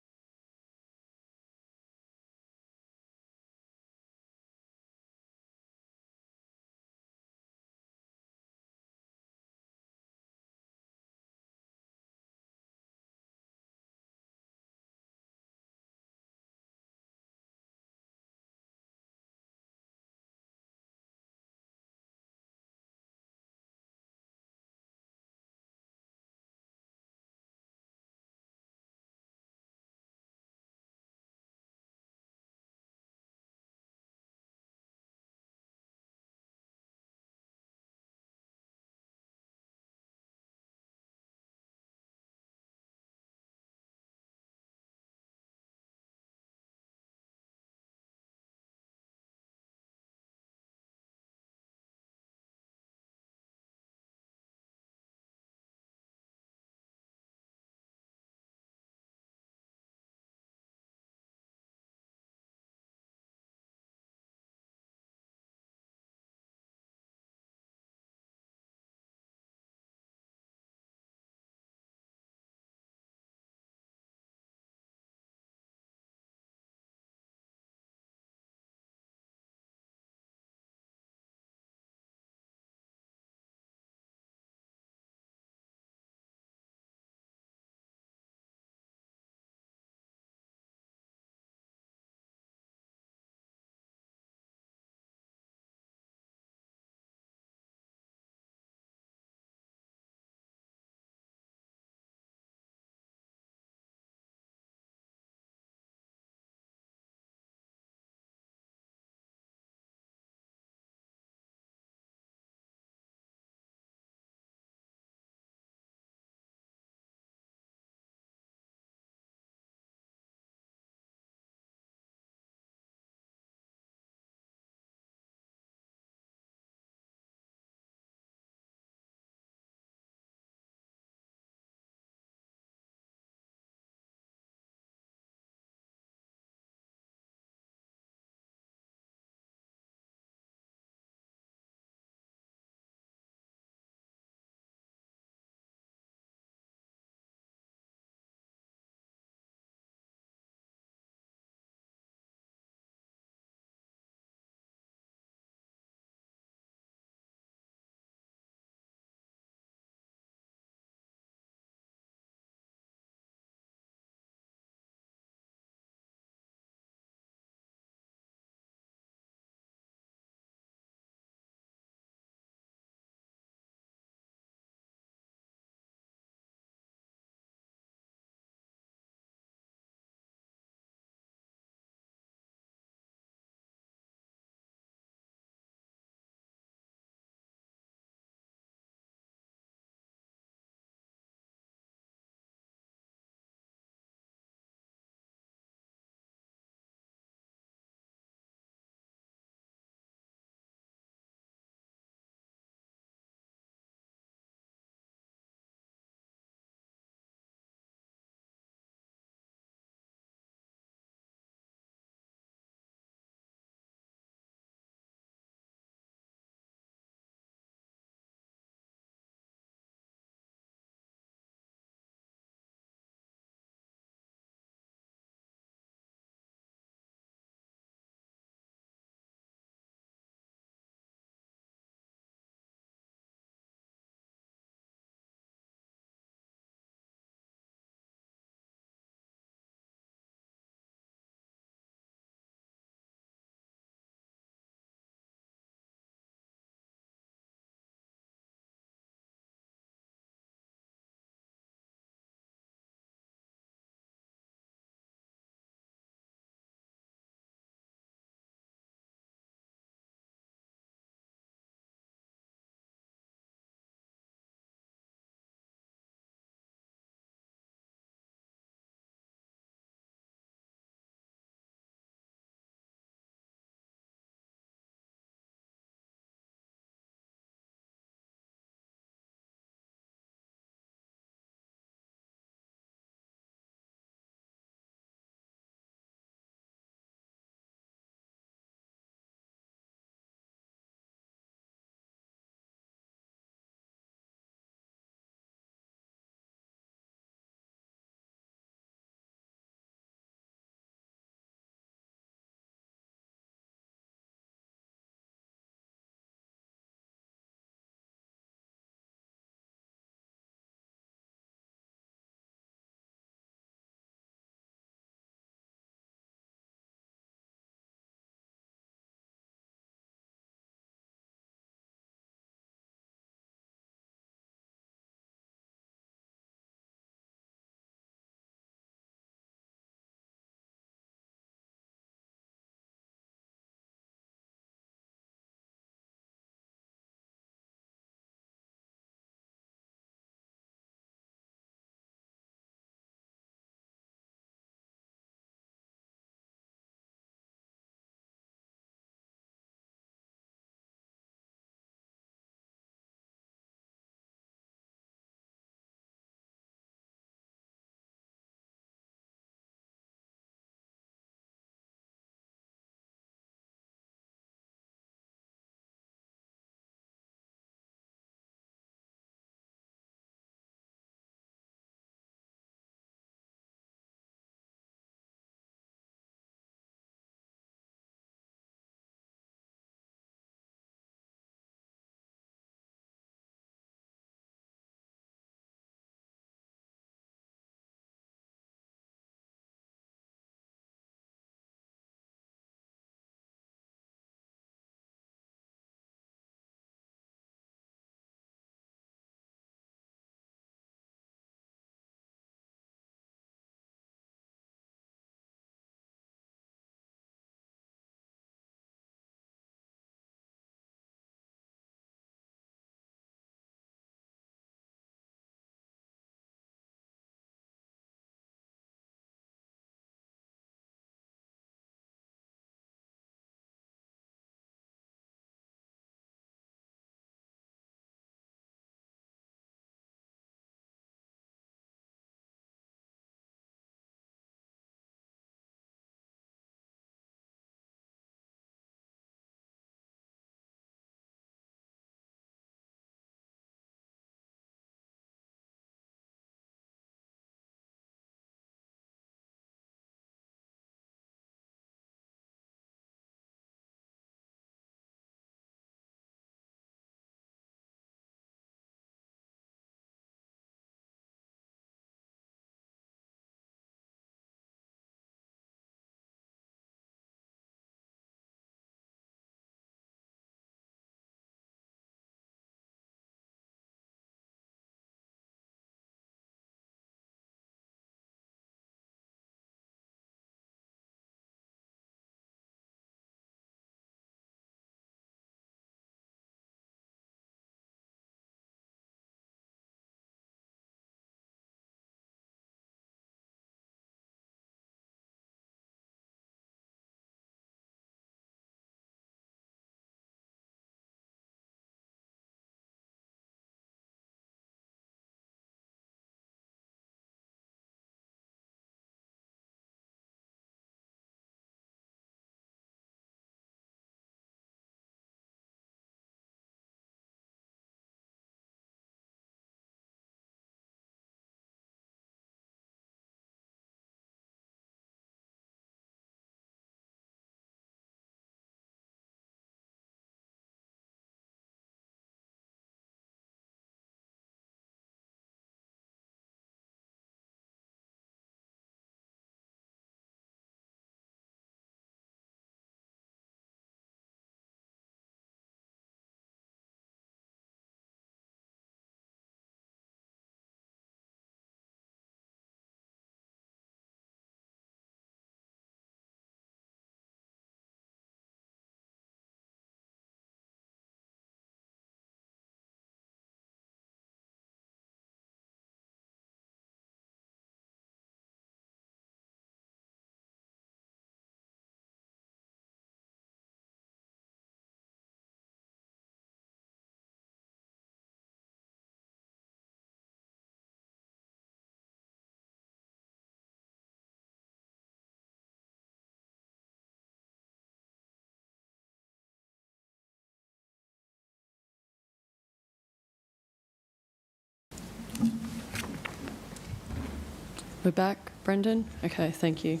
We're back, Brendan? Okay, thank you.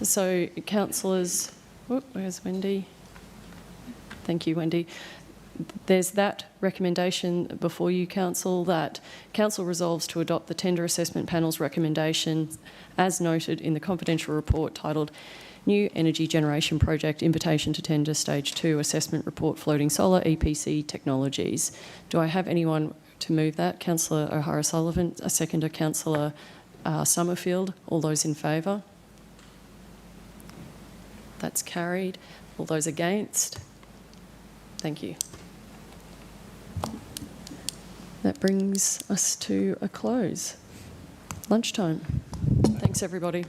So, councillors, where's Wendy? Thank you, Wendy. There's that recommendation before you, Council, that Council resolves to adopt the Tender Assessment Panel's recommendation as noted in the confidential report titled New Energy Generation Project Invitation to Tender Stage 2 Assessment Report Floating Solar EPC Technologies. Do I have anyone to move that? Councillor O'Hara-Sullivan, a seconder, Councillor Summerfield. All those in favour? That's carried. All those against? Thank you. That brings us to a close. Lunchtime. Thanks, everybody.